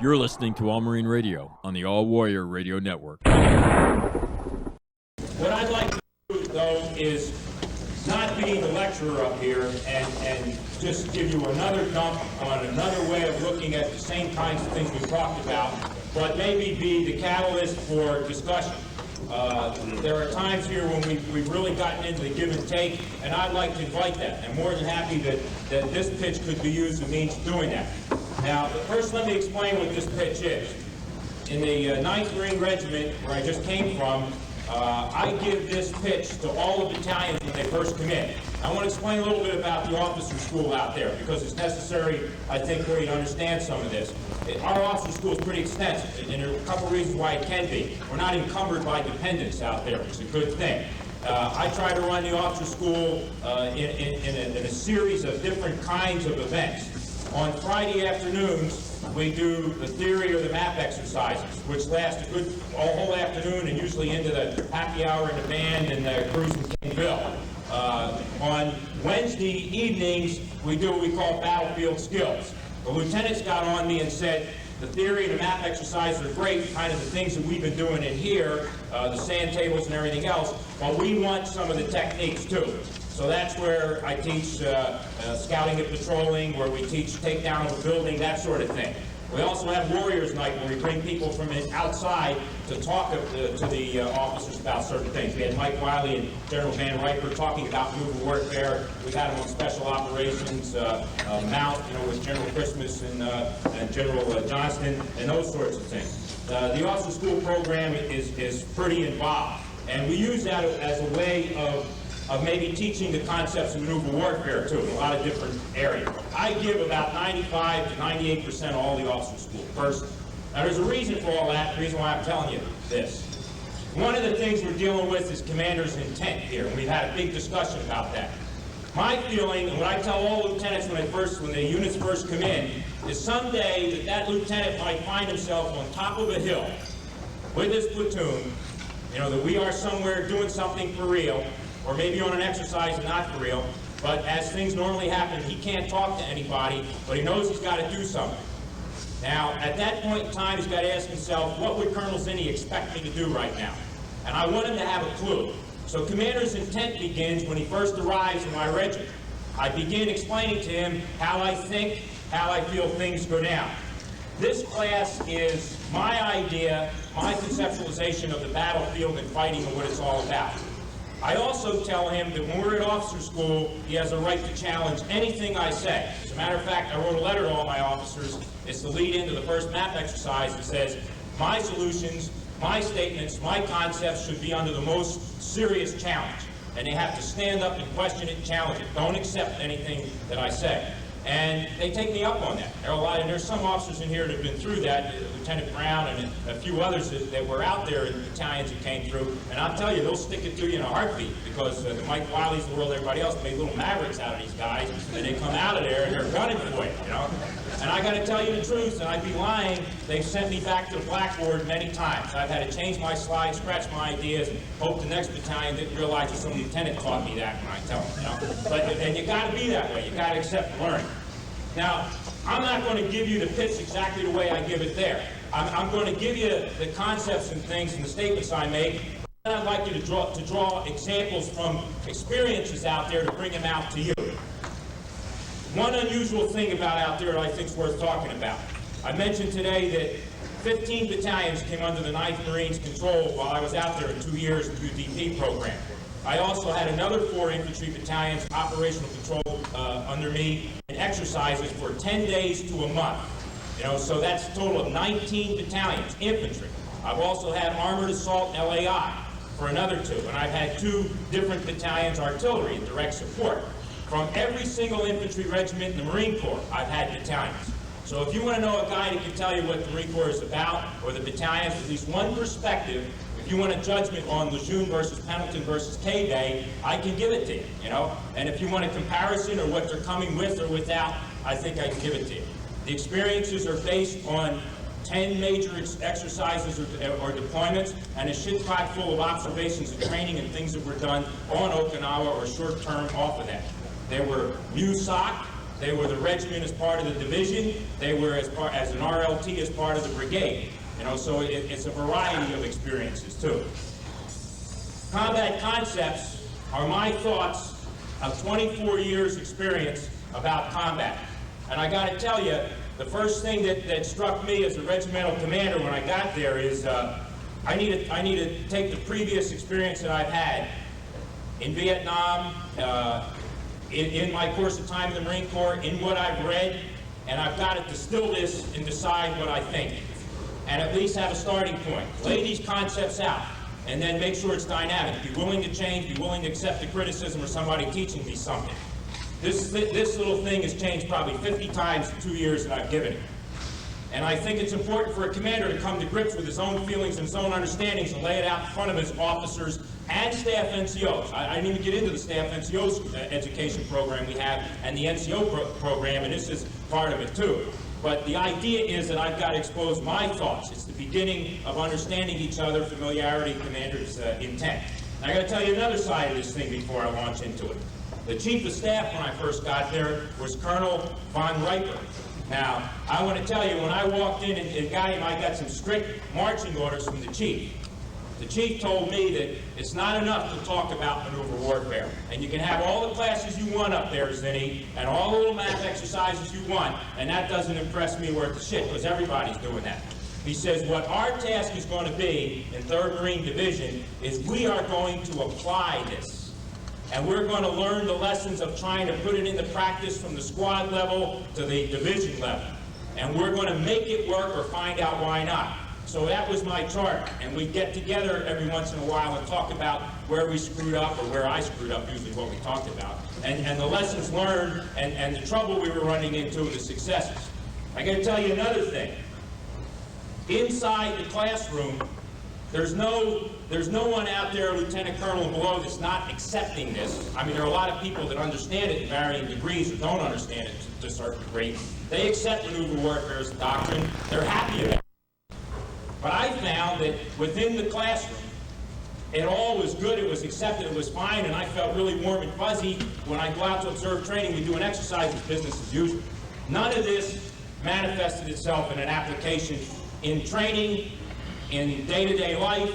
You're listening to All Marine Radio on the All Warrior Radio Network. What I'd like to do, though, is not be the lecturer up here and just give you another dump on another way of looking at the same kinds of things we've talked about, but maybe be the catalyst for discussion. There are times here when we've really gotten into the give and take, and I'd like to invite that. I'm more than happy that this pitch could be used as a means of doing that. Now, first let me explain what this pitch is. In the 9th Marine Regiment, where I just came from, I give this pitch to all the battalions when they first come in. I want to explain a little bit about the officer school out there, because it's necessary, I think, for you to understand some of this. Our officer school is pretty extensive, and there are a couple reasons why it can be. We're not encumbered by dependents out there, which is a good thing. I try to run the officer school in a series of different kinds of events. On Friday afternoons, we do the theory or the map exercises, which last a whole afternoon and usually into the happy hour in the band and the cruise in Kingville. On Wednesday evenings, we do what we call battlefield skills. The lieutenants got on me and said, the theory and the map exercises are great, kind of the things that we've been doing in here, the sand tables and everything else, but we want some of the techniques too. So that's where I teach scouting and patrolling, where we teach takedown of a building, that sort of thing. We also have Warriors Night, where we bring people from outside to talk to the officers about certain things. We had Mike Wiley and General Van Riper talking about maneuver warfare. We had them on special operations, Mount, with General Christmas and General Johnston, and those sorts of things. The officer school program is pretty involved, and we use that as a way of maybe teaching the concepts of maneuver warfare, too, in a lot of different areas. I give about 95 to 98% of all the officer school person. Now, there's a reason for all that, the reason why I'm telling you this. One of the things we're dealing with is commander's intent here, and we've had a big discussion about that. My feeling, and what I tell all lieutenants when the units first come in, is someday that lieutenant might find himself on top of a hill with his platoon, that we are somewhere doing something for real, or maybe on an exercise and not for real, but as things normally happen, he can't talk to anybody, but he knows he's got to do something. Now, at that point in time, he's got to ask himself, what would Colonel Zinni expect me to do right now? And I want him to have a clue. So commander's intent begins when he first arrives in my regiment. I begin explaining to him how I think, how I feel things go down. This class is my idea, my conceptualization of the battlefield and fighting and what it's all about. I also tell him that when we're at officer school, he has a right to challenge anything I say. As a matter of fact, I wrote a letter to all my officers. It's the lead into the first map exercise that says, my solutions, my statements, my concepts should be under the most serious challenge. And they have to stand up and question it and challenge it. Don't accept anything that I say. And they take me up on that. There's some officers in here that have been through that, Lieutenant Brown and a few others that were out there in the battalions that came through. And I'll tell you, they'll stick it to you in a heartbeat, because the Mike Wiley's of the world, everybody else made little mavericks out of these guys, and they come out of there and they're gunning for you, And I got to tell you the truth, and I'd be lying. They've sent me back to the blackboard many times. I've had to change my slides, scratch my ideas, and hope the next battalion didn't realize that some lieutenant taught me that when I tell them, And you got to be that way. You got to accept and learn. Now, I'm not going to give you the pitch exactly the way I give it there. I'm going to give you the concepts and things and the statements I make. And I'd like you to draw examples from experiences out there to bring them out to you. One unusual thing about out there that I think is worth talking about. I mentioned today that 15 battalions came under the 9th Marines control while I was out there in 2 years in the UDP program. I also had another 4 infantry battalions operational control under me and exercises for 10 days to a month. So that's a total of 19 battalions, infantry. I've also had armored assault and LAI for another 2, and I've had 2 different battalions artillery and direct support. From every single infantry regiment in the Marine Corps, I've had battalions. So if you want to know a guy that can tell you what the Marine Corps is about, or the battalions, at least one perspective, if you want a judgment on Lejeune versus Pendleton versus K-Bay, I can give it to you, And if you want a comparison or what they're coming with or without, I think I can give it to you. The experiences are based on 10 major exercises or deployments, and a shit pot full of observations and training and things that were done on Okinawa or short-term off of that. There were MUSOC, They were the regiment as part of the division. They were as an RLT as part of the brigade. So it's a variety of experiences too. Combat concepts are my thoughts of 24 years experience about combat. And I got to tell you, the first thing that struck me as a regimental commander when I got there is I need to take the previous experience that I've had in Vietnam, in my course of time in the Marine Corps, in what I've read, and I've got to distill this and decide what I think. And at least have a starting point. Lay these concepts out, and then make sure it's dynamic. Be willing to change, be willing to accept the criticism of somebody teaching me something. This little thing has changed probably 50 times in 2 years that I've given it. And I think it's important for a commander to come to grips with his own feelings and his own understandings and lay it out in front of his officers and staff NCOs. I didn't even get into the staff NCOs education program we have and the NCO program, and this is part of it too. But the idea is that I've got to expose my thoughts. It's the beginning of understanding each other, familiarity, commander's intent. And I got to tell you another side of this thing before I launch into it. The chief of staff when I first got there was Colonel von Riper. Now, I want to tell you, when I walked in and got him, I got some strict marching orders from the chief. The chief told me that it's not enough to talk about maneuver warfare. And you can have all the classes you want up there, Zinni, and all the little math exercises you want, and that doesn't impress me worth a shit, because everybody's doing that. He says, what our task is going to be in 3rd Marine Division is we are going to apply this. And we're going to learn the lessons of trying to put it into practice from the squad level to the division level. And we're going to make it work or find out why not. So that was my chart, and we get together every once in a while and talk about where we screwed up, or where I screwed up, usually what we talked about, and the lessons learned, and the trouble we were running into, and the successes. I got to tell you another thing. Inside the classroom, there's no one out there, Lieutenant Colonel and below, that's not accepting this. I mean, there are a lot of people that understand it in varying degrees or don't understand it to a certain degree. They accept maneuver warfare as a doctrine. They're happy about it. But I found that within the classroom, it all was good, it was accepted, it was fine, and I felt really warm and fuzzy. When I go out to observe training, we do an exercise as business as usual. None of this manifested itself in an application in training, in day-to-day life,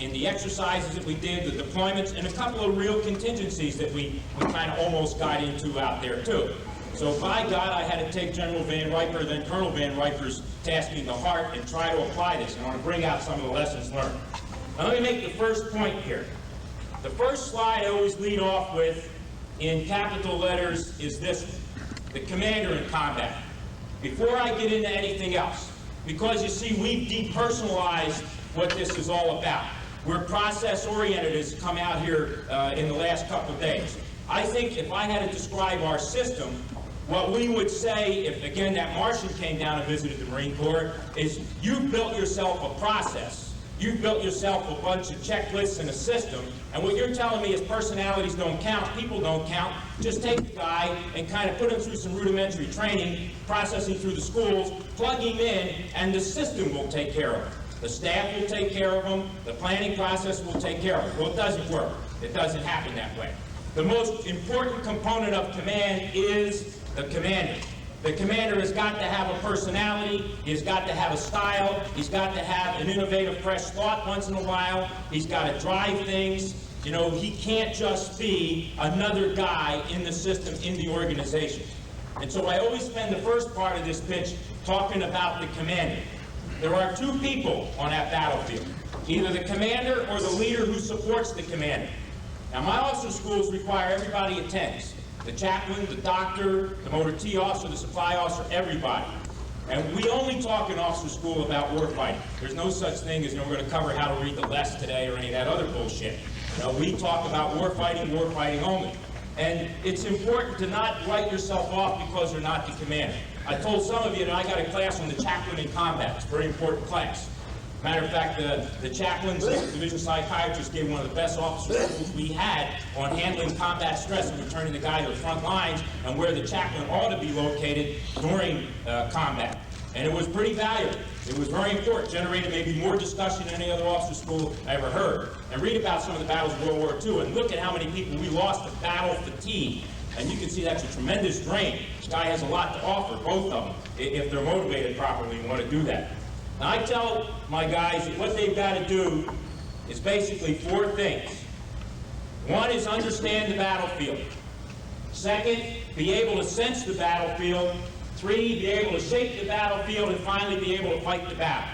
in the exercises that we did, the deployments, and a couple of real contingencies that we kind of almost got into out there too. So by God, I had to take General Van Riper, then Colonel Van Riper's tasking to heart and try to apply this. And I want to bring out some of the lessons learned. Now let me make the first point here. The first slide I always lead off with in capital letters is this one, the commander in combat. Before I get into anything else, because you see we've depersonalized what this is all about. We're process-oriented as come out here in the last couple of days. I think if I had to describe our system, what we would say, if again that Martian came down and visited the Marine Corps, is you've built yourself a process. You've built yourself a bunch of checklists and a system, and what you're telling me is personalities don't count, people don't count. Just take the guy and kind of put him through some rudimentary training, processing through the schools, plug him in, and the system will take care of him. The staff will take care of him, the planning process will take care of him. Well, it doesn't work. It doesn't happen that way. The most important component of command is the commander. The commander has got to have a personality, he's got to have a style, he's got to have an innovative, fresh thought once in a while, he's got to drive things. You know, he can't just be another guy in the system, in the organization. And so I always spend the first part of this pitch talking about the commander. There are two people on that battlefield, either the commander or the leader who supports the commander. Now, my officer schools require everybody attends. The chaplain, the doctor, the motor T officer, the supply officer, everybody. And we only talk in officer school about warfighting. There's no such thing as, we're going to cover how to read the less today or any of that other bullshit. We talk about warfighting only. And it's important to not write yourself off because you're not the commander. I told some of you that I got a class on the chaplain in combat. It's a very important class. Matter of fact, the chaplains, the division psychiatrists gave one of the best officer schools we had on handling combat stress and returning the guy to the front lines and where the chaplain ought to be located during combat. And it was pretty valuable. It was very important. Generated maybe more discussion than any other officer school I ever heard. And read about some of the battles of World War II and look at how many people we lost to battle fatigue, And you can see that's a tremendous drain. This guy has a lot to offer, both of them, if they're motivated properly and want to do that. Now, I tell my guys that what they've got to do is basically 4 things. 1 is understand the battlefield. 2nd, be able to sense the battlefield. 3, be able to shape the battlefield. And finally, be able to fight the battle.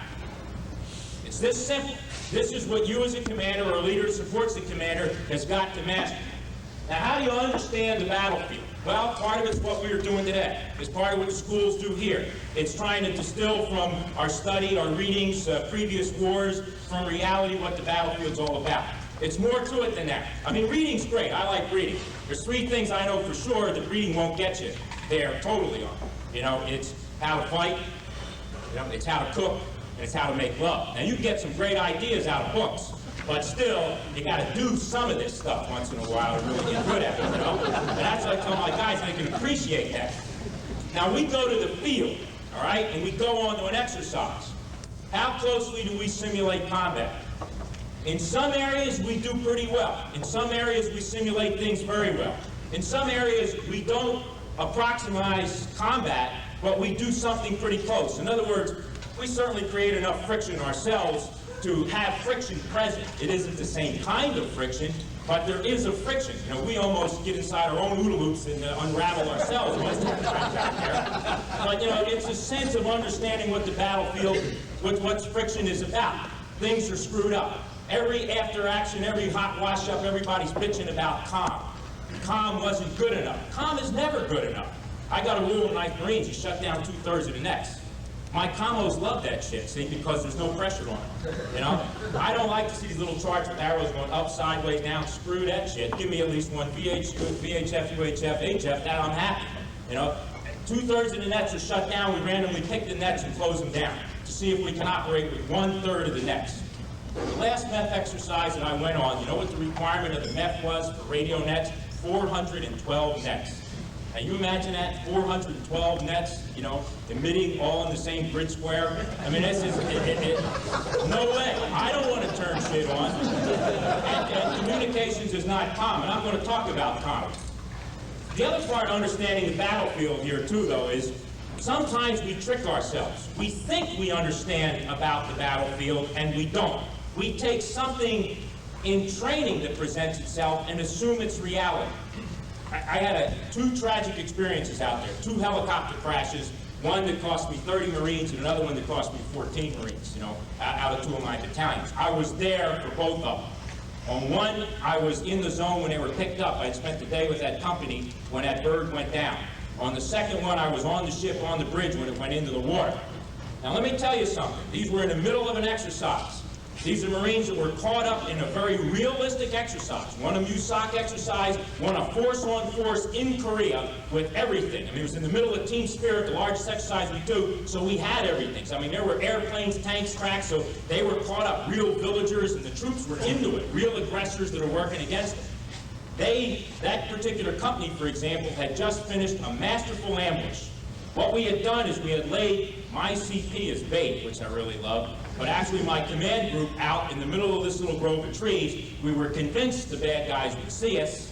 It's this simple. This is what you as a commander or a leader who supports the commander has got to master. Now, how do you understand the battlefield? Well, part of it's what we are doing today. It's part of what the schools do here. It's trying to distill from our study, our readings, previous wars, from reality what the battlefield's all about. It's more to it than that. I mean, reading's great. I like reading. There's 3 things I know for sure that reading won't get you. They're totally on. You know, it's how to fight, you know, it's how to cook, and it's how to make love. Now, you can get some great ideas out of books, but still, you got to do some of this stuff once in a while to really get good at it, you know? And that's what I tell my guys, they can appreciate that. Now, we go to the field, all right, and we go on to an exercise. How closely do we simulate combat? In some areas, we do pretty well. In some areas, we simulate things very well. In some areas, we don't approximate combat, but we do something pretty close. In other words, we certainly create enough friction ourselves to have friction present. It isn't the same kind of friction, but there is a friction. You know, we almost get inside our own OODA loops and unravel ourselves most of the time out there. But, you know, it's a sense of understanding what the battlefield, what friction is about. Things are screwed up. Every after action, every hot wash up, everybody's bitching about calm. Calm wasn't good enough. Calm is never good enough. I got a rule in 9th Marines, you shut down 2/3 of the necks. My commos love that shit, see, because there's no pressure on it, you know? I don't like to see these little charts with arrows going up, sideways, down. Screw that shit. Give me at least one VHF, UHF, HF, that I'm happy, you know? 2/3 of the nets are shut down. We randomly pick the nets and close them down to see if we can operate with 1/3 of the nets. The last MEF exercise that I went on, you know what the requirement of the MEF was for radio nets? 412 nets. Now you imagine that, 412 nets, you know, emitting all in the same grid square. I mean, this is, no way. I don't want to turn shit on. And communications is not common. I'm going to talk about common. The other part of understanding the battlefield here too, though, is sometimes we trick ourselves. We think we understand about the battlefield, and we don't. We take something in training that presents itself and assume it's reality. I had 2 tragic experiences out there, 2 helicopter crashes, one that cost me 30 Marines and another one that cost me 14 Marines, you know, out of 2 of my battalions. I was there for both of them. On one, I was in the zone when they were picked up. I had spent the day with that company when that bird went down. On the second one, I was on the ship on the bridge when it went into the water. Now let me tell you something. These were in the middle of an exercise. These are Marines that were caught up in a very realistic exercise. One of them used SOC exercise, one a force-on-force in Korea with everything. I mean, it was in the middle of Team Spirit, the largest exercise we do, so we had everything. So, I mean, there were airplanes, tanks, tracks, so they were caught up, real villagers, and the troops were into it, real aggressors that are working against them. That particular company, for example, had just finished a masterful ambush. What we had done is we had laid my CP as bait, which I really love, but actually my command group out in the middle of this little grove of trees. We were convinced the bad guys would see us.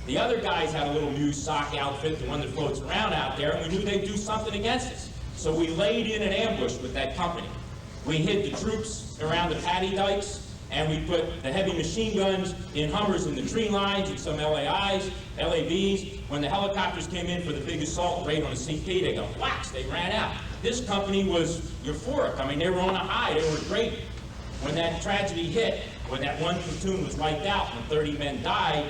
The other guys had a little new SOC outfit, the one that floats around out there, and we knew they'd do something against us. So we laid in an ambush with that company. We hid the troops around the paddy dikes, and we put the heavy machine guns in Hummers in the tree lines and some LAIs, LAVs. When the helicopters came in for the big assault raid on the CP, they go, whacks, they ran out. This company was euphoric. I mean, they were on a high, they were great. When that tragedy hit, when that one platoon was wiped out, when 30 men died,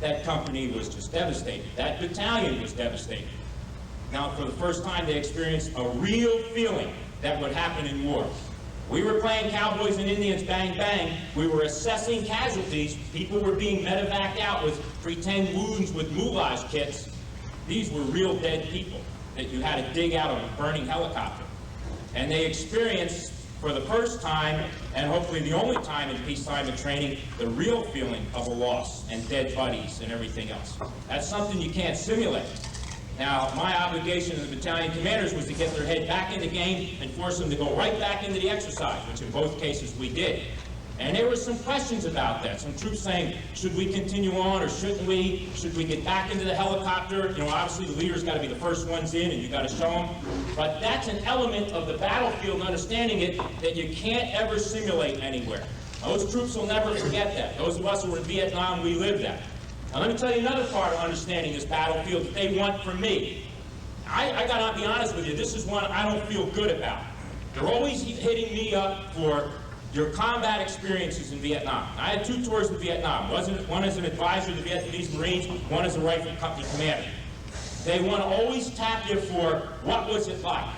that company was just devastated. That battalion was devastated. Now, for the first time, they experienced a real feeling that would happen in war. We were playing cowboys and Indians, bang, bang. We were assessing casualties. People were being medevaced out with pretend wounds with moulage kits. These were real dead people that you had to dig out of a burning helicopter. And they experienced, for the first time, and hopefully the only time in peacetime and training, the real feeling of a loss and dead buddies and everything else. That's something you can't simulate. Now, my obligation to the battalion commanders was to get their head back in the game and force them to go right back into the exercise, which in both cases we did. And there were some questions about that. Some troops saying, should we continue on or shouldn't we? Should we get back into the helicopter? You know, obviously the leader's got to be the first ones in and you got to show them. But that's an element of the battlefield, understanding it, that you can't ever simulate anywhere. Those troops will never forget that. Those of us who were in Vietnam, we lived that. Now let me tell you another part of understanding this battlefield that they want from me. I gotta be honest with you, this is one I don't feel good about. They're always hitting me up for your combat experiences in Vietnam. I had 2 tours in Vietnam. One as an advisor to the Vietnamese Marines, one as a rifle company commander. They want to always tap you for what was it like.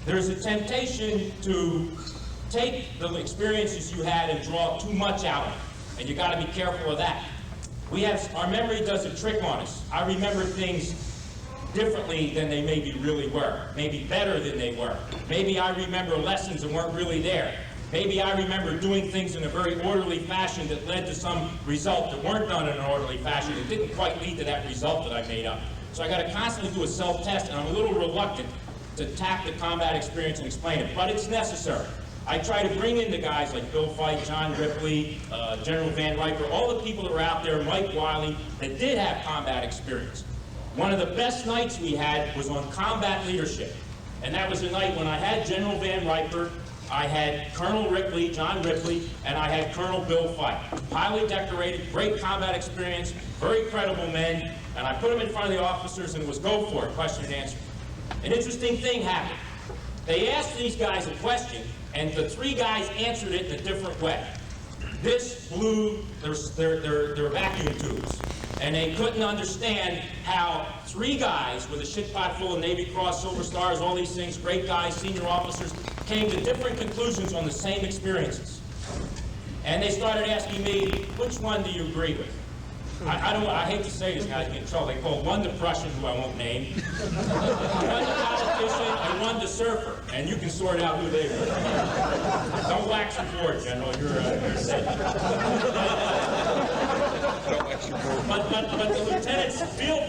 There's a temptation to take the experiences you had and draw too much out of it, and you got to be careful of that. Our memory does a trick on us. I remember things differently than they maybe really were, maybe better than they were. Maybe I remember lessons that weren't really there. Maybe I remember doing things in a very orderly fashion that led to some result that weren't done in an orderly fashion. It didn't quite lead to that result that I made up. So I got to constantly do a self-test, and I'm a little reluctant to tap the combat experience and explain it, but it's necessary. I try to bring in the guys like Bill Fight, John Ripley, General Van Riper, all the people that were out there, Mike Wiley, that did have combat experience. One of the best nights we had was on combat leadership, and that was a night when I had General Van Riper, I had Colonel Ripley, John Ripley, and I had Colonel Bill Fight. Highly decorated, great combat experience, very credible men, and I put them in front of the officers and it was go for it, question and answer. An interesting thing happened. They asked these guys a question, and the 3 guys answered it in a different way. This blew their vacuum tubes, and they couldn't understand how 3 guys with a shit pot full of Navy Cross, Silver Stars, all these things, great guys, senior officers, came to different conclusions on the same experiences. And they started asking me, which one do you agree with? I hate to say this, guys get in trouble. They call one the Prussian, who I won't name, one the politician, and one the surfer. And you can sort out who they were. Don't wax your board, General. You're safe. But the lieutenants feel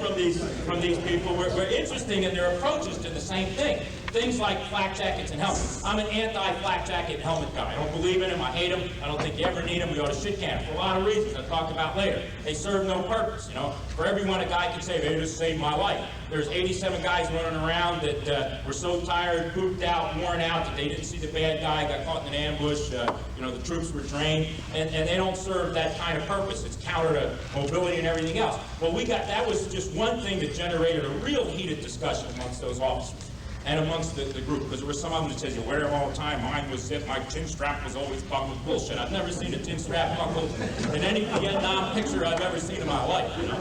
from these people were interesting in their approaches to the same thing. Things like flak jackets and helmets. I'm an anti-flak jacket and helmet guy. I don't believe in them. I hate them. I don't think you ever need them. We ought to shit can them for a lot of reasons I'll talk about later. They serve no purpose, you know. For everyone a guy can say, they just saved my life. There's 87 guys running around that were so tired, pooped out, worn out that they didn't see the bad guy, got caught in an ambush. You know, the troops were drained, and they don't serve that kind of purpose. It's counter to mobility and everything else. Well, that was just one thing that generated a real heated discussion amongst those officers and amongst the group, because there were some of them that said, you wear them all the time, mine was zipped, my chin strap was always buckled. Bullshit, I've never seen a chin strap buckled in any Vietnam picture I've ever seen in my life, you know?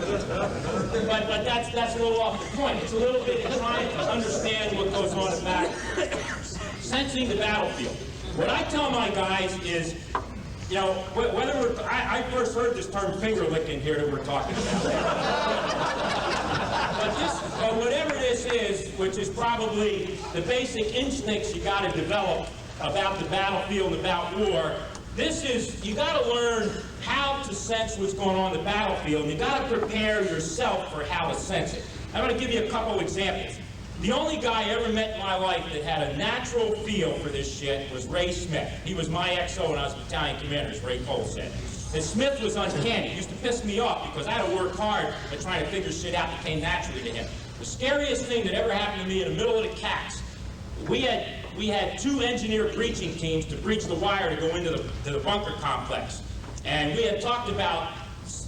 But that's a little off the point. It's a little bit in trying to understand what goes on in back, sensing the battlefield. What I tell my guys is, you know, I first heard this term finger licking here that we're talking about. But whatever this is, which is probably the basic instincts you got to develop about the battlefield and about war, you got to learn how to sense what's going on in the battlefield, and you got to prepare yourself for how to sense it. I'm going to give you a couple examples. The only guy I ever met in my life that had a natural feel for this shit was Ray Smith. He was my XO when I was battalion commander, as Ray Cole said. And Smith was uncanny. He used to piss me off because I had to work hard at trying to figure shit out that came naturally to him. The scariest thing that ever happened to me in the middle of the CAX, we had 2 engineer breaching teams to breach the wire to go into the bunker complex. And we had talked about,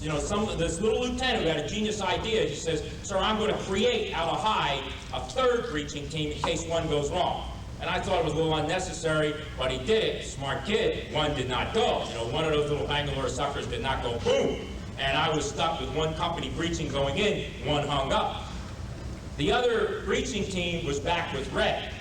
you know, this little lieutenant who had a genius idea. He says, sir, I'm going to create out of high a 3rd breaching team in case one goes wrong. And I thought it was a little unnecessary, but he did it. Smart kid. One did not go. You know, one of those little Bangalore suckers did not go boom. And I was stuck with one company breaching going in, one hung up. The other breaching team was back with red.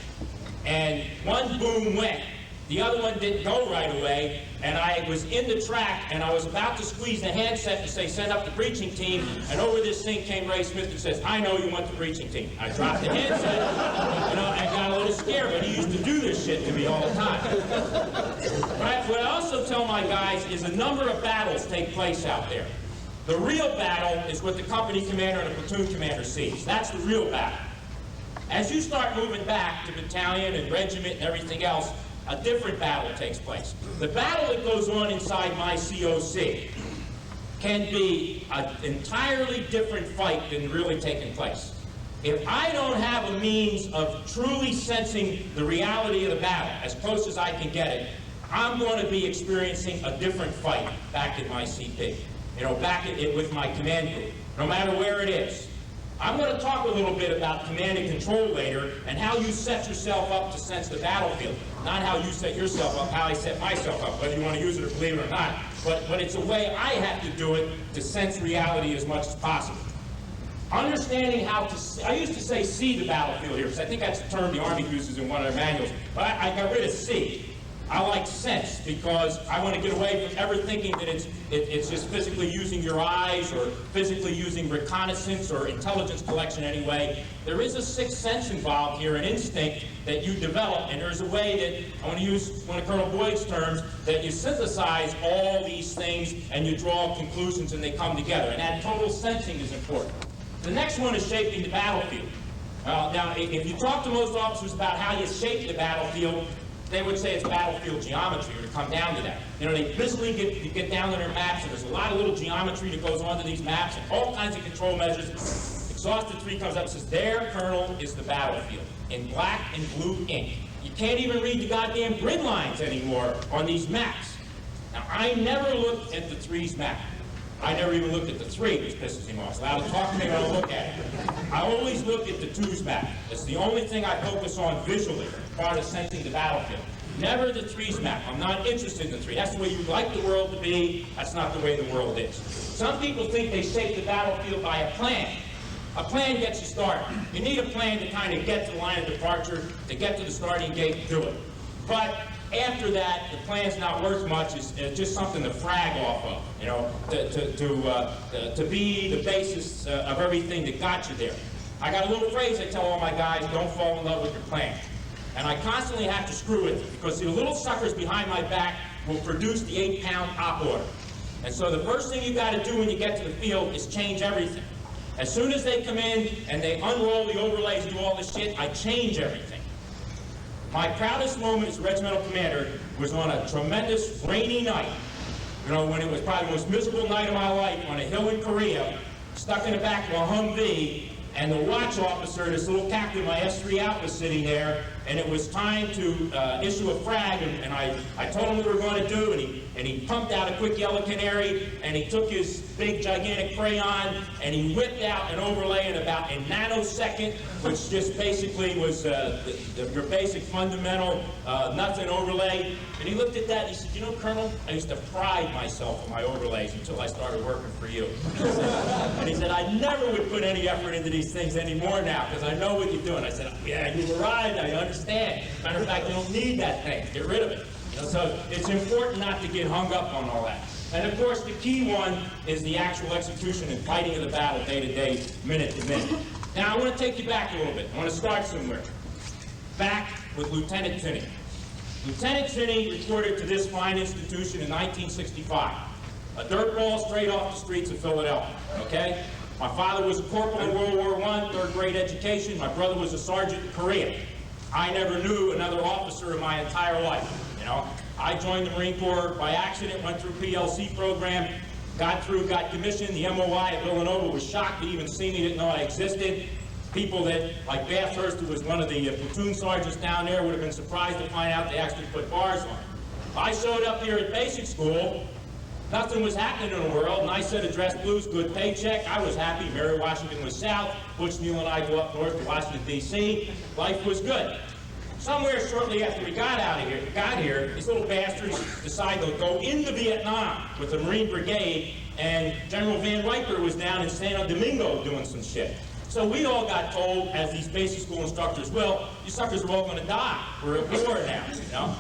And one boom went. The other one didn't go right away, and I was in the track, and I was about to squeeze the handset and say, send up the breaching team, and over this thing came Ray Smith and says, I know you want the breaching team. I dropped the handset, you know, and got a little scared, but he used to do this shit to me all the time. What I also tell my guys is a number of battles take place out there. The real battle is what the company commander and the platoon commander sees. That's the real battle. As you start moving back to battalion and regiment and everything else, a different battle takes place. The battle that goes on inside my COC can be an entirely different fight than really taking place. If I don't have a means of truly sensing the reality of the battle, as close as I can get it, I'm going to be experiencing a different fight back in my CP. You know, back with my command group, no matter where it is. I'm going to talk a little bit about command and control later and how you set yourself up to sense the battlefield. Not how you set yourself up, how I set myself up, whether you want to use it or believe it or not. But it's a way I have to do it to sense reality as much as possible. Understanding how to, I used to say see the battlefield here, because I think that's a term the Army uses in one of their manuals, but I got rid of see. I like sense, because I want to get away from ever thinking that it's just physically using your eyes or physically using reconnaissance or intelligence collection anyway. There is a sixth sense involved here, an instinct that you develop, and there's a way that, I want to use one of Colonel Boyd's terms, that you synthesize all these things and you draw conclusions and they come together, and that total sensing is important. The next one is shaping the battlefield. Now, if you talk to most officers about how you shape the battlefield, they would say it's battlefield geometry, or to come down to that. You know, they physically get down to their maps, and there's a lot of little geometry that goes onto these maps, and all kinds of control measures. Exhausted 3 comes up and says, there, Colonel, is the battlefield, in black and blue ink. You can't even read the goddamn grid lines anymore on these maps. Now, I never looked at the 3's map. I never even looked at the 3, which pisses him off. So I'll talk to me when I look at it. I always look at the 2's map. It's the only thing I focus on visually, part of sensing the battlefield. Never the 3's map. I'm not interested in the 3. That's the way you'd like the world to be. That's not the way the world is. Some people think they shape the battlefield by a plan. A plan gets you started. You need a plan to kind of get to the line of departure, to get to the starting gate and do it. But after that, the plan's not worth much. It's just something to frag off of, you know, to be the basis of everything that got you there. I got a little phrase I tell all my guys: don't fall in love with your plan. And I constantly have to screw with it, because the little suckers behind my back will produce the 8-pound op order. And so the first thing you got to do when you get to the field is change everything. As soon as they come in and they unroll the overlays and do all this shit, I change everything. My proudest moment as regimental commander was on a tremendous rainy night. You know, when it was probably the most miserable night of my life, on a hill in Korea, stuck in the back of a Humvee, and the watch officer, this little captain, my S3 out, was sitting there, and it was time to issue a frag, and I told him what we were going to do, and he pumped out a quick yellow canary, and he took his big gigantic crayon, and he whipped out an overlay in about a nanosecond, which just basically was your basic fundamental nothing overlay. And he looked at that and he said, you know, Colonel, I used to pride myself on my overlays until I started working for you. And he said, I never would put any effort into these things anymore now, because I know what you're doing. I said, yeah, you were right, I understand. Matter of fact, you don't need that thing. Get rid of it. You know, so it's important not to get hung up on all that. And of course, the key one is the actual execution and fighting of the battle day to day, minute to minute. Now, I want to take you back a little bit. I want to start somewhere. Back with Lieutenant Zinni. Lieutenant Zinni reported to this fine institution in 1965. A dirtball straight off the streets of Philadelphia, okay? My father was a corporal in World War I, third grade education. My brother was a sergeant in Korea. I never knew another officer in my entire life, you know? I joined the Marine Corps by accident, went through PLC program, got through, got commissioned. The MOI at Villanova was shocked to even see me, didn't know I existed. People that, like Bathurst, who was one of the platoon sergeants down there, would have been surprised to find out they actually put bars on. I showed up here at basic school, nothing was happening in the world, and I said address blues, good paycheck. I was happy. Mary Washington was south. Butch Neal and I go up north to Washington, D.C. Life was good. Somewhere shortly after we got here, these little bastards decided to go into Vietnam with the Marine Brigade, and General Van Riper was down in San Domingo doing some shit. So we all got told, as these basic school instructors will, you suckers are all going to die. We're at war now, you know?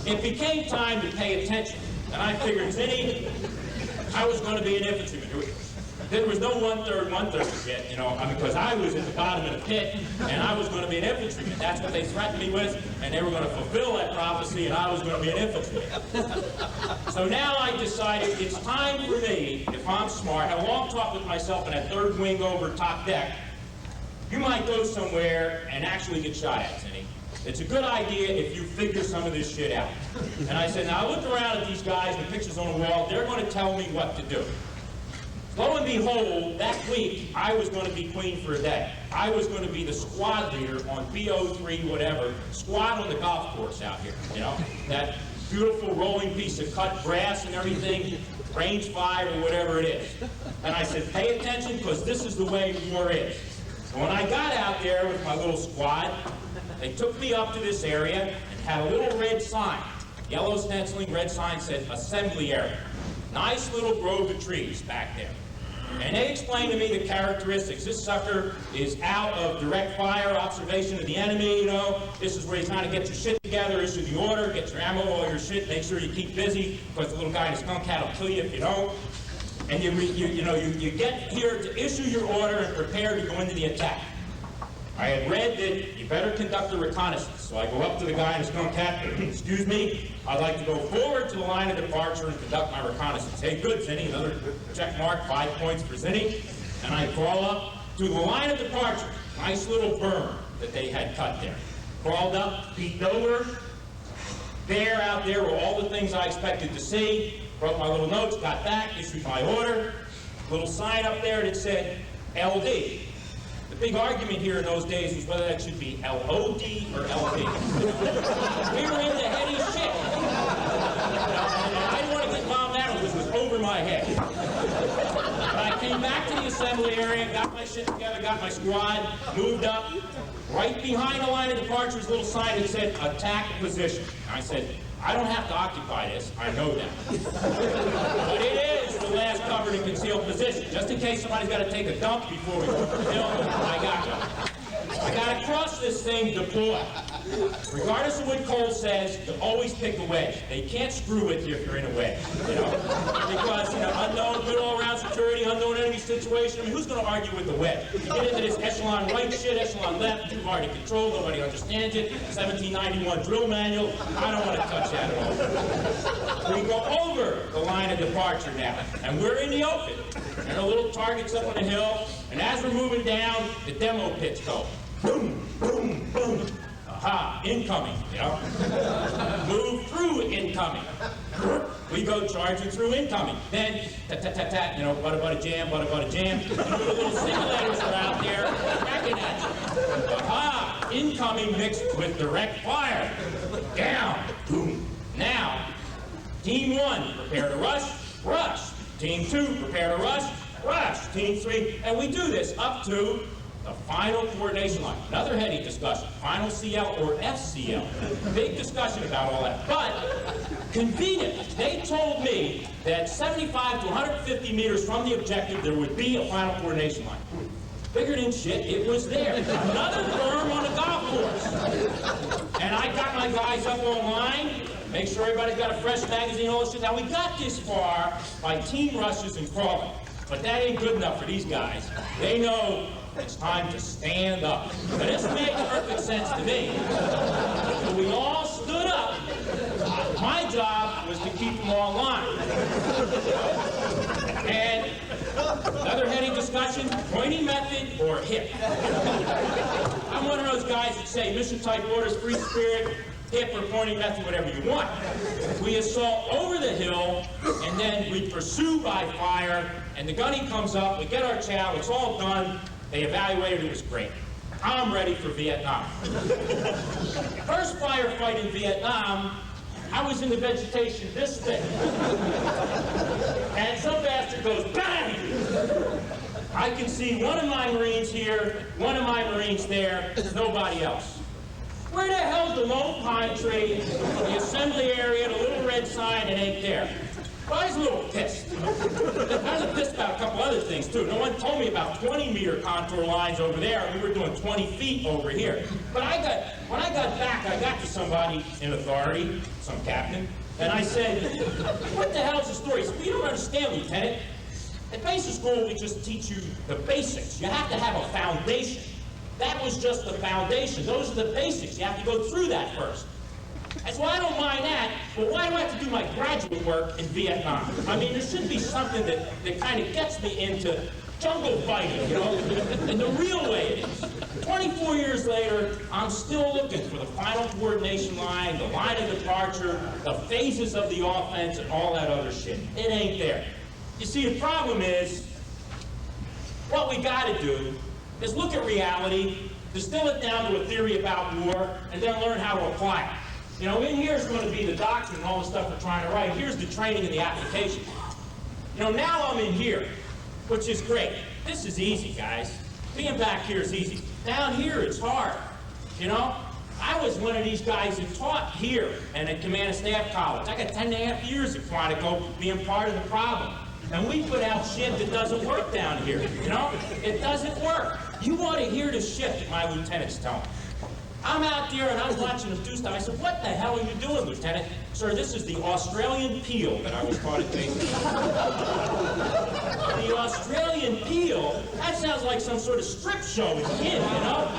It became time to pay attention. And I figured, Zinni, I was going to be an infantryman. There was no one-third yet, you know, because I was at the bottom of the pit, and I was going to be an infantryman. That's what they threatened me with, and they were going to fulfill that prophecy, and I was going to be an infantryman. So now I decided it's time for me, if I'm smart, had a long talk with myself in that third wing over top deck. You might go somewhere and actually get shot at, Zinni. it's a good idea if you figure some of this shit out. And I said, now I looked around at these guys, the pictures on the wall, they're going to tell me what to do. Lo and behold, that week, I was going to be queen for a day. I was going to be the squad leader on BO3, whatever, squad on the golf course out here, you know? That beautiful rolling piece of cut grass and everything, range 5 or whatever it is. And I said, pay attention, because this is the way war is. So when I got out there with my little squad, they took me up to this area and had a little red sign, yellow stenciling, red sign said assembly area. Nice little grove of trees back there. And they explained to me the characteristics. This sucker is out of direct fire, observation of the enemy, you know. This is where you kind of get your shit together, issue the order, get your ammo, all your shit, make sure you keep busy, because the little guy in the skunk hat will kill you if you don't. And you get here to issue your order and prepare to go into the attack. I had read that you better conduct a reconnaissance. So I go up to the guy in the skunk hat, excuse me, I'd like to go forward to the line of departure and conduct my reconnaissance. Hey, good, Zinni, another check mark, 5 points for Zinni. And I crawl up to the line of departure, nice little berm that they had cut there. Crawled up, peeked over, there, out there were all the things I expected to see. Wrote my little notes, got back, issued my order. Little sign up there that said LD. The big argument here in those days was whether that should be LOD or LD. We were into heady shit. And I didn't want to get bombed out, this was over my head. But I came back to the assembly area, got my shit together, got my squad, moved up. Right behind the line of departure was a little sign that said attack position. And I said, I don't have to occupy this, I know that. But it is the last covered and concealed position. Just in case somebody's got to take a dump before we go to the hill, I got you. I got to cross this thing, deploy. Regardless of what Cole says, you always pick a wedge. They can't screw with you if you're in a wedge, you know? Because, you know, unknown, good all-around security, unknown enemy situation. I mean, who's going to argue with the wedge? You get into this echelon right shit, echelon left, too hard to control, nobody understands it. 1791 drill manual, I don't want to touch that at all. We go over the line of departure now, and we're in the open. And a little target's up on the hill, and as we're moving down, the demo pits go. Boom, boom, boom. Aha, incoming, you know. Move through incoming. We go charging through incoming. Then, tat-tat-tat-tat, you know, bada-bada jam, bada-bada jam. And the little simulators are out there cracking at you. Aha, incoming mixed with direct fire. Down, boom. Now, Team 1, prepare to rush, rush. Team 2, prepare to rush, rush. Team 3, and we do this up to the final coordination line. Another heady discussion. Final CL or FCL. Big discussion about all that. But convenient. They told me that 75 to 150 meters from the objective there would be a final coordination line. Bigger than shit, it was there. Another berm on a golf course. And I got my guys up on line, make sure everybody's got a fresh magazine, all this shit. Now we got this far by team rushes and crawling. But that ain't good enough for these guys. They know it's time to stand up. But this made perfect sense to me. So we all stood up. My job was to keep them all in line. And another heady discussion, pointing method or hip. I'm one of those guys that say mission type orders, free spirit, hip or pointing method, whatever you want. We assault over the hill, and then we pursue by fire, and the gunny comes up, we get our chow, it's all done. They evaluated, it was great. I'm ready for Vietnam. First firefight in Vietnam, I was in the vegetation this thick. And some bastard goes, bang! I can see one of my Marines here, one of my Marines there, nobody else. Where the hell's the lone pine tree, the assembly area, the little red sign, it ain't there? Well, I was a little pissed. I was pissed about a couple other things, too. No one told me about 20-meter contour lines over there. We were doing 20 feet over here. But when I got back, I got to somebody in authority, some captain, and I said, what the hell's the story? He said, well, you don't understand, Lieutenant. At basic school, we just teach you the basics. You have to have a foundation. That was just the foundation. Those are the basics. You have to go through that first. That's why I don't mind that, but why do I have to do my graduate work in Vietnam? I mean, there should be something that kind of gets me into jungle fighting, you know, and the real way it is. 24 years later, I'm still looking for the final coordination line, the line of departure, the phases of the offense, and all that other shit. It ain't there. You see, the problem is, what we gotta do is look at reality, distill it down to a theory about war, and then learn how to apply it. You know, in here is going to be the doctrine and all the stuff we're trying to write. Here's the training and the application. You know, now I'm in here, which is great. This is easy, guys. Being back here is easy. Down here, it's hard. You know, I was one of these guys who taught here and at Command and Staff College. I got 10.5 years at Quantico being part of the problem. And we put out shit that doesn't work down here, you know? It doesn't work. You want to hear the shit that my lieutenants tell me. I'm out there and I'm watching them do stuff. I said, what the hell are you doing, Lieutenant? Sir, this is the Australian peel that I was taught at basic. The Australian peel? That sounds like some sort of strip show as a kid, you know?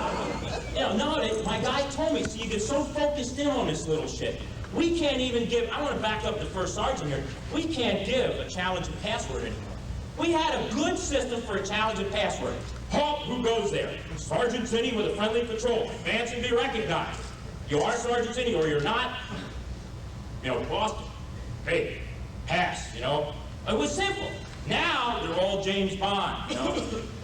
You know, no, my guy told me, so you get so focused in on this little shit. We can't even give, I want to back up the first sergeant here, we can't give a challenge and password anymore. We had a good system for a challenge and password. Halt, who goes there? Sergeant Zinni with a friendly patrol. Advance and be recognized. You are Sergeant Zinni or you're not. You know, Boston. Hey, pass, you know. It was simple. Now they're all James Bond, you know.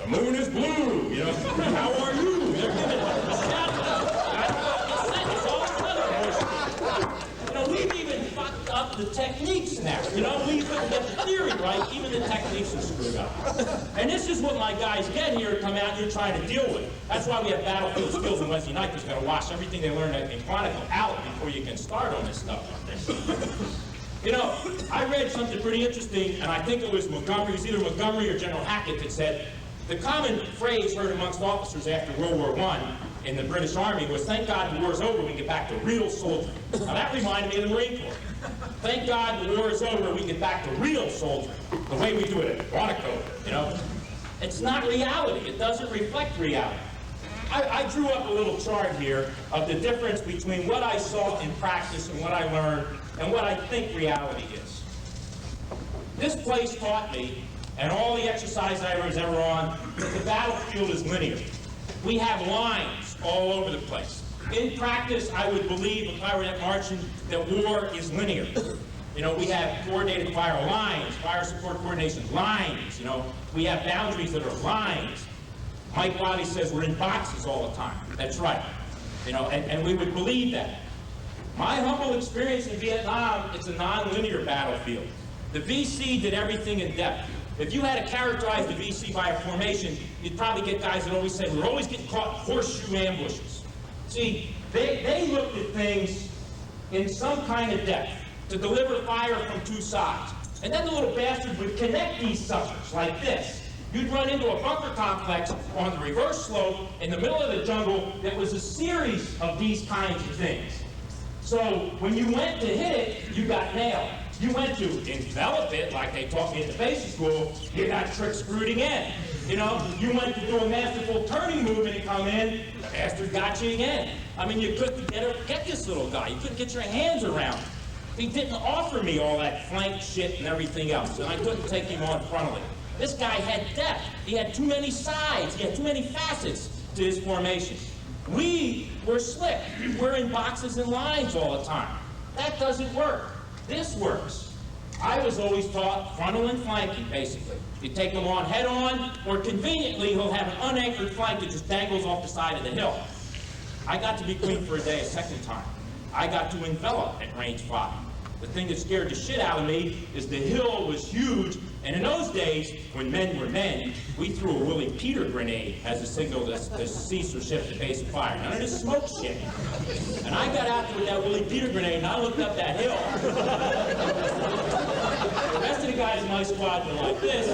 The moon is blue, you know. How are you? They're giving a shout out. We've even fucked up the techniques now. You know, we couldn't get the theory right, even the techniques are screwed up. And this is what my guys get here, come out here trying to deal with. That's why we have battlefield skills on Wednesday night, because we've got to wash everything they learned in Quantico out before you can start on this stuff. You know, I read something pretty interesting, and I think it was Montgomery, it was either Montgomery or General Hackett that said, the common phrase heard amongst officers after World War I in the British Army was, thank God the war's over, we get back to real soldiering. Now that reminded me of the Marine Corps. Thank God the war is over, we get back to real soldiering. The way we do it at Quantico, you know. It's not reality, it doesn't reflect reality. I drew up a little chart here of the difference between what I saw in practice and what I learned and what I think reality is. This place taught me, and all the exercise I was ever on, that the battlefield is linear. We have lines all over the place. In practice, I would believe, if I were at marching, that war is linear. You know, we have coordinated fire lines, fire support coordination lines, you know. We have boundaries that are lines. Mike Wiley says we're in boxes all the time. That's right. You know, and we would believe that. My humble experience in Vietnam, it's a non-linear battlefield. The VC did everything in depth. If you had to characterize the VC by a formation, you'd probably get guys that always say, we're always getting caught in horseshoe ambushes. See, they looked at things in some kind of depth to deliver fire from two sides. And then the little bastards would connect these suckers like this. You'd run into a bunker complex on the reverse slope in the middle of the jungle that was a series of these kinds of things. So when you went to hit it, you got nailed. You went to envelop it, like they taught me in the basic school, you got trick screwed again. You know, you went to do a masterful turning movement and come in, the bastard got you again. I mean, you couldn't get this little guy. You couldn't get your hands around him. He didn't offer me all that flank shit and everything else, and I couldn't take him on frontally. This guy had depth. He had too many sides. He had too many facets to his formation. We were slick. We're in boxes and lines all the time. That doesn't work. This works. I was always taught frontal and flanking, basically. You take them on head on, or conveniently, he'll have an unanchored flank that just dangles off the side of the hill. I got to be queen for a day a second time. I got to envelop at range 5. The thing that scared the shit out of me is the hill was huge, and in those days, when men were men, we threw a Willie Peter grenade as a signal to cease or shift the base of fire. None of this smoke shit. And I got out there with that Willie Peter grenade, and I looked up that hill. The rest of the guys in my squad were like this.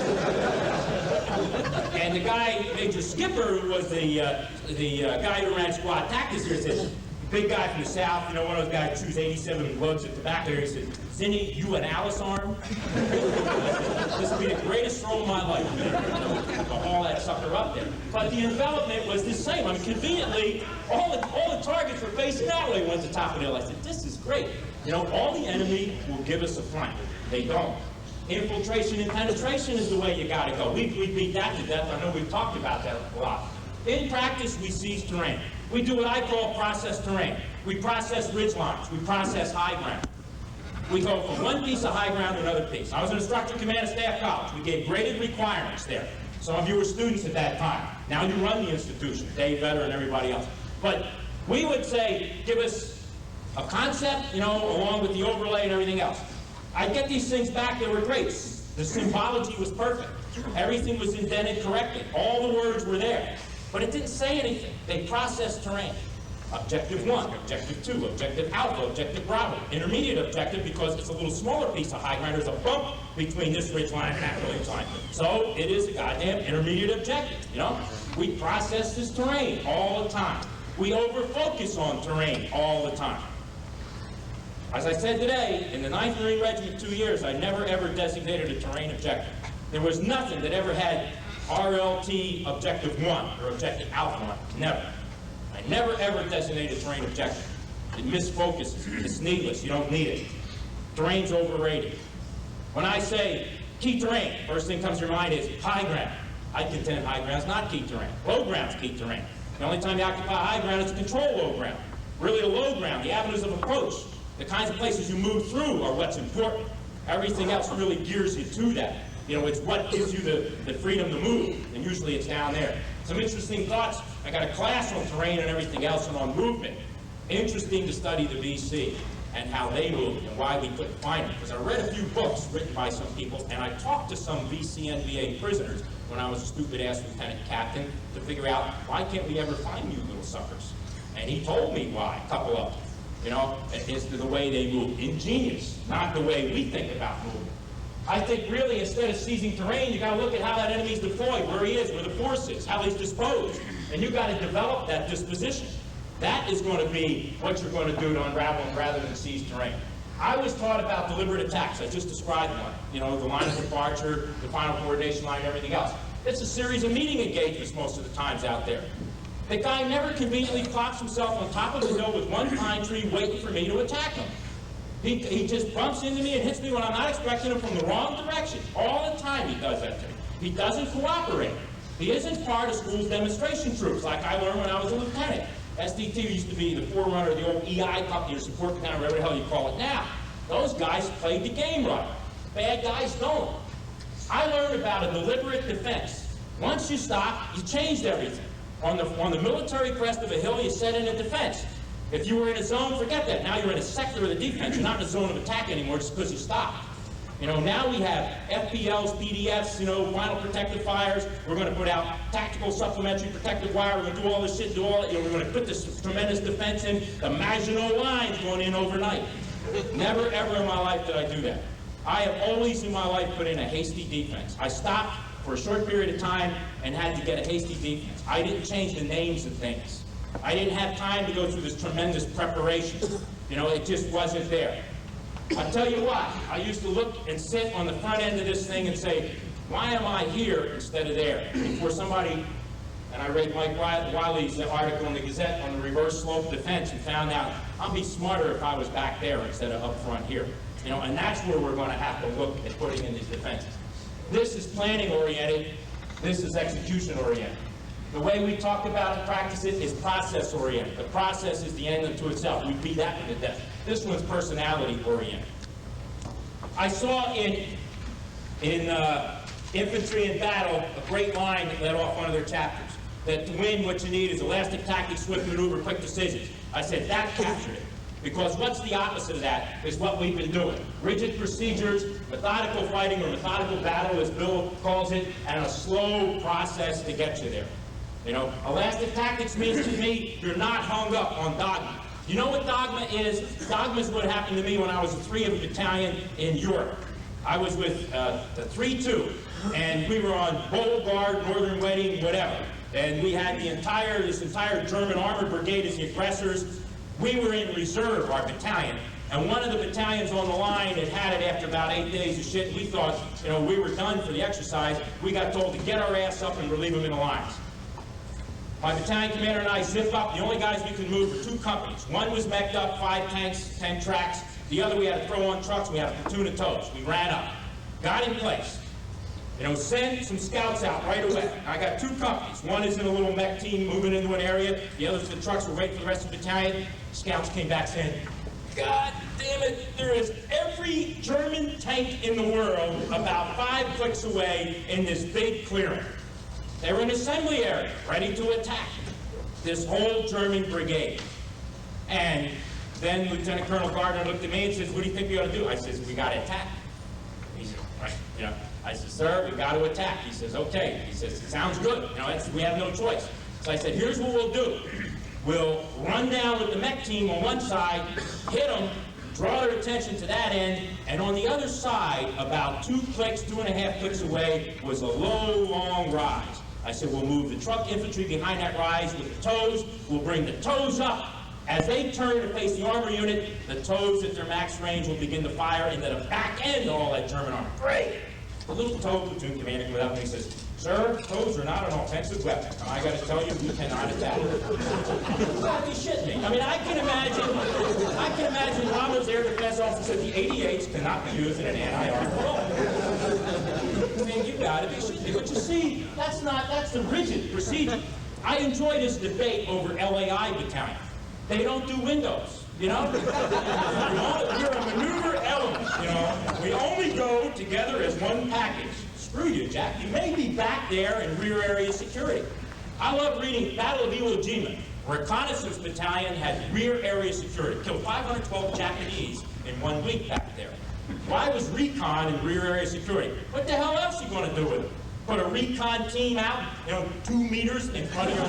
And the guy, Major Skipper, who was the guy who ran squad tactics here, said, big guy from the south, you know, one of those guys who chews 87 lugs at the back there. He said, Zinni, you an Alice arm? This would be the greatest throw of my life, man. To haul that sucker up there. But the envelopment was the same. I mean, conveniently, all the targets were facing that way when at the top of the hill. I said, this is great. You know, all the enemy will give us a flank. They don't. Infiltration and penetration is the way you gotta go. We beat that to death. I know we've talked about that a lot. In practice, we seize terrain. We do what I call process terrain. We process ridge lines. We process high ground. We go from one piece of high ground to another piece. I was an instructor command at Staff College. We gave graded requirements there. Some of you were students at that time. Now you run the institution, Dave Vedder and everybody else. But we would say, give us a concept, you know, along with the overlay and everything else. I'd get these things back, they were great. The symbology was perfect. Everything was indented correctly. All the words were there. But it didn't say anything. They processed terrain. Objective 1, Objective 2, Objective Alpha, Objective Bravo, Intermediate Objective, because it's a little smaller piece of high ground. There's a bump between this ridge line and that ridge line. So it is a goddamn intermediate objective, you know? We process this terrain all the time. We over-focus on terrain all the time. As I said today, in the 9th Marine Regiment 2 years, I never ever designated a terrain objective. There was nothing that ever had RLT Objective 1 or Objective Alpha 1, never. I never ever designated a terrain objective. It misfocuses, it's needless, you don't need it. Terrain's overrated. When I say key terrain, first thing comes to your mind is high ground. I contend high ground's not key terrain. Low ground's key terrain. The only time you occupy high ground is to control low ground. Really the low ground, the avenues of approach, the kinds of places you move through are what's important. Everything else really gears you to that. You know, it's what gives you the freedom to move, and usually it's down there. Some interesting thoughts. I got a class on terrain and everything else and on movement. Interesting to study the VC and how they move and why we couldn't find them. Because I read a few books written by some people, and I talked to some VC-NVA prisoners when I was a stupid-ass lieutenant captain to figure out, why can't we ever find you little suckers? And he told me why, a couple of them. You know, it's the way they move. Ingenious, not the way we think about moving. I think really, instead of seizing terrain, you gotta look at how that enemy's deployed, where he is, where the force is, how he's disposed. And you gotta develop that disposition. That is gonna be what you're gonna do to unravel him rather than seize terrain. I was taught about deliberate attacks. I just described one. You know, the line of departure, the final coordination line, everything else. It's a series of meeting engagements most of the times out there. The guy never conveniently plops himself on top of the hill with one pine tree waiting for me to attack him. He just bumps into me and hits me when I'm not expecting him from the wrong direction. All the time he does that to me. He doesn't cooperate. He isn't part of school's demonstration troops like I learned when I was a lieutenant. SDT used to be the forerunner of the old EI company or support battalion, whatever the hell you call it now. Those guys played the game right. Bad guys don't. I learned about a deliberate defense. Once you stop, you changed everything. On the military crest of a hill, you set in a defense. If you were in a zone, forget that. Now you're in a sector of the defense. You're not in a zone of attack anymore just because you stopped. You know, now we have FPLs, PDFs, you know, final protective fires. We're going to put out tactical supplementary protective wire. We're going to do all this shit, do all it. You know, we're going to put this tremendous defense in. The Maginot Line's going in overnight. Never, ever in my life did I do that. I have always in my life put in a hasty defense. I stopped for a short period of time and had to get a hasty defense. I didn't change the names of things. I didn't have time to go through this tremendous preparation. You know, it just wasn't there. I'll tell you what, I used to look and sit on the front end of this thing and say, why am I here instead of there? Before somebody, and I read Mike Wiley's article in the Gazette on the reverse slope defense and found out I'd be smarter if I was back there instead of up front here. You know, and that's where we're going to have to look at putting in these defenses. This is planning oriented, this is execution oriented. The way we talk about it, practice it, is process oriented. The process is the end unto itself. We beat that to death. This one's personality oriented. I saw in Infantry in Battle a great line that led off one of their chapters. That to win, what you need is elastic tactics, swift maneuver, quick decisions. I said that captured it. Because what's the opposite of that is what we've been doing. Rigid procedures, methodical fighting or methodical battle as Bill calls it, and a slow process to get you there. You know, elastic tactics means to me you're not hung up on dogma. You know what dogma is? Dogma is what happened to me when I was a 3 of a battalion in Europe. I was with the 3-2, and we were on Beauregard, Northern Wedding, whatever. And we had this entire German armored brigade as the aggressors. We were in reserve, our battalion, and one of the battalions on the line had it after about 8 days of shit. We thought, you know, we were done for the exercise. We got told to get our ass up and relieve them in the lines. My battalion commander and I zip up. The only guys we could move were 2 companies. One was mech'd up, 5 tanks, 10 tracks. The other we had to throw on trucks. We had a platoon of tows. We ran up. got in place. You know, send some scouts out right away. I got two companies. One is in a little mech team moving into an area. The other's the trucks were waiting for the rest of the battalion. Scouts came back saying, God damn it, there is every German tank in the world about 5 clicks away in this big clearing. They were in an assembly area, ready to attack this whole German brigade. And then Lieutenant Colonel Gardner looked at me and says, what do you think we ought to do? I says, we got to attack. He said, right, you know. I said, sir, we got to attack. He says, okay. He says, it sounds good. You know, we have no choice. So I said, here's what we'll do. We'll run down with the mech team on one side, hit them, draw their attention to that end, and on the other side, about 2 clicks, 2.5 clicks away, was a low, long rise. I said, we'll move the truck infantry behind that rise with the toes. We'll bring the toes up. As they turn to face the armor unit, the toes at their max range will begin to fire into the back end of all that German armor. Great! The little toe platoon commander comes up and he says, sir, toes are not an offensive weapon. And I got to tell you, we cannot attack. You gotta be shitting me. I mean, I can imagine Rommel's air defense officer said the 88s cannot be used in an anti-armor role. I mean, you gotta be shitting me. But you see, that's the rigid procedure. I enjoy this debate over LAI battalion. They don't do windows. You know? We're a maneuver element, you know? We only go together as one package. Screw you, Jack. You may be back there in rear area security. I love reading Battle of Iwo Jima. Reconnaissance battalion had rear area security. Killed 512 Japanese in 1 week back there. Why was recon in rear area security? What the hell else are you going to do with it? Put a recon team out, you know, 2 meters in front of your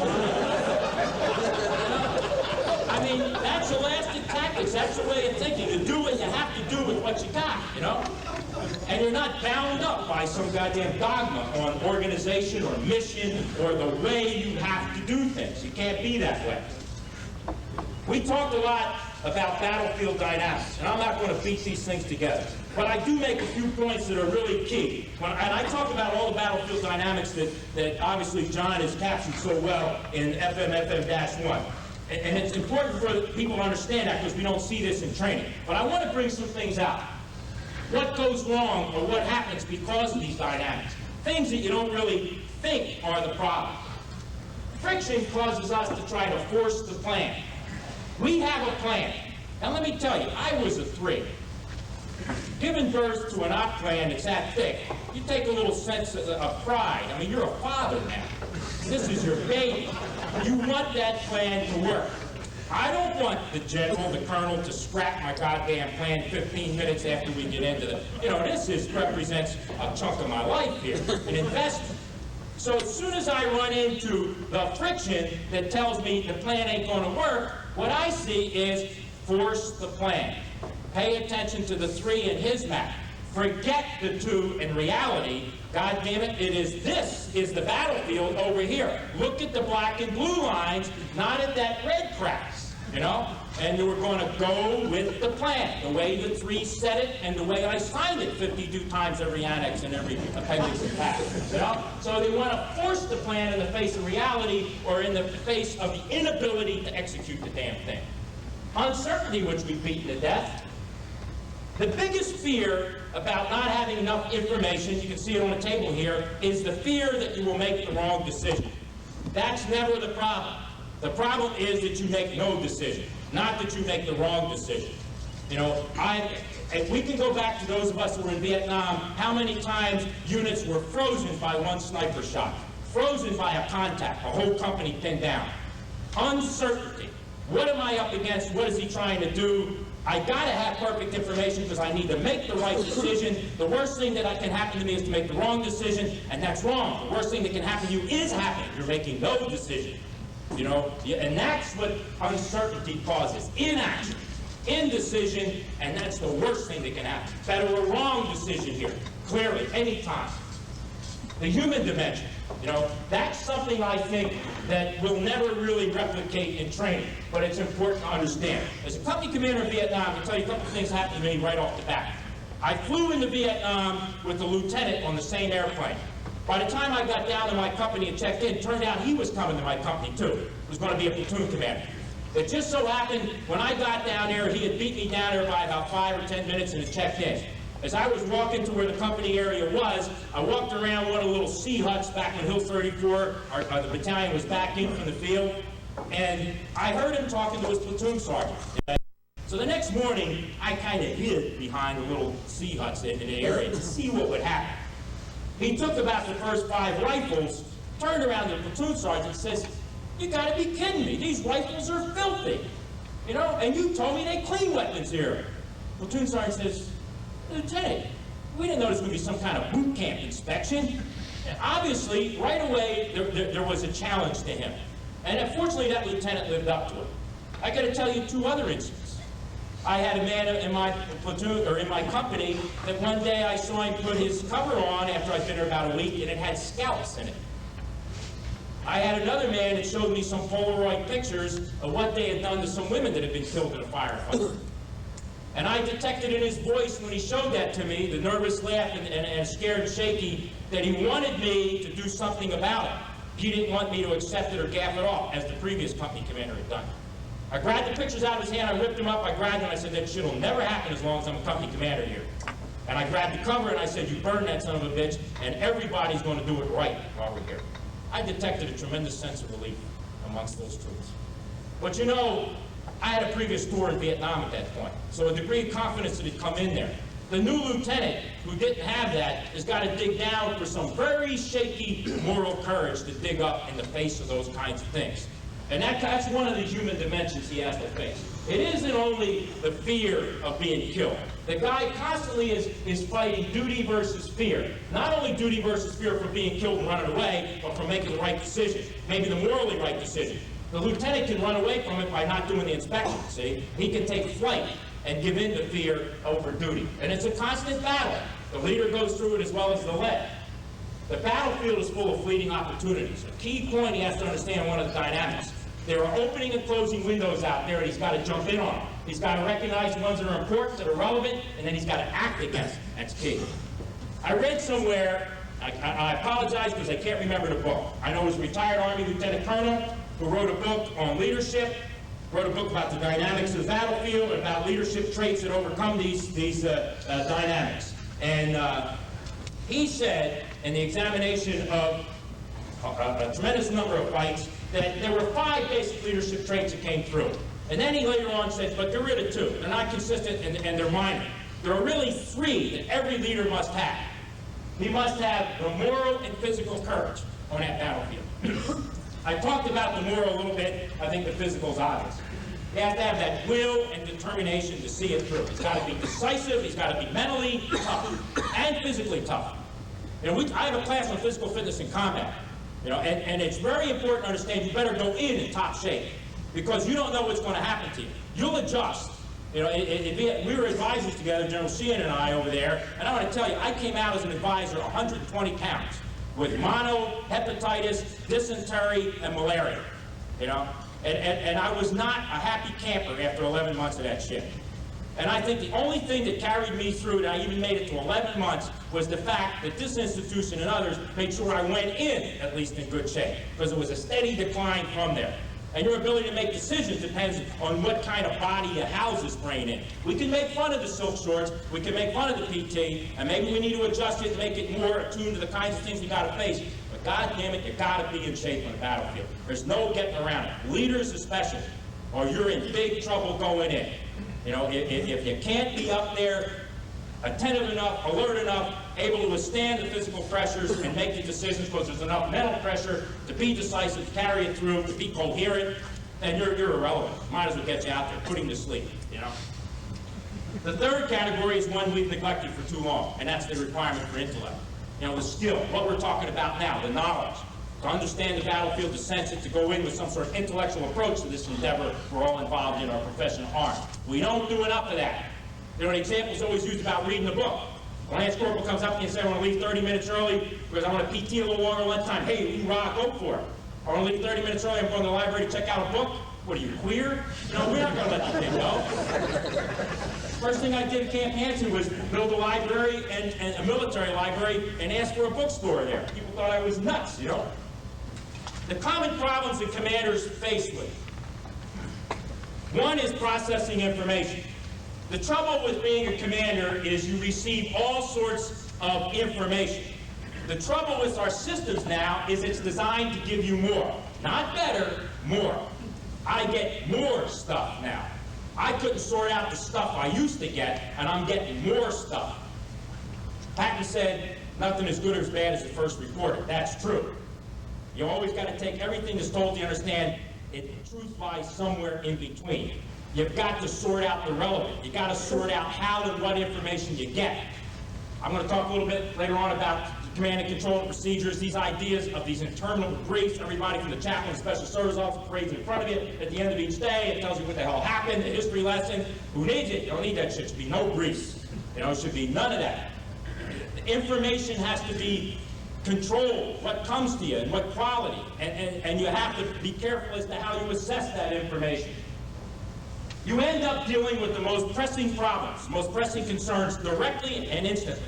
I mean, that's elastic tactics. That's the way of thinking. You do what you have to do with what you got, you know? And you're not bound up by some goddamn dogma on organization or mission or the way you have to do things. You can't be that way. We talked a lot about battlefield dynamics, and I'm not going to beat these things together. But I do make a few points that are really key. And I talk about all the battlefield dynamics that obviously John has captured so well in FM-FM-1. And it's important for people to understand that because we don't see this in training. But I want to bring some things out. What goes wrong or what happens because of these dynamics? Things that you don't really think are the problem. Friction causes us to try to force the plan. We have a plan. Now let me tell you, I was a 3. Giving birth to an op plan that's that thick, you take a little sense of pride. I mean, you're a father now. This is your baby. You want that plan to work. I don't want the general, the colonel, to scrap my goddamn plan 15 minutes after we get into the, you know, this represents a chunk of my life here, an investment. So as soon as I run into the friction that tells me the plan ain't going to work, what I see is force the plan. Pay attention to the 3 in his map. Forget the 2 in reality. God damn it, this is the battlefield over here. Look at the black and blue lines, not at that red crap, you know? And we're going to go with the plan, the way the 3 said it and the way I signed it 52 times every annex and every appendix and package, you know? So they want to force the plan in the face of reality or in the face of the inability to execute the damn thing. Uncertainty, which we've beaten to death. The biggest fear about not having enough information, you can see it on the table here, is the fear that you will make the wrong decision. That's never the problem. The problem is that you make no decision, not that you make the wrong decision. You know, if we can go back to those of us who were in Vietnam, how many times units were frozen by one sniper shot, frozen by a contact, a whole company pinned down. Uncertainty. What am I up against? What is he trying to do? I gotta have perfect information because I need to make the right decision. The worst thing that can happen to me is to make the wrong decision, and that's wrong. The worst thing that can happen to you is happening. You're making no decision. You know, and that's what uncertainty causes. Inaction, indecision, and that's the worst thing that can happen. Better or wrong decision here, clearly, anytime. The human dimension, you know, that's something I think that will never really replicate in training, but it's important to understand. As a company commander in Vietnam, I can tell you a couple of things happened to me right off the bat. I flew into Vietnam with a lieutenant on the same airplane. By the time I got down to my company and checked in, it turned out he was coming to my company too. He was going to be a platoon commander. It just so happened, when I got down there, he had beat me down there by about 5 or 10 minutes and had checked in. As I was walking to where the company area was, I walked around one of the little C huts back when Hill 34, the battalion was back in from the field, and I heard him talking to his platoon sergeant. So the next morning, I kind of hid behind the little C huts in the area to see what would happen. He took about the first 5 rifles, turned around to the platoon sergeant and says, "You gotta be kidding me, these rifles are filthy. You know, and you told me they clean weapons here." Platoon sergeant says, "Lieutenant, we didn't know this was going to be some kind of boot camp inspection." And obviously, right away, there was a challenge to him. And unfortunately, that lieutenant lived up to it. I got to tell you 2 other incidents. I had a man in my platoon, or in my company, that one day I saw him put his cover on after I'd been there about a week, and it had scalps in it. I had another man that showed me some Polaroid pictures of what they had done to some women that had been killed in a firefight. And I detected in his voice when he showed that to me, the nervous laugh and scared and shaky, that he wanted me to do something about it. He didn't want me to accept it or gaff it off, as the previous company commander had done. I grabbed the pictures out of his hand, I ripped them up, I grabbed them, I said, "That shit will never happen as long as I'm a company commander here." And I grabbed the cover and I said, "You burn that son of a bitch, and everybody's going to do it right while we're here." I detected a tremendous sense of relief amongst those troops. But you know, I had a previous tour in Vietnam at that point, so a degree of confidence had come in there. The new lieutenant, who didn't have that, has got to dig down for some very shaky moral courage to dig up in the face of those kinds of things. And that's one of the human dimensions he has to face. It isn't only the fear of being killed. The guy constantly is fighting duty versus fear. Not only duty versus fear for being killed and running away, but for making the right decision, maybe the morally right decision. The lieutenant can run away from it by not doing the inspection, see? He can take flight and give in to fear over duty. And it's a constant battle. The leader goes through it as well as the led. The battlefield is full of fleeting opportunities. A key point he has to understand one of the dynamics. There are opening and closing windows out there, and he's got to jump in on them. He's got to recognize the ones that are important, that are relevant, and then he's got to act against them. That's key. I read somewhere, I apologize because I can't remember the book. I know it was a retired Army Lieutenant Colonel who wrote a book on leadership, wrote a book about the dynamics of the battlefield, and about leadership traits that overcome these dynamics. And he said, in the examination of a tremendous number of fights, that there were 5 basic leadership traits that came through. And then he later on said, but there are really 2. They're not consistent and they're minor. There are really 3 that every leader must have. He must have the moral and physical courage on that battlefield. I talked about the moral a little bit. I think the physical is obvious. You have to have that will and determination to see it through. He's got to be decisive. He's got to be mentally tough and physically tough. You know, I have a class on physical fitness in combat. You know, and it's very important to understand you better go in top shape, because you don't know what's going to happen to you. You'll adjust. You know, we were advisors together, General Sheehan and I over there, and I want to tell you, I came out as an advisor 120 pounds with mono, hepatitis, dysentery, and malaria. You know, and I was not a happy camper after 11 months of that shit. And I think the only thing that carried me through, and I even made it to 11 months, was the fact that this institution and others made sure I went in, at least in good shape, because it was a steady decline from there. And your ability to make decisions depends on what kind of body you house this brain in. We can make fun of the silk shorts, we can make fun of the PT, and maybe we need to adjust it to make it more attuned to the kinds of things we got to face. But God damn it, you got to be in shape on the battlefield. There's no getting around it. Leaders especially, or you're in big trouble going in. You know, if you can't be up there attentive enough, alert enough, able to withstand the physical pressures and make the decisions because there's enough mental pressure to be decisive, to carry it through, to be coherent, then you're irrelevant. Might as well get you out there, putting to sleep, you know. The third category is one we've neglected for too long, and that's the requirement for intellect. You know, the skill, what we're talking about now, the knowledge. To understand the battlefield, to sense it, to go in with some sort of intellectual approach to this endeavor we're all involved in our profession of arms. We don't do enough of that. You know, an example is always used about reading a book. A Lance Corporal comes up to you and says, I want to leave 30 minutes early because I want to PT a little longer lunchtime. Hey, hoorah, go for it. I want to leave 30 minutes early, I'm going to the library to check out a book. What are you, queer? No, we're not going to let you kid go. First thing I did at Camp Hansen was build a library and a military library and ask for a bookstore there. People thought I was nuts, you know. The common problems that commanders face with. One is processing information. The trouble with being a commander is you receive all sorts of information. The trouble with our systems now is it's designed to give you more. Not better, more. I get more stuff now. I couldn't sort out the stuff I used to get, and I'm getting more stuff. Patton said, nothing is good or as bad as it first reported. That's true. You always got to take everything that's told to understand the truth lies somewhere in between. You've got to sort out the relevant. You've got to sort out how and what information you get. I'm going to talk a little bit later on about command and control procedures, these ideas of these internal briefs. Everybody from the chaplain and special service officer parades in front of you at the end of each day. It tells you what the hell happened, the history lesson. Who needs it? You don't need that shit. It should be no briefs. You know, it should be none of that. The information has to be controlled, what comes to you and what quality. And you have to be careful as to how you assess that information. You end up dealing with the most pressing problems, most pressing concerns directly and instantly.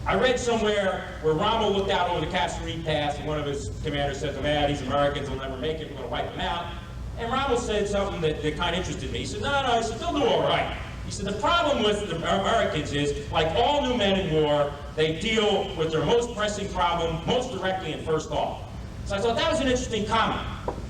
I read somewhere where Rommel looked out over the Kasserine Pass, and one of his commanders said to him, these Americans will never make it, we're going to wipe them out. And Rommel said something that kind of interested me. He said, no, he said, they'll do all right. He said, the problem with the Americans is, like all new men in war, they deal with their most pressing problem most directly and first off. So I thought that was an interesting comment.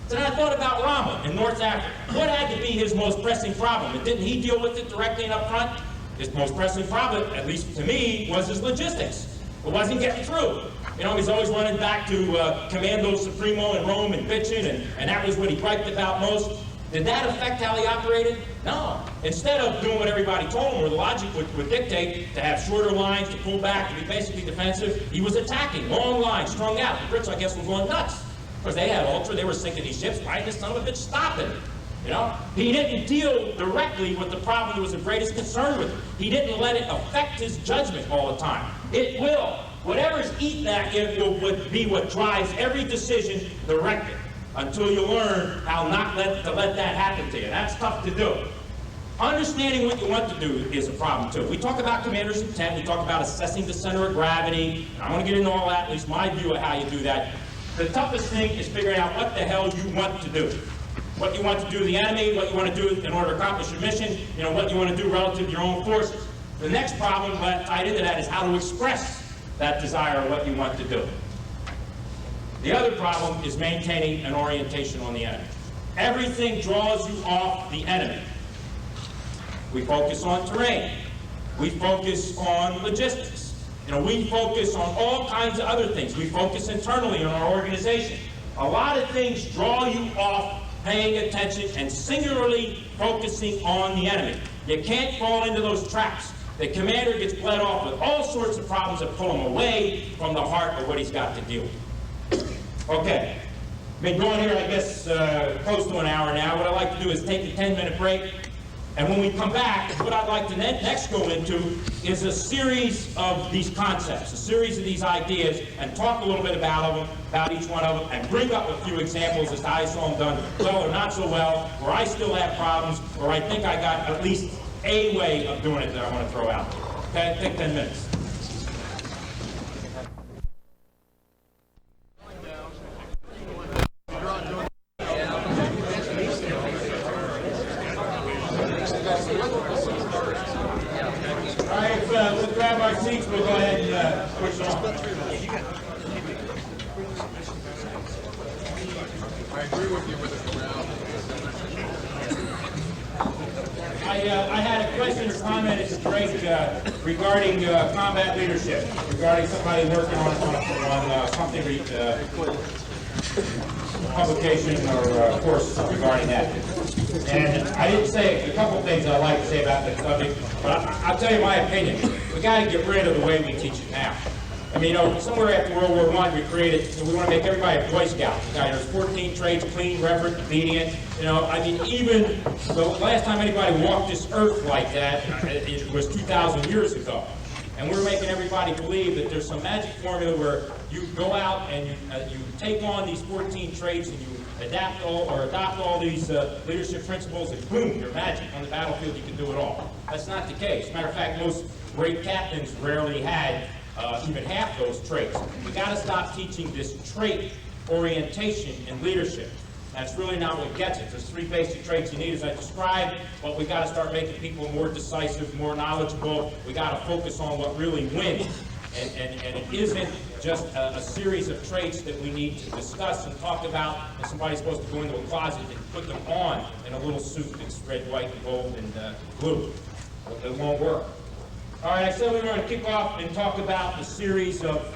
So then I thought about Rommel in North Africa. What had to be his most pressing problem? And didn't he deal with it directly and up front? His most pressing problem, at least to me, was his logistics. It wasn't getting through. You know, he's always running back to Commando Supremo in Rome and bitching, and that was what he griped about most. Did that affect how he operated? No. Instead of doing what everybody told him, or the logic would dictate, to have shorter lines, to pull back, to be basically defensive, he was attacking, long lines, strung out. The Brits, I guess, were going nuts. Because they had Ultra, they were sinking these ships. Why didn't this son of a bitch stop it? You know, he didn't deal directly with the problem that was of greatest concern with him. He didn't let it affect his judgment all the time. It will. Whatever's eaten at you would be what drives every decision directly until you learn how not to let that happen to you. That's tough to do. Understanding what you want to do is a problem too. We talk about commander's intent. We talk about assessing the center of gravity. I'm going to get into all that, at least my view of how you do that. The toughest thing is figuring out what the hell you want to do. What you want to do to the enemy, what you want to do in order to accomplish your mission, you know, what you want to do relative to your own forces. The next problem tied into that is how to express that desire of what you want to do. The other problem is maintaining an orientation on the enemy. Everything draws you off the enemy. We focus on terrain. We focus on logistics. You know, we focus on all kinds of other things. We focus internally on our organization. A lot of things draw you off paying attention and singularly focusing on the enemy. You can't fall into those traps. The commander gets bled off with all sorts of problems that pull him away from the heart of what he's got to deal with. Okay, been going here, I guess, close to an hour now. What I'd like to do is take a 10-minute break. And when we come back, what I'd like to next go into is a series of these concepts, a series of these ideas, and talk a little bit about each one of them, and bring up a few examples as to how I saw them done well or not so well, where I still have problems, or I think I got at least a way of doing it that I want to throw out there. Okay, take 10 minutes. Let's grab our seats. We'll go ahead and push on. I agree with you with the crowd. I had a question or comment at the break regarding combat leadership, regarding somebody working on something, publication or course regarding that. And I didn't say a couple things I'd like to say about that subject, but I'll tell you my opinion. We got to get rid of the way we teach it now. I mean, you know, somewhere after World War I, we created, we want to make everybody a Boy Scout. There's 14 traits: clean, reverent, obedient. You know, I mean, even the last time anybody walked this earth like that, it was 2,000 years ago. And we're making everybody believe that there's some magic formula where you go out and you take on these 14 traits and you adopt all these leadership principles, and boom, you're magic. On the battlefield, you can do it all. That's not the case. Matter of fact, most great captains rarely had even half those traits. We got to stop teaching this trait orientation in leadership. That's really not what gets it. There's 3 basic traits you need, as I described, but we got to start making people more decisive, more knowledgeable. We got to focus on what really wins. And it isn't just a series of traits that we need to discuss and talk about, and somebody's supposed to go into a closet and put them on in a little suit that's red, white, and gold, and blue. It won't work. All right, I said we were going to kick off and talk about a series of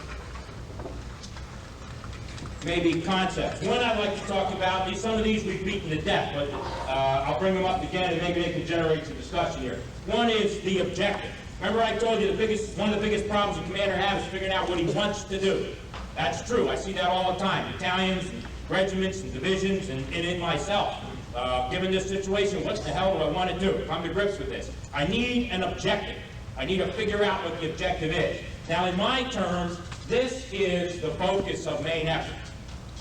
maybe concepts. One I'd like to talk about, some of these we've beaten to death, but I'll bring them up again and maybe they can generate some discussion here. One is the objective. Remember I told you one of the biggest problems a commander has is figuring out what he wants to do. That's true. I see that all the time. Battalions, and regiments, and divisions, and in myself. Given this situation, what the hell do I want to do? Come to grips with this. I need an objective. I need to figure out what the objective is. Now, in my terms, this is the focus of main effort.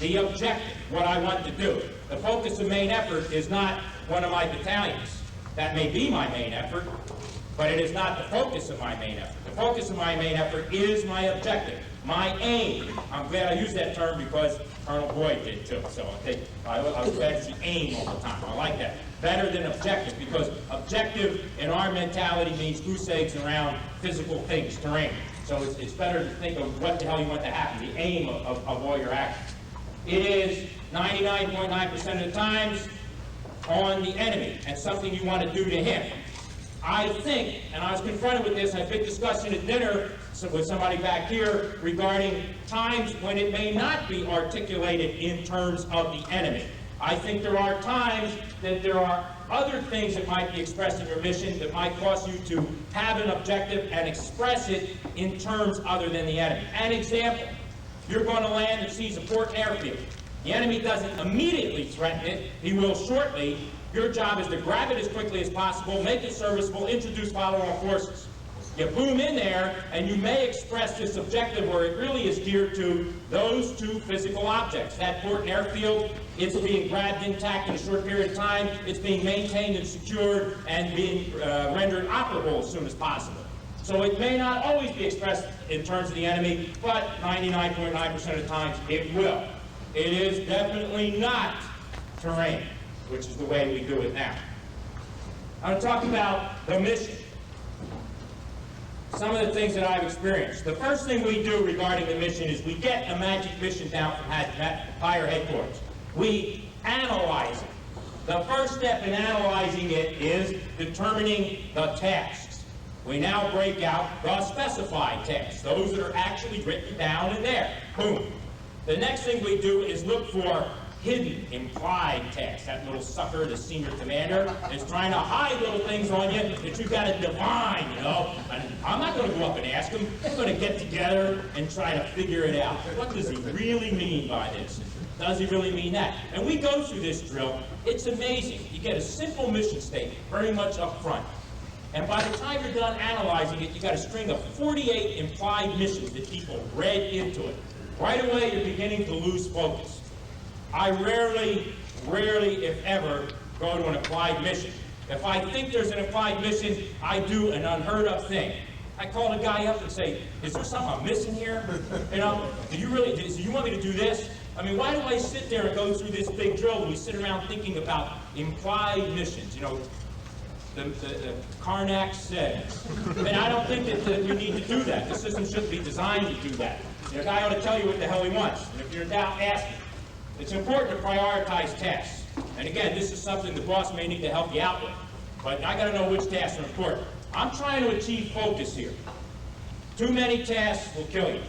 The objective, what I want to do. The focus of main effort is not one of my battalions. That may be my main effort, but it is not the focus of my main effort. The focus of my main effort is my objective, my aim. I'm glad I used that term because Colonel Boyd did too. So I was glad to see aim all the time. I like that. Better than objective, because objective in our mentality means goose eggs around physical things, terrain. So it's better to think of what the hell you want to happen, the aim of all your actions. It is 99.9% of the times on the enemy and something you want to do to him. I think, and I was confronted with this, I had a big discussion at dinner with somebody back here regarding times when it may not be articulated in terms of the enemy. I think there are times that there are other things that might be expressed in your mission that might cause you to have an objective and express it in terms other than the enemy. An example, you're going to land and seize a port and airfield. The enemy doesn't immediately threaten it, he will shortly. Your job is to grab it as quickly as possible, make it serviceable, introduce follow-on forces. You boom in there, and you may express this objective where it really is geared to those 2 physical objects. That port and airfield, it's being grabbed intact in a short period of time, it's being maintained and secured, and being rendered operable as soon as possible. So it may not always be expressed in terms of the enemy, but 99.9% of the times it will. It is definitely not terrain, which is the way we do it now. I'm going to talk about the mission. Some of the things that I've experienced. The first thing we do regarding the mission is we get a magic mission down from higher headquarters. We analyze it. The first step in analyzing it is determining the tasks. We now break out the specified tasks, those that are actually written down in there. Boom. The next thing we do is look for hidden, implied tasks. That little sucker, the senior commander, is trying to hide little things on you that you've got to divine, you know. And I'm not going to go up and ask him. We're going to get together and try to figure it out. What does he really mean by this? Does he really mean that? And we go through this drill. It's amazing. You get a simple mission statement, very much up front. And by the time you're done analyzing it, you got a string of 48 implied missions that people read into it. Right away, you're beginning to lose focus. I rarely, if ever, go to an applied mission. If I think there's an applied mission, I do an unheard of thing. I call the guy up and say, is there something I'm missing here? You know, do you want me to do this? I mean, why do I sit there and go through this big drill and we sit around thinking about implied missions? You know, the Karnak said. And I don't think that you need to do that. The system shouldn't be designed to do that. The guy ought to tell you what the hell he wants. And if you're in doubt, ask him. It's important to prioritize tasks. And again, this is something the boss may need to help you out with. But I got to know which tasks are important. I'm trying to achieve focus here. Too many tasks will kill you.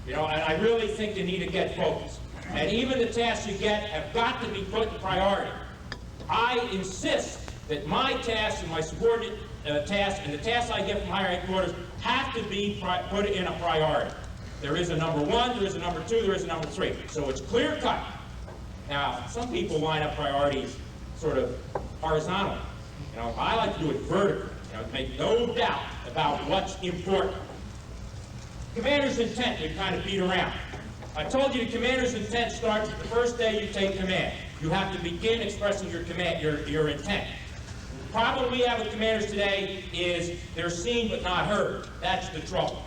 You know, and I really think you need to get focused. And even the tasks you get have got to be put in priority. I insist that my tasks and my subordinate tasks and the tasks I get from higher headquarters have to be put in a priority. There is a number 1, there is a number 2, there is a number 3. So it's clear cut. Now, some people line up priorities sort of horizontally. You know, I like to do it vertically, you know, to make no doubt about what's important. Commander's intent, we kind of beat around. I told you the commander's intent starts the first day you take command. You have to begin expressing your intent. The problem we have with commanders today is they're seen but not heard. That's the trouble.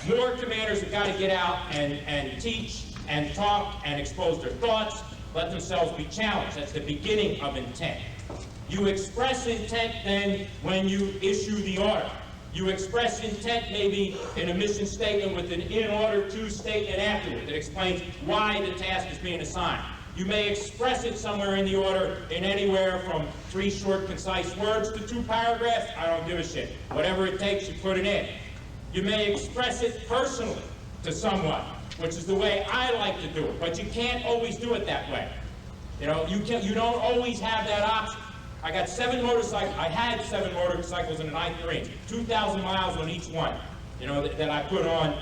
More commanders have got to get out and teach and talk and expose their thoughts. let themselves be challenged. That's the beginning of intent. You express intent then when you issue the order. You express intent maybe in a mission statement with an in order to statement afterward that explains why the task is being assigned. You may express it somewhere in the order in anywhere from 3 short, concise words to 2 paragraphs. I don't give a shit. Whatever it takes, you put it in. You may express it personally to someone, which is the way I like to do it, but you can't always do it that way. You know, you don't always have that option. I got 7 motorcycles. I had 7 motorcycles in the 9th Marines, 2,000 miles on each one. You know, that I put on,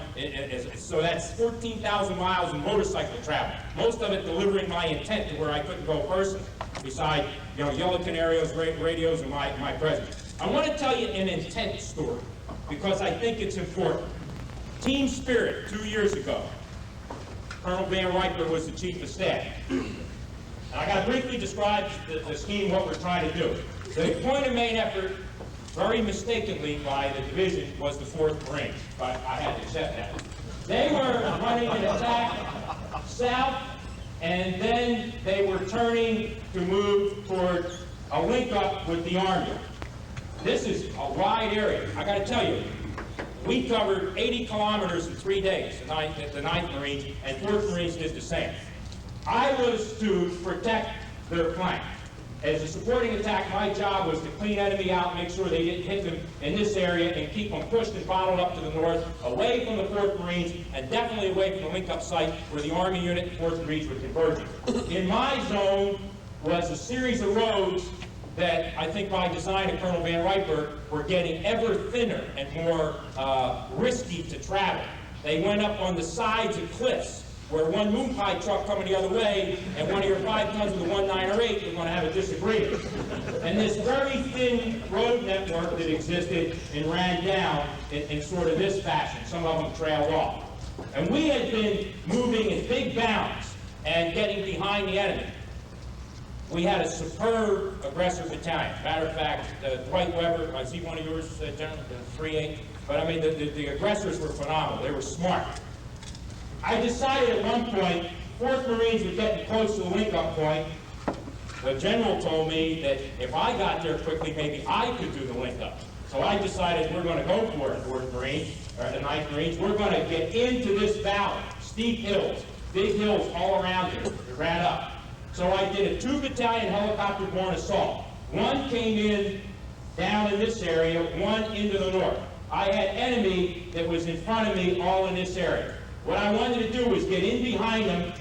so that's 14,000 miles in motorcycle travel. Most of it delivering my intent to where I couldn't go personally, beside, you know, yellow canaries, radios, and my presence. I want to tell you an intent story, because I think it's important. Team Spirit, 2 years ago, Colonel Van Riper was the Chief of Staff. And I got to briefly describe the scheme, what we're trying to do. The point of main effort, very mistakenly by the division, was the 4th Marines, but I had to accept that. They were running an attack south, and then they were turning to move toward a link-up with the Army. This is a wide area. I got to tell you, we covered 80 kilometers in 3 days, the 9th Marines, and 4th Marines did the same. I was to protect their flank. As a supporting attack, my job was to clean enemy out, make sure they didn't hit them in this area, and keep them pushed and bottled up to the north, away from the 4th Marines, and definitely away from the link-up site where the Army unit and 4th Marines were converging. In my zone was a series of roads that I think by design of Colonel Van Riper were getting ever thinner and more risky to travel. They went up on the sides of cliffs, where one moon pie truck coming the other way and one of your 5 tons with a 1.9 or 8 was going to have a disagreement. And this very thin road network that existed and ran down in sort of this fashion. Some of them trailed off. And we had been moving in big bounds and getting behind the enemy. We had a superb aggressor battalion. Matter of fact, Dwight Weber, I see one of yours, General, 3-8. But I mean, the aggressors were phenomenal. They were smart. I decided at one point, 4th Marines were getting close to the link-up point. The general told me that if I got there quickly, maybe I could do the link-up. So I decided we're going to go for it, 4th Marines, or the 9th Marines. We're going to get into this valley, steep hills, big hills all around here. It ran up. So I did a 2-battalion helicopter-borne assault. One came in down in this area, one into the north. I had enemy that was in front of me all in this area. What I wanted to do was get in behind them,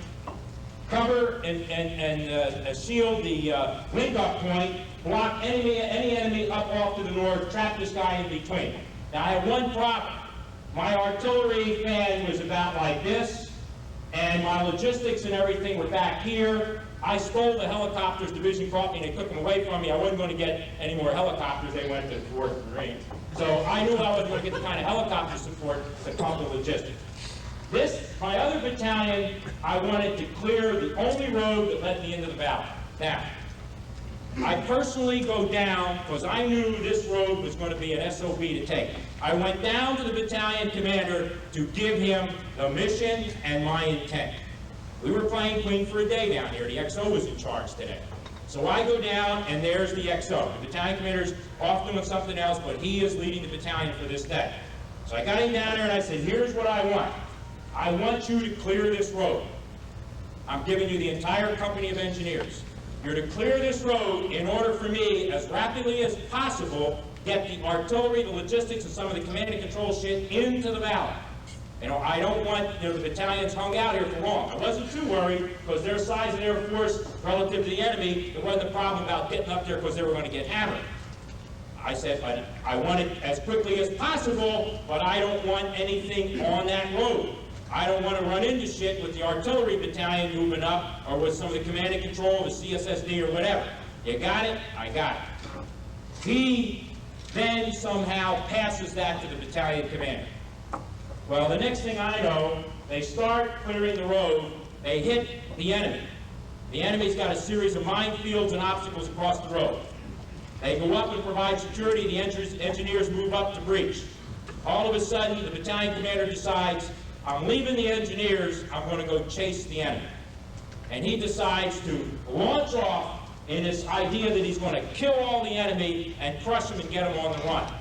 cover and shield the link-up point, block any enemy up off to the north, trap this guy in between. Now I had one problem. My artillery fan was about like this, and my logistics and everything were back here. I stole the helicopters, division caught me, and they took them away from me. I wasn't going to get any more helicopters. They went to the 4th Marines. So I knew I wasn't going to get the kind of helicopter support to pump the logistics. My other battalion, I wanted to clear the only road that led me into the valley. Now, I personally go down because I knew this road was going to be an SOB to take. I went down to the battalion commander to give him the mission and my intent. We were playing Queen for a day down here. The XO was in charge today. So I go down, and there's the XO. The battalion commander's off doing something else, but he is leading the battalion for this day. So I got him down there, and I said, here's what I want. I want you to clear this road. I'm giving you the entire company of engineers. You're to clear this road in order for me, as rapidly as possible, get the artillery, the logistics, and some of the command and control shit into the valley. You know, I don't want the battalions hung out here for long. I wasn't too worried because their size and air force relative to the enemy, it wasn't a problem about getting up there because they were going to get hammered. I said, I want it as quickly as possible, but I don't want anything on that road. I don't want to run into shit with the artillery battalion moving up or with some of the command and control, the CSSD or whatever. You got it? I got it. He then somehow passes that to the battalion commander. Well, the next thing I know, they start clearing the road, they hit the enemy. The enemy's got a series of minefields and obstacles across the road. They go up and provide security, the engineers move up to breach. All of a sudden, the battalion commander decides, I'm leaving the engineers, I'm going to go chase the enemy. And he decides to launch off in this idea that he's going to kill all the enemy and crush them and get them on the run.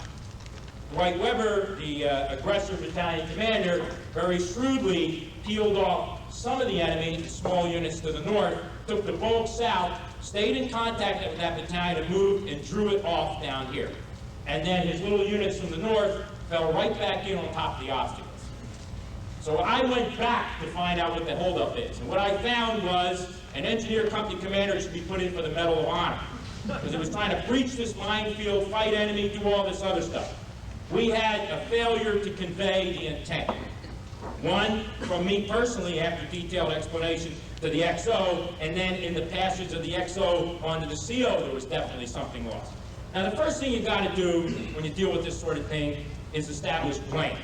Dwight Weber, the aggressor battalion commander, very shrewdly peeled off some of the enemy, the small units to the north, took the bulk south, stayed in contact with that battalion and moved and drew it off down here. And then his little units from the north fell right back in on top of the obstacles. So I went back to find out what the holdup is. And what I found was an engineer company commander should be put in for the Medal of Honor, because he was trying to breach this minefield, fight enemy, do all this other stuff. We had a failure to convey the intent. One, from me personally, after detailed explanation to the XO, and then in the passage of the XO onto the CO, there was definitely something lost. Now, the first thing you got to do when you deal with this sort of thing is establish blame.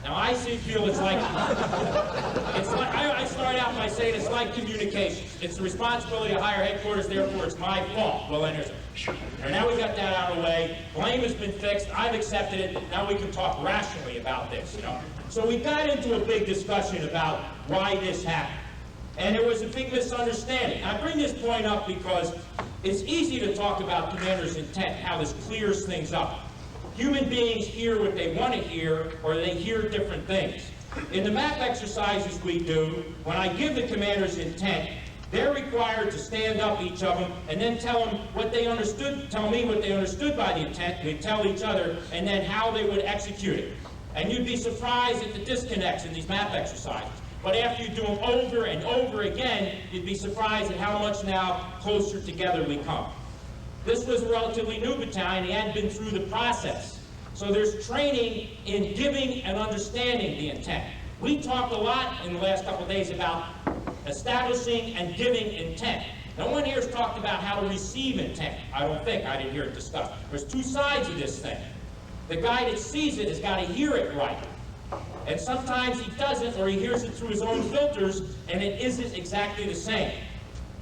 Now, I feel it's like I start out by saying it's like communications. It's the responsibility of higher headquarters, therefore it's my fault. Well, then and now we got that out of the way. Blame has been fixed. I've accepted it. Now we can talk rationally about this, you know. So we got into a big discussion about why this happened. And there was a big misunderstanding. I bring this point up because it's easy to talk about commander's intent, how this clears things up. Human beings hear what they want to hear, or they hear different things. In the map exercises we do, when I give the commander's intent, they're required to stand up, each of them, and then tell them what they understood, tell me what they understood by the intent, we tell each other, and then how they would execute it. And you'd be surprised at the disconnects in these map exercises. But after you do them over and over again, you'd be surprised at how much now closer together we come. This was a relatively new battalion. He hadn't been through the process. So there's training in giving and understanding the intent. We talked a lot in the last couple of days about establishing and giving intent. No one here has talked about how to receive intent. I don't think. I didn't hear it discussed. There's two sides of this thing. The guy that sees it has got to hear it right. And sometimes he doesn't, or he hears it through his own filters, and it isn't exactly the same.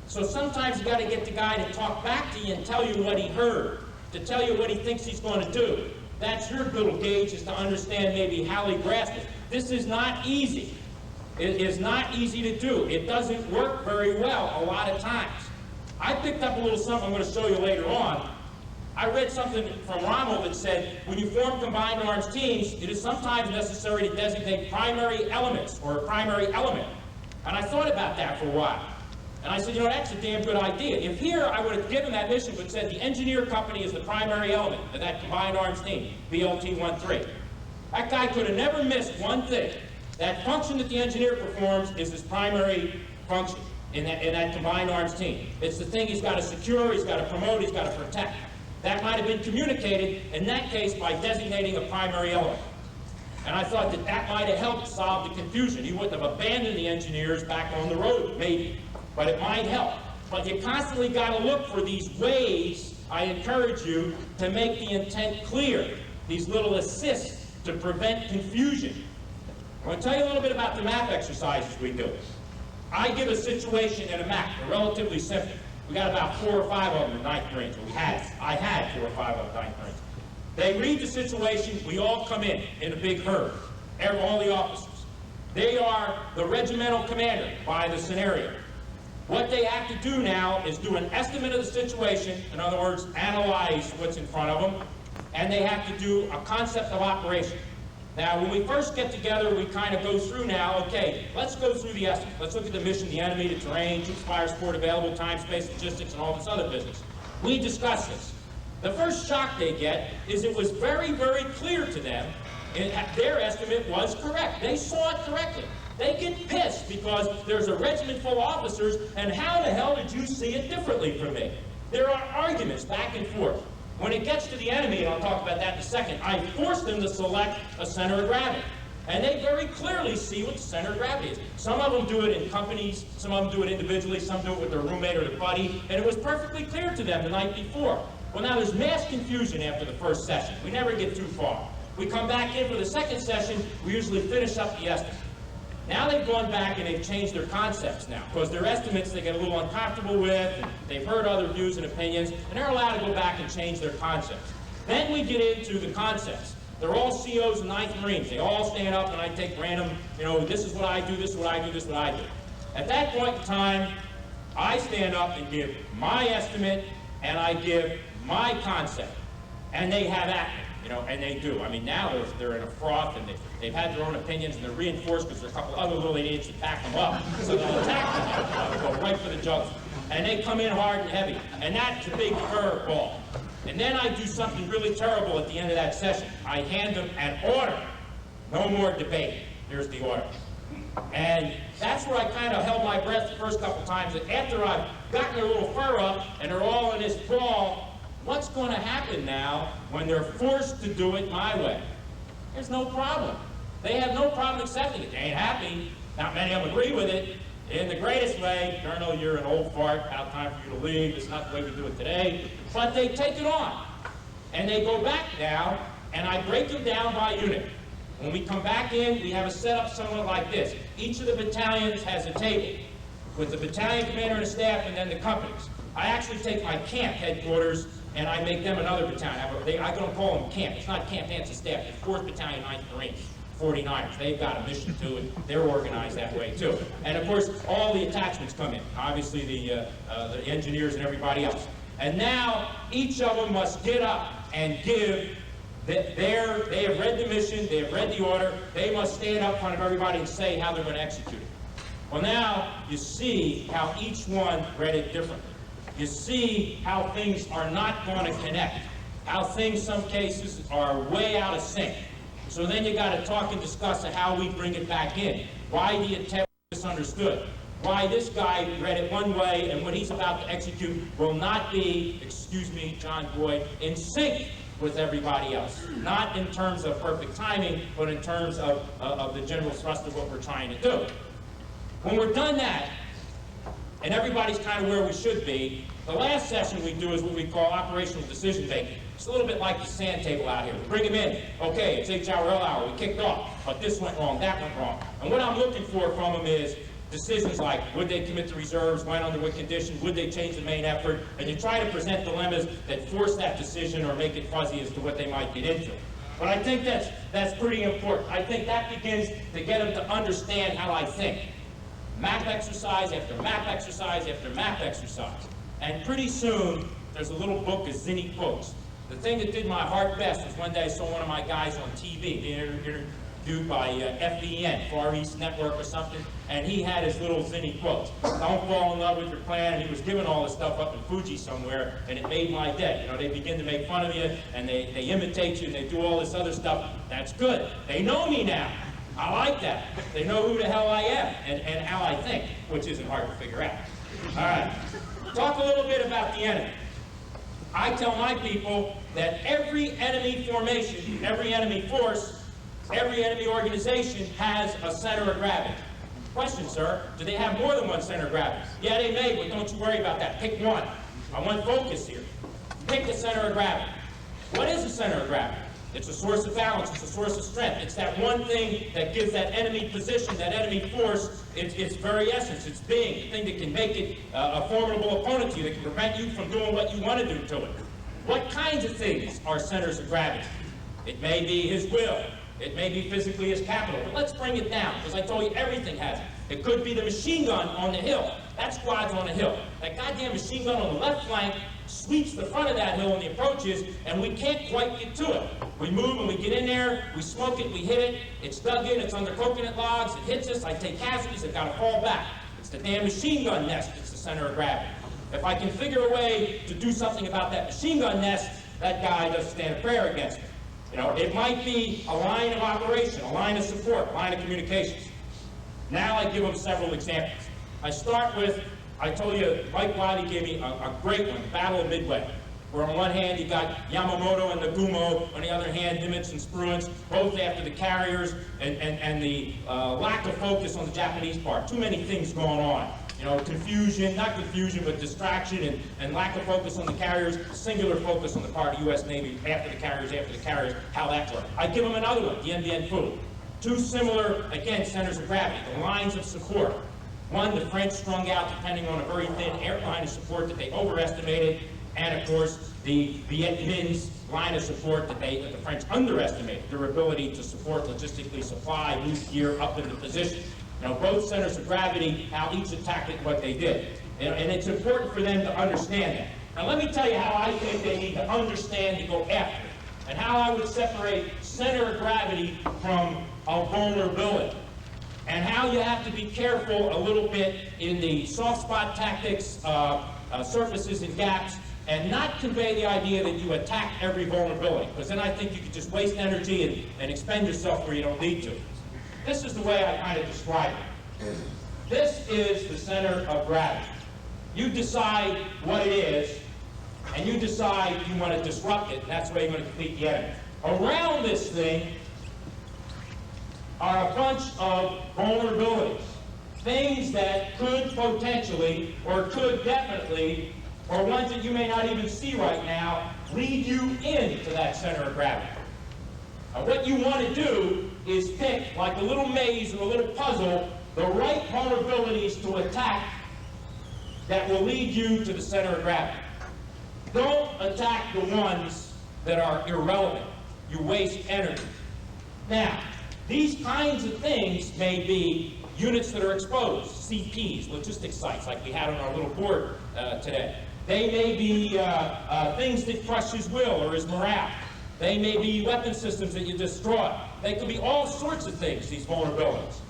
So sometimes you got to get the guy to talk back to you and tell you what he heard, to tell you what he thinks he's going to do. That's your little gauge, is to understand maybe how he grasped it. This is not easy. It is not easy to do. It doesn't work very well a lot of times. I picked up a little something I'm going to show you later on. I read something from Rommel that said, when you form combined arms teams, it is sometimes necessary to designate primary elements or a primary element. And I thought about that for a while. And I said, you know, that's a damn good idea. If here I would have given that mission but said the engineer company is the primary element of that combined arms team, BLT-13, that guy could have never missed one thing. That function that the engineer performs is his primary function in that combined arms team. It's the thing he's got to secure, he's got to promote, he's got to protect. That might have been communicated, in that case, by designating a primary element. And I thought that that might have helped solve the confusion. He wouldn't have abandoned the engineers back on the road, maybe. But it might help. But you constantly got to look for these ways, I encourage you, to make the intent clear. These little assists to prevent confusion. I want to tell you a little bit about the map exercises we do. I give a situation in a map. They're relatively simple. We got about 4 or 5 of them in 9th Marines. I had 4 or 5 of them in 9th Marines. They read the situation. We all come in a big herd. All the officers. They are the regimental commander by the scenario. What they have to do now is do an estimate of the situation, in other words, analyze what's in front of them, and they have to do a concept of operation. Now, when we first get together, we kind of go through now, okay, let's go through the estimate. Let's look at the mission, the enemy, the terrain, troops, fire support available, time, space, logistics, and all this other business. We discuss this. The first shock they get is it was very, very clear to them, and their estimate was correct. They saw it correctly. They get pissed because there's a regiment full of officers, and how the hell did you see it differently from me? There are arguments back and forth. When it gets to the enemy, and I'll talk about that in a second, I force them to select a center of gravity. And they very clearly see what the center of gravity is. Some of them do it in companies, some of them do it individually, some do it with their roommate or their buddy, and it was perfectly clear to them the night before. Well, now there's mass confusion after the first session. We never get too far. We come back in for the second session, we usually finish up the estimate. Now they've gone back and they've changed their concepts now, because their estimates they get a little uncomfortable with, and they've heard other views and opinions, and they're allowed to go back and change their concepts. Then we get into the concepts. They're all COs and 9th Marines. They all stand up and I take random, you know, this is what I do, this is what I do, this is what I do. At that point in time, I stand up and give my estimate, and I give my concept. And they have acted, and they do. I mean, now they're in a froth, and they've had their own opinions, and they're reinforced because there's a couple other little idiots that back them up. So they'll attack them, go right for the jugular. And they come in hard and heavy. And that's a big curveball. And then I do something really terrible at the end of that session. I hand them an order. No more debate. Here's the order. And that's where I kind of held my breath the first couple times. And after I've gotten their little fur up and they're all in this ball, what's going to happen now when they're forced to do it my way? There's no problem. They have no problem accepting it. They ain't happy. Not many of them agree with it. In the greatest way, Colonel, you're an old fart. About time for you to leave. It's not the way we do it today. But they take it on. And they go back now, and I break them down by unit. When we come back in, we have a setup somewhat like this. Each of the battalions has a table with the battalion commander and the staff, and then the companies. I actually take my camp headquarters and I make them another battalion. I don't call them camp. It's not camp, it's a staff. It's 4th Battalion, 9th Marines, 49ers. They've got a mission too, and they're organized that way too. And of course, all the attachments come in. Obviously, the engineers and everybody else. And now, each of them must get up and give they have read the mission, they have read the order, they must stand up in front of everybody and say how they're going to execute it. Well, now you see how each one read it differently. You see how things are not going to connect, how things, some cases, are way out of sync. So then you got to talk and discuss how we bring it back in. Why the attempt was misunderstood. Why this guy read it one way and what he's about to execute will not be, excuse me, John Boyd, in sync with everybody else. Not in terms of perfect timing, but in terms of the general thrust of what we're trying to do. When we're done that, and everybody's kind of where we should be, the last session we do is what we call operational decision making. It's a little bit like the sand table out here. We bring them in. Okay, it's HRL hour. We kicked off, but this went wrong, that went wrong. And what I'm looking for from them is decisions like, would they commit to reserves, when, under what conditions, would they change the main effort, and you try to present dilemmas that force that decision or make it fuzzy as to what they might get into. But I think that's pretty important. I think that begins to get them to understand how I think. Map exercise after map exercise after map exercise. And pretty soon, there's a little book of Zinni quotes. The thing that did my heart best was one day I saw one of my guys on TV being interviewed by FEN, Far East Network or something, and he had his little Zinni quotes. Don't fall in love with your plan, and he was giving all this stuff up in Fuji somewhere, and it made my day. You know, they begin to make fun of you, and they imitate you, and they do all this other stuff. That's good. They know me now. I like that. They know who the hell I am and how I think, which isn't hard to figure out. All right. Talk a little bit about the enemy. I tell my people that every enemy formation, every enemy force, every enemy organization has a center of gravity. Question, sir, do they have more than one center of gravity? Yeah, they may, but don't you worry about that. Pick one. I want focus here. Pick the center of gravity. What is the center of gravity? It's a source of balance, it's a source of strength. It's that one thing that gives that enemy position, that enemy force, its very essence, its being, the thing that can make it a formidable opponent to you, that can prevent you from doing what you want to do to it. What kinds of things are centers of gravity? It may be his will. It may be physically his capital. But let's bring it down, because I told you everything has it. It could be the machine gun on the hill. That squad's on the hill. That goddamn machine gun on the left flank sweeps the front of that hill in the approaches, and we can't quite get to it. We move and we get in there, we smoke it, we hit it, it's dug in, it's under coconut logs, it hits us, I take casualties, I've got to fall back. It's the damn machine gun nest, it's the center of gravity. If I can figure a way to do something about that machine gun nest, that guy doesn't stand a prayer against me. You know, it might be a line of operation, a line of support, a line of communications. Now I give them several examples. I start with, I told you, Mike Wiley gave me a great one, the Battle of Midway, where on one hand you got Yamamoto and Nagumo, on the other hand Nimitz and Spruance, both after the carriers, and the lack of focus on the Japanese part. Too many things going on. You know, confusion, not confusion, but distraction and lack of focus on the carriers, singular focus on the part of the U.S. Navy after the carriers, how that worked. I give them another one, the Dien Phu. Two similar, again, centers of gravity, the lines of support. One, the French strung out depending on a very thin air line of support that they overestimated, and of course, the Viet Minh's line of support that the French underestimated, their ability to support, logistically supply, move gear up into position. You know, both centers of gravity, how each attacked it, what they did. And it's important for them to understand that. Now let me tell you how I think they need to understand to go after it, and how I would separate center of gravity from a vulnerability, and how you have to be careful a little bit in the soft spot tactics, surfaces and gaps, and not convey the idea that you attack every vulnerability, because then I think you could just waste energy and expend yourself where you don't need to. This is the way I kind of describe it. This is the center of gravity. You decide what it is, and you decide you want to disrupt it, and that's the way you're going to defeat the enemy. Around this thing are a bunch of vulnerabilities, things that could potentially, or could definitely, or ones that you may not even see right now, lead you into that center of gravity. Now, what you want to do is pick, like a little maze or a little puzzle, the right vulnerabilities to attack that will lead you to the center of gravity. Don't attack the ones that are irrelevant. You waste energy. Now, these kinds of things may be units that are exposed, CPs, logistics sites, like we had on our little board today. They may be things that crush his will or his morale. They may be weapon systems that you destroy. They could be all sorts of things, these vulnerabilities.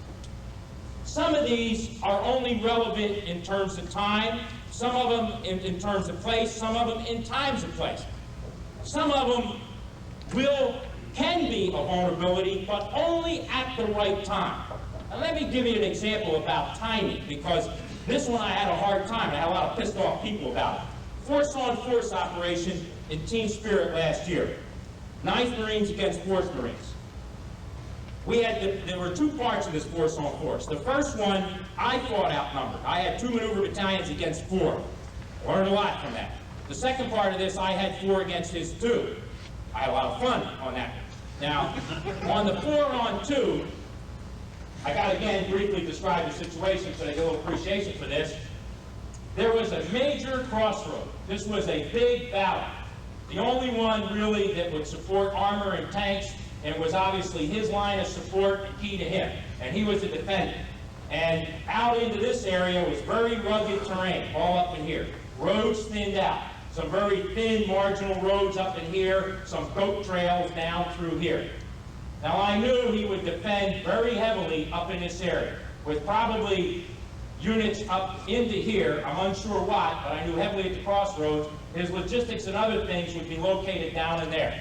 Some of these are only relevant in terms of time, some of them in terms of place, some of them in times of place. Some of them can be a vulnerability, but only at the right time. Now let me give you an example about timing, because this one I had a hard time. I had a lot of pissed off people about it. Force-on-force operation in Team Spirit last year. 9th Marines against 4th Marines. There were two parts of this force-on-force. The first one, I fought outnumbered. I had 2 maneuver battalions against 4. Learned a lot from that. The second part of this, I had 4 against his 2. I had a lot of fun on that. Now, on the 4-on-2, I got to again briefly describe the situation so they get a little appreciation for this. There was a major crossroad. This was a big valley. The only one really that would support armor and tanks, and was obviously his line of support and key to him. And he was a defender. And out into this area was very rugged terrain, all up in here. Roads thinned out. Some very thin marginal roads up in here, some goat trails down through here. Now I knew he would defend very heavily up in this area, with probably units up into here, I'm unsure what, but I knew heavily at the crossroads, his logistics and other things would be located down in there.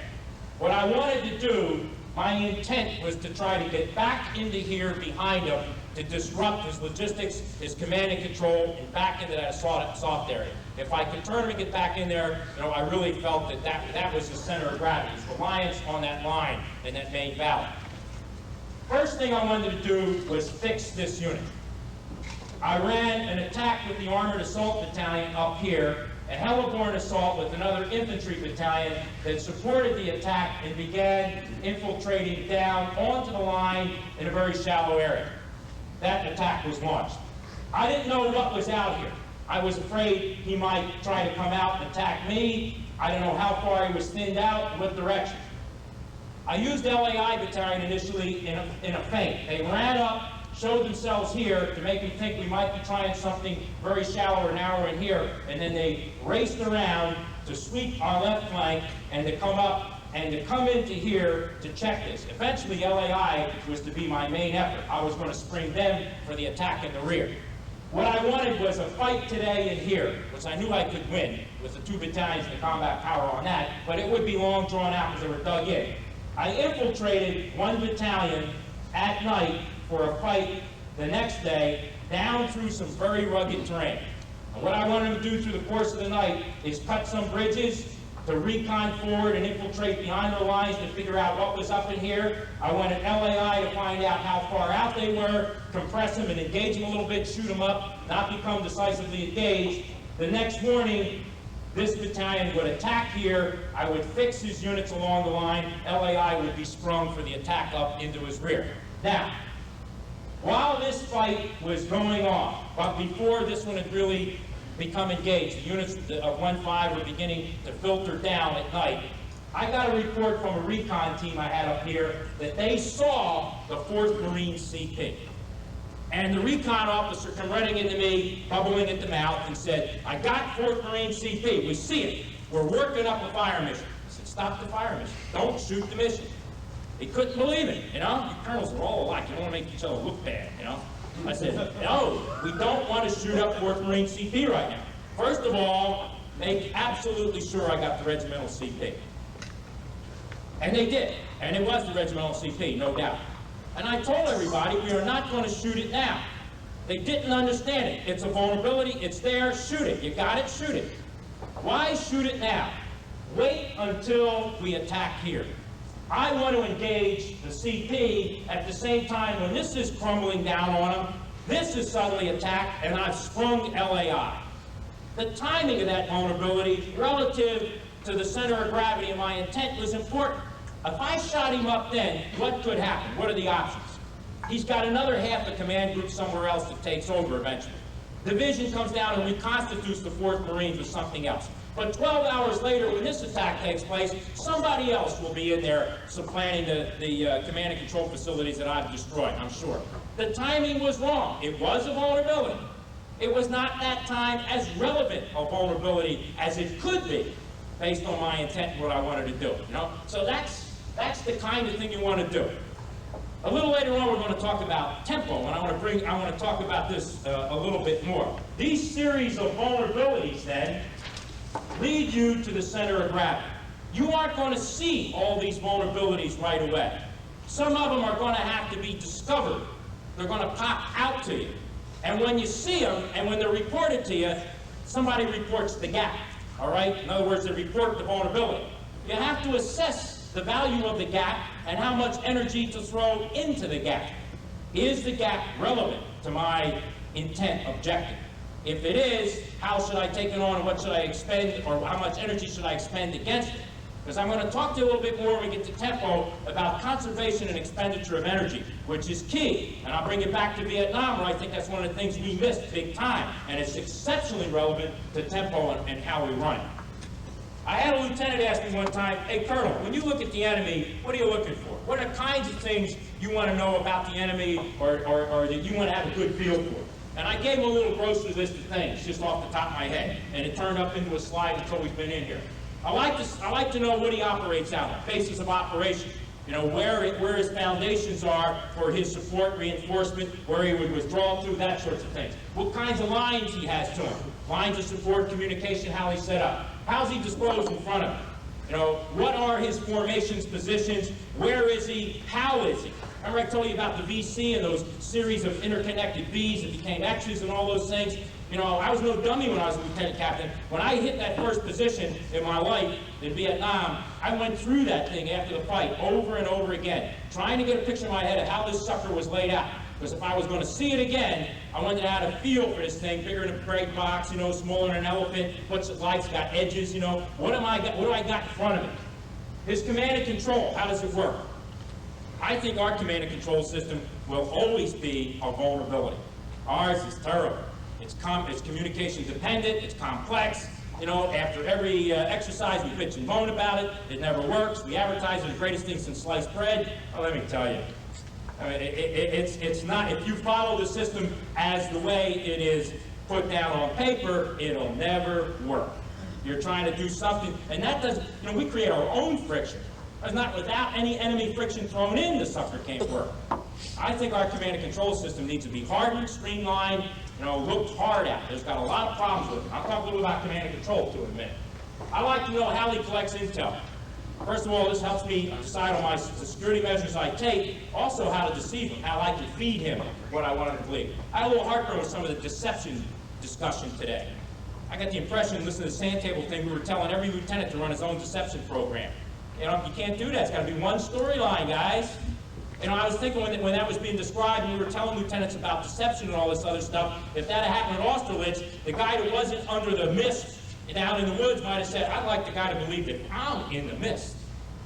What I wanted to do, my intent was to try to get back into here behind him to disrupt his logistics, his command and control, and back into that soft area. If I could turn him and get back in there, you know, I really felt that was the center of gravity, his reliance on that line in that main valley. First thing I wanted to do was fix this unit. I ran an attack with the Armored Assault Battalion up here, a heliborne assault with another infantry battalion that supported the attack and began infiltrating down onto the line in a very shallow area. That attack was launched. I didn't know what was out here. I was afraid he might try to come out and attack me. I didn't know how far he was thinned out and what direction. I used LAI battalion initially in a feint. They ran up, showed themselves here to make me think we might be trying something very shallow or narrow in here, and then they raced around to sweep our left flank and to come up and to come into here to check this. Eventually, LAI was to be my main effort. I was going to spring them for the attack in the rear. What I wanted was a fight today in here, which I knew I could win with the 2 battalions and the combat power on that, but it would be long drawn out because they were dug in. I infiltrated 1 battalion at night for a fight the next day down through some very rugged terrain. And what I wanted to do through the course of the night is cut some bridges to recon forward and infiltrate behind the lines to figure out what was up in here. I wanted LAI to find out how far out they were, compress them and engage them a little bit, shoot them up, not become decisively engaged. The next morning, this battalion would attack here. I would fix his units along the line. LAI would be sprung for the attack up into his rear. Now, while this fight was going on, but before this one had really become engaged, the units of 1-5 were beginning to filter down at night, I got a report from a recon team I had up here that they saw the 4th Marine CP. And the recon officer come running into me, bubbling at the mouth, and said, I got 4th Marine CP. We see it. We're working up a fire mission. I said, stop the fire mission. Don't shoot the mission. He couldn't believe it, you know? You colonels are all alike. You don't want to make each other look bad, you know? I said, no, we don't want to shoot up 4th Marine CP right now. First of all, make absolutely sure I got the regimental CP. And they did. And it was the regimental CP, no doubt. And I told everybody we are not going to shoot it now. They didn't understand it. It's a vulnerability. It's there. Shoot it. You got it? Shoot it. Why shoot it now? Wait until we attack here. I want to engage the CP at the same time when this is crumbling down on them, this is suddenly attacked, and I've sprung LAI. The timing of that vulnerability relative to the center of gravity of my intent was important. If I shot him up then, what could happen? What are the options? He's got another half a command group somewhere else that takes over eventually. Division comes down and reconstitutes the 4th Marines with something else. But 12 hours later, when this attack takes place, somebody else will be in there supplanting the command and control facilities that I've destroyed, I'm sure. The timing was wrong. It was a vulnerability. It was not that time as relevant a vulnerability as it could be, based on my intent and what I wanted to do. You know, so that's the kind of thing you want to do. A little later on, we're going to talk about tempo, and I want to talk about this a little bit more. These series of vulnerabilities then lead you to the center of gravity. You aren't going to see all these vulnerabilities right away. Some of them are going to have to be discovered. They're going to pop out to you. And when you see them, and when they're reported to you, somebody reports the gap, all right? In other words, they report the vulnerability. You have to assess the value of the gap and how much energy to throw into the gap. Is the gap relevant to my intent objective? If it is, how should I take it on and what should I expend, or how much energy should I expend against it? Because I'm going to talk to you a little bit more when we get to tempo about conservation and expenditure of energy, which is key. And I'll bring it back to Vietnam, where I think that's one of the things we missed big time. And it's exceptionally relevant to tempo and how we run. I had a lieutenant ask me one time, hey, Colonel, when you look at the enemy, what are you looking for? What are the kinds of things you want to know about the enemy or that you want to have a good feel for? And I gave him a little grocery list of things just off the top of my head. And it turned up into a slide that's always been in here. I like to know what he operates out of, basis of operation. You know, where his foundations are for his support, reinforcement, where he would withdraw to, that sorts of things. What kinds of lines he has to him. Lines of support, communication, how he's set up. How's he disposed in front of him? You know, what are his formations, positions? Where is he? How is he? Remember I told you about the VC and those series of interconnected Vs that became X's and all those things? You know, I was no dummy when I was a lieutenant captain. When I hit that first position in my life in Vietnam, I went through that thing after the fight over and over again, trying to get a picture in my head of how this sucker was laid out. Because if I was going to see it again, I wanted to have a feel for this thing, bigger than a break box, you know, smaller than an elephant. What's it like? It's got edges, you know. What do I got in front of it? His command and control, how does it work? I think our command and control system will always be a vulnerability. Ours is terrible. It's communication dependent, it's complex. You know, after every exercise we bitch and moan about it. It never works. We advertise it the greatest thing since sliced bread. Well, let me tell you. I mean, it's not, if you follow the system as the way it is put down on paper, it'll never work. You're trying to do something, and that doesn't, you know, we create our own friction. It's not without any enemy friction thrown in, the sucker can't work. I think our command and control system needs to be hardened, streamlined, you know, looked hard at. There's got a lot of problems with it. I'll talk a little about command and control too in a minute. I like to know how he collects intel. First of all, this helps me decide on the security measures I take, also how to deceive him, how I can feed him what I want him to believe. I had a little heartburn with some of the deception discussion today. I got the impression, listening to the sand table thing, we were telling every lieutenant to run his own deception program. You know, you can't do that. It's got to be one storyline, guys. You know, I was thinking when that was being described, and we were telling lieutenants about deception and all this other stuff, if that had happened at Austerlitz, the guy that wasn't under the mist down in the woods might have said, I'd like the guy to believe that I'm in the mist.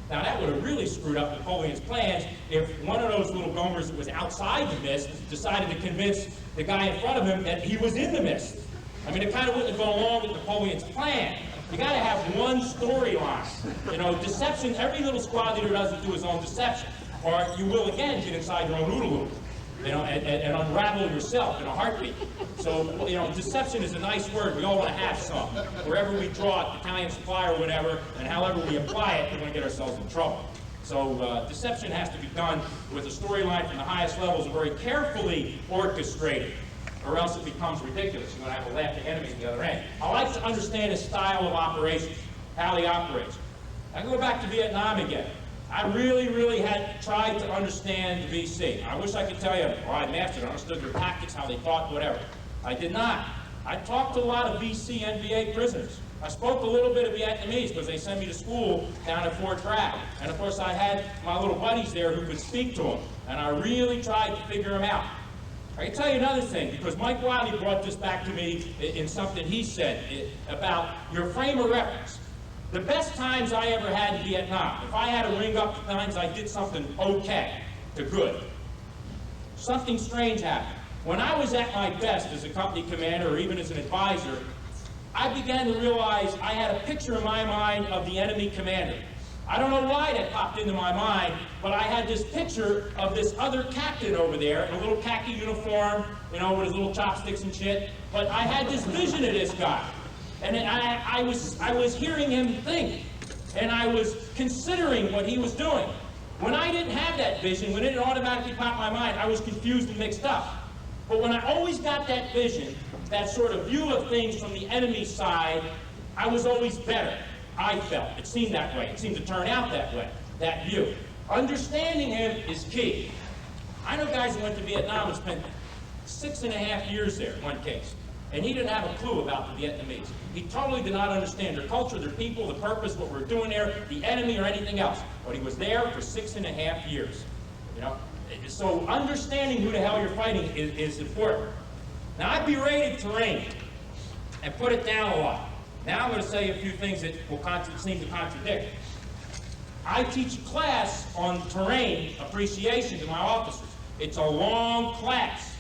Now, that would have really screwed up Napoleon's plans if one of those little gomers that was outside the mist decided to convince the guy in front of him that he was in the mist. I mean, it kind of wouldn't have gone along with Napoleon's plan. You got to have one storyline. You know, deception, every little squad leader doesn't do his own deception. Or you will, again, get inside your own OODA loop. you know, and unravel yourself in a heartbeat. So, you know, deception is a nice word. We all want to have some. Wherever we draw it, battalion supply or whatever, and however we apply it, we're going to get ourselves in trouble. So deception has to be done with a storyline from the highest levels, very carefully orchestrated, or else it becomes ridiculous. You're going to have a laughing enemy at the other end. I like to understand his style of operations, how he operates. I go back to Vietnam again. I really had tried to understand the VC. I wish I could tell you, oh, I mastered, understood their tactics, how they fought, whatever. I did not. I talked to a lot of VC NVA prisoners. I spoke a little bit of Vietnamese because they sent me to school down at Fort Bragg. And of course I had my little buddies there who could speak to them. And I really tried to figure them out. I can tell you another thing, because Mike Wiley brought this back to me in something he said about your frame of reference. The best times I ever had in Vietnam, if I had to ring up the times I did something okay to good, something strange happened. When I was at my best as a company commander or even as an advisor, I began to realize I had a picture in my mind of the enemy commander. I don't know why that popped into my mind, but I had this picture of this other captain over there in a little khaki uniform, you know, with his little chopsticks and shit. But I had this vision of this guy. And I was hearing him think, and I was considering what he was doing. When I didn't have that vision, when it didn't automatically pop in my mind, I was confused and mixed up. But when I always got that vision, that sort of view of things from the enemy side, I was always better. I felt. It seemed that way. It seemed to turn out that way, that view. Understanding him is key. I know guys who went to Vietnam and spent 6.5 years there, in one case, and he didn't have a clue about the Vietnamese. He totally did not understand their culture, their people, the purpose, what we're doing there, the enemy, or anything else. But he was there for 6.5 years. You know? So understanding who the hell you're fighting is important. Now, I berated terrain and put it down a lot. Now I'm going to say a few things that will seem to contradict. I teach a class on terrain appreciation to my officers. It's a long class.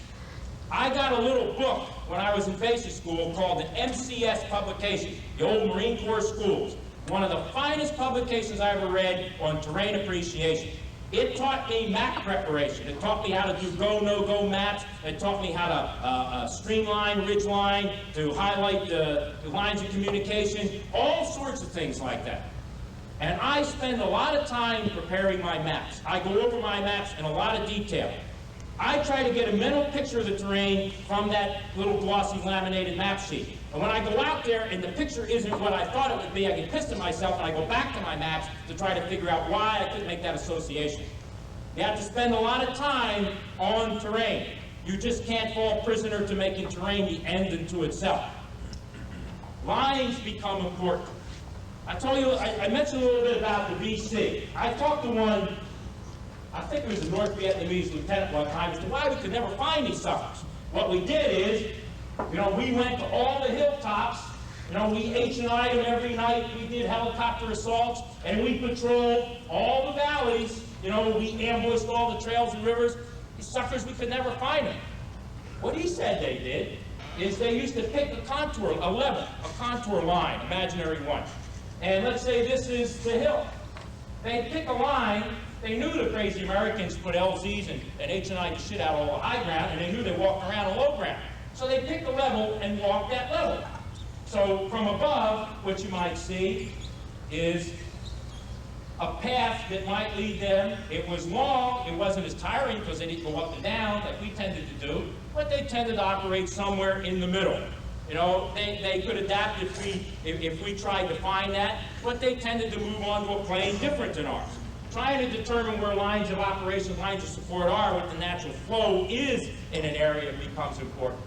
I got a little book when I was in basic school called the MCS publication, the old Marine Corps schools. One of the finest publications I ever read on terrain appreciation. It taught me map preparation. It taught me how to do go, no-go maps. It taught me how to streamline, ridge line, to highlight the lines of communication, all sorts of things like that. And I spend a lot of time preparing my maps. I go over my maps in a lot of detail. I try to get a mental picture of the terrain from that little glossy laminated map sheet. And when I go out there and the picture isn't what I thought it would be, I get pissed at myself and I go back to my maps to try to figure out why I couldn't make that association. You have to spend a lot of time on terrain. You just can't fall prisoner to making terrain the end unto itself. Lines become important. I told you, I mentioned a little bit about the VC. I talked to one, I think it was a North Vietnamese lieutenant one time, as to why we could never find these suckers. What we did is, you know, we went to all the hilltops, you know, we H&I'd them every night, we did helicopter assaults, and we patrolled all the valleys, you know, we ambushed all the trails and rivers. These suckers, we could never find them. What he said they did is they used to pick a contour, a level, a contour line, imaginary one. And let's say this is the hill. They'd pick a line. They knew the crazy Americans put LZs and H&I shit out all the high ground, and they knew they walked around on low ground. So they picked a level and walked that level. So from above, what you might see is a path that might lead them. It was long, it wasn't as tiring because they didn't go up and down like we tended to do, but they tended to operate somewhere in the middle. You know, they could adapt if we tried to find that, but they tended to move on to a plane different than ours. Trying to determine where lines of operation, lines of support are, what the natural flow is in an area becomes important.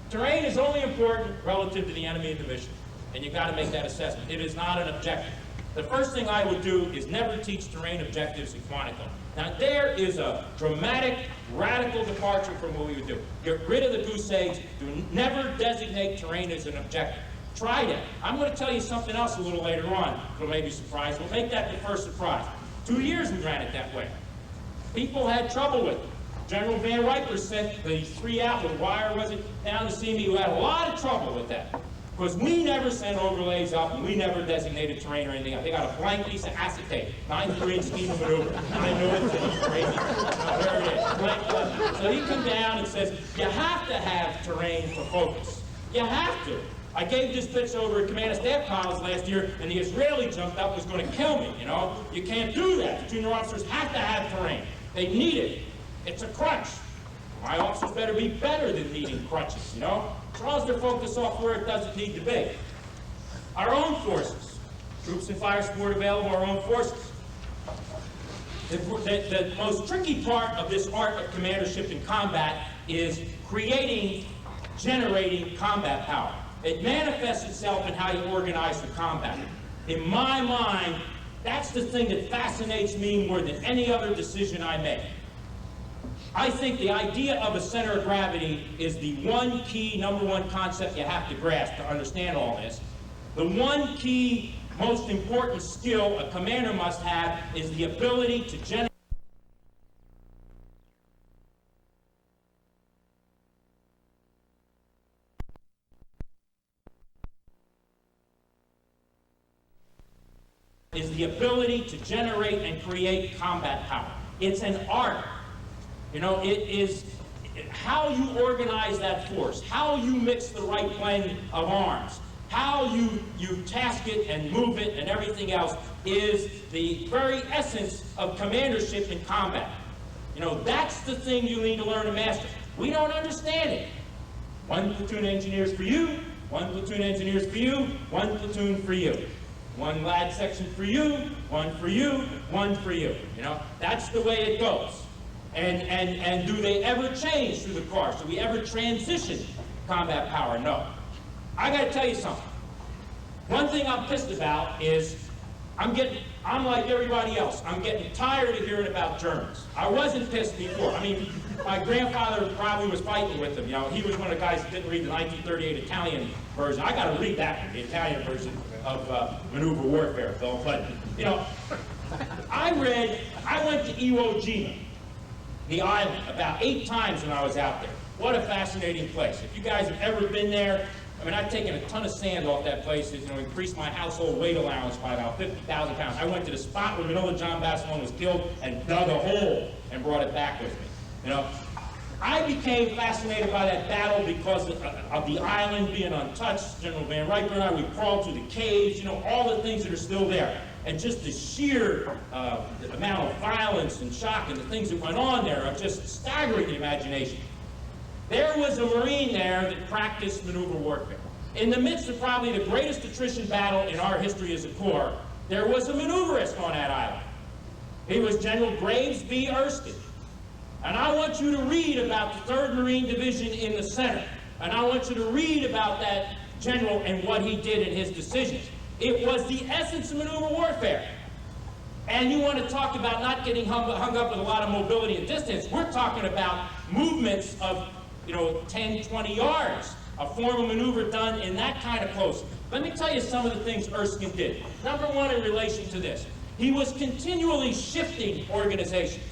Terrain is only important relative to the enemy and the mission, and you've got to make that assessment. It is not an objective. The first thing I would do is never teach terrain objectives in Quantico. Now there is a dramatic, radical departure from what we would do. Get rid of the goose eggs. Do never designate terrain as an objective. Try that. I'm going to tell you something else a little later on. It'll maybe surprise. We'll make that the first surprise. 2 years we ran it that way. People had trouble with it. General Van Riper sent the 3 out with wire, was it, down to see me, who had a lot of trouble with that. Because we never sent overlays up, and we never designated terrain or anything. They got a blank piece of acetate, 9-3 scheme of maneuver. I know it, it's crazy. There it is. Blank. So he come down and says, you have to have terrain for focus. You have to. I gave this pitch over at Command and Staff College last year, and the Israeli jumped up, was going to kill me, you know. You can't do that. The junior officers have to have terrain. They need it. It's a crutch. My officers better be better than needing crutches, you know. As long as they're focused off where it doesn't need to be. Our own forces. Troops and fire support available, our own forces. The most tricky part of this art of commandership in combat is generating combat power. It manifests itself in how you organize the combat. In my mind, that's the thing that fascinates me more than any other decision I make. I think the idea of a center of gravity is the one key, number one concept you have to grasp to understand all this. The one key, most important skill a commander must have is the ability to generate and create combat power. It's an art. You know, it is how you organize that force, how you mix the right blend of arms, how you task it and move it and everything else is the very essence of commandership in combat. You know, that's the thing you need to learn to master. We don't understand it. One platoon engineers for you, one platoon engineers for you, one platoon for you. One lad section for you, one for you, one for you. You know, that's the way it goes. And do they ever change through the course? Do we ever transition combat power? No. I got to tell you something. One thing I'm pissed about is I'm like everybody else. I'm getting tired of hearing about Germans. I wasn't pissed before. I mean, my grandfather probably was fighting with them. You know, he was one of the guys that didn't read the 1938 Italian version. I got to read that one, the Italian version of maneuver warfare, Phil. But, you know, I went to Iwo Jima, the island, about 8 times when I was out there. What a fascinating place. If you guys have ever been there, I mean, I've taken a ton of sand off that place, you know, increased my household weight allowance by about 50,000 pounds. I went to the spot where Manila John Basilone was killed and dug a hole and brought it back with me. You know, I became fascinated by that battle because of the island being untouched. General Van Riper and I, we crawled through the caves, you know, all the things that are still there. And just the sheer amount of violence and shock and the things that went on there are just staggering the imagination. There was a Marine there that practiced maneuver warfare. In the midst of probably the greatest attrition battle in our history as a Corps, there was a maneuverist on that island. He was General Graves B. Erskine. And I want you to read about the 3rd Marine Division in the center. And I want you to read about that general and what he did in his decisions. It was the essence of maneuver warfare. And you want to talk about not getting hung up with a lot of mobility and distance. We're talking about movements of, you know, 10, 20 yards, a form of maneuver done in that kind of close. Let me tell you some of the things Erskine did. Number one, in relation to this, he was continually shifting organizations.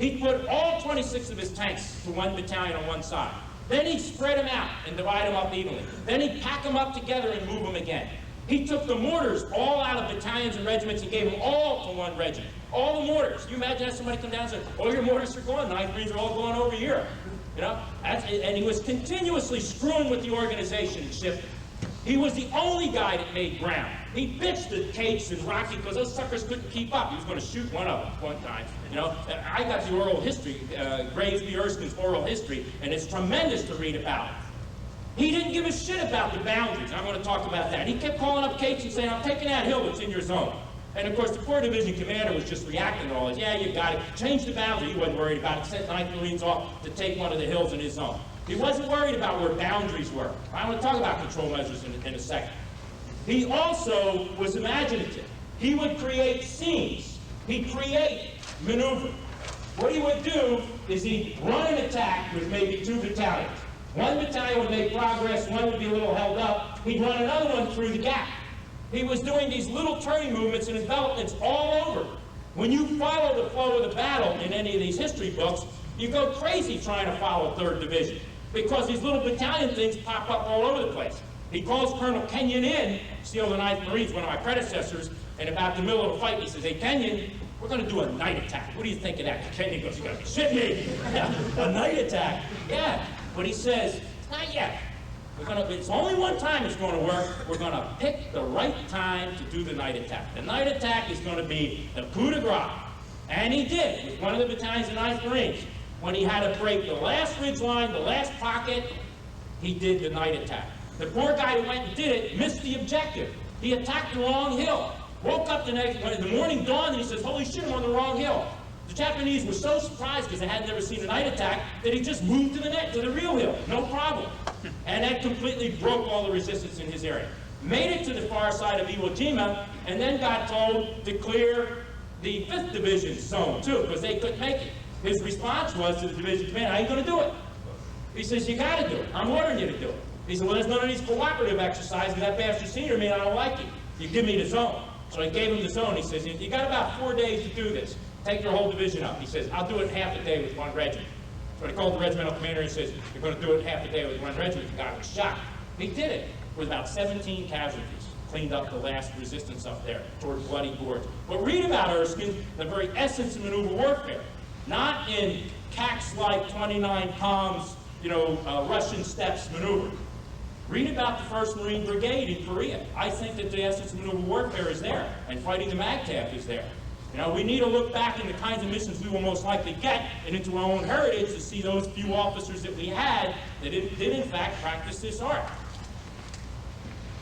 He'd put all 26 of his tanks to one battalion on one side. Then he'd spread them out and divide them up evenly. Then he'd pack them up together and move them again. He took the mortars all out of battalions and regiments and gave them all to one regiment. All the mortars. You imagine that somebody come down and say, "Oh, your mortars are gone. 9th Marines are all going over here." You know, and he was continuously screwing with the organization and shifting. He was the only guy that made ground. He bitched at Cates and Rocky because those suckers couldn't keep up. He was going to shoot one of them one time. You know, I got the oral history, Graves B. Erskine's oral history, and it's tremendous to read about it. He didn't give a shit about the boundaries. I'm going to talk about that. He kept calling up Cates and saying, "I'm taking that hill that's in your zone." And of course, the 4th Division commander was just reacting to all this. "Yeah, you got it. Change the boundary." He wasn't worried about it. Sent 9th Marines off to take one of the hills in his zone. He wasn't worried about where boundaries were. I want to talk about control measures in a second. He also was imaginative. He would create scenes. He'd create maneuver. What he would do is he'd run an attack with maybe 2 battalions. One battalion would make progress, one would be a little held up. He'd run another one through the gap. He was doing these little turning movements and envelopments all over. When you follow the flow of the battle in any of these history books, you go crazy trying to follow 3rd Division because these little battalion things pop up all over the place. He calls Colonel Kenyon in, still the 9th Marines, one of my predecessors, and about the middle of the fight, he says, hey, Kenyon, we're going to do a night attack. What do you think of that? Kenyon goes, you got to be shitting me. A night attack? Yeah. But he says, not yet. It's only one time it's going to work. We're going to pick the right time to do the night attack. The night attack is going to be the coup de grace. And he did, with one of the battalions of 9th Marines. When he had to break the last ridge line, the last pocket, he did the night attack. The poor guy who went and did it missed the objective. He attacked the wrong hill. Woke up the morning dawned, and he says, holy shit, I'm on the wrong hill. The Japanese were so surprised because they had never seen a night attack that he just moved to the real hill, no problem. And that completely broke all the resistance in his area. Made it to the far side of Iwo Jima, and then got told to clear the 5th Division zone too, because they couldn't make it. His response was to the division commander, how are you going to do it? He says, you got to do it. I'm ordering you to do it. He said, well, there's none of these cooperative exercises. That bastard senior me, and I don't like it. You give me the zone. So I gave him the zone. He says, you got about 4 days to do this. Take your whole division up. He says, I'll do it in half a day with 1 regiment. So I called the regimental commander and says, you're going to do it in half a day with 1 regiment. The guy was shocked. He did it with about 17 casualties. Cleaned up the last resistance up there toward Bloody Gorge. But read about Erskine, the very essence of maneuver warfare. Not in CACs-like 29 palms, Russian steppes maneuver. Read about the 1st Marine Brigade in Korea. I think that the essence of maneuver warfare is there, and fighting the MAGTF is there. We need to look back in the kinds of missions we will most likely get, and into our own heritage to see those few officers that we had that did in fact practice this art.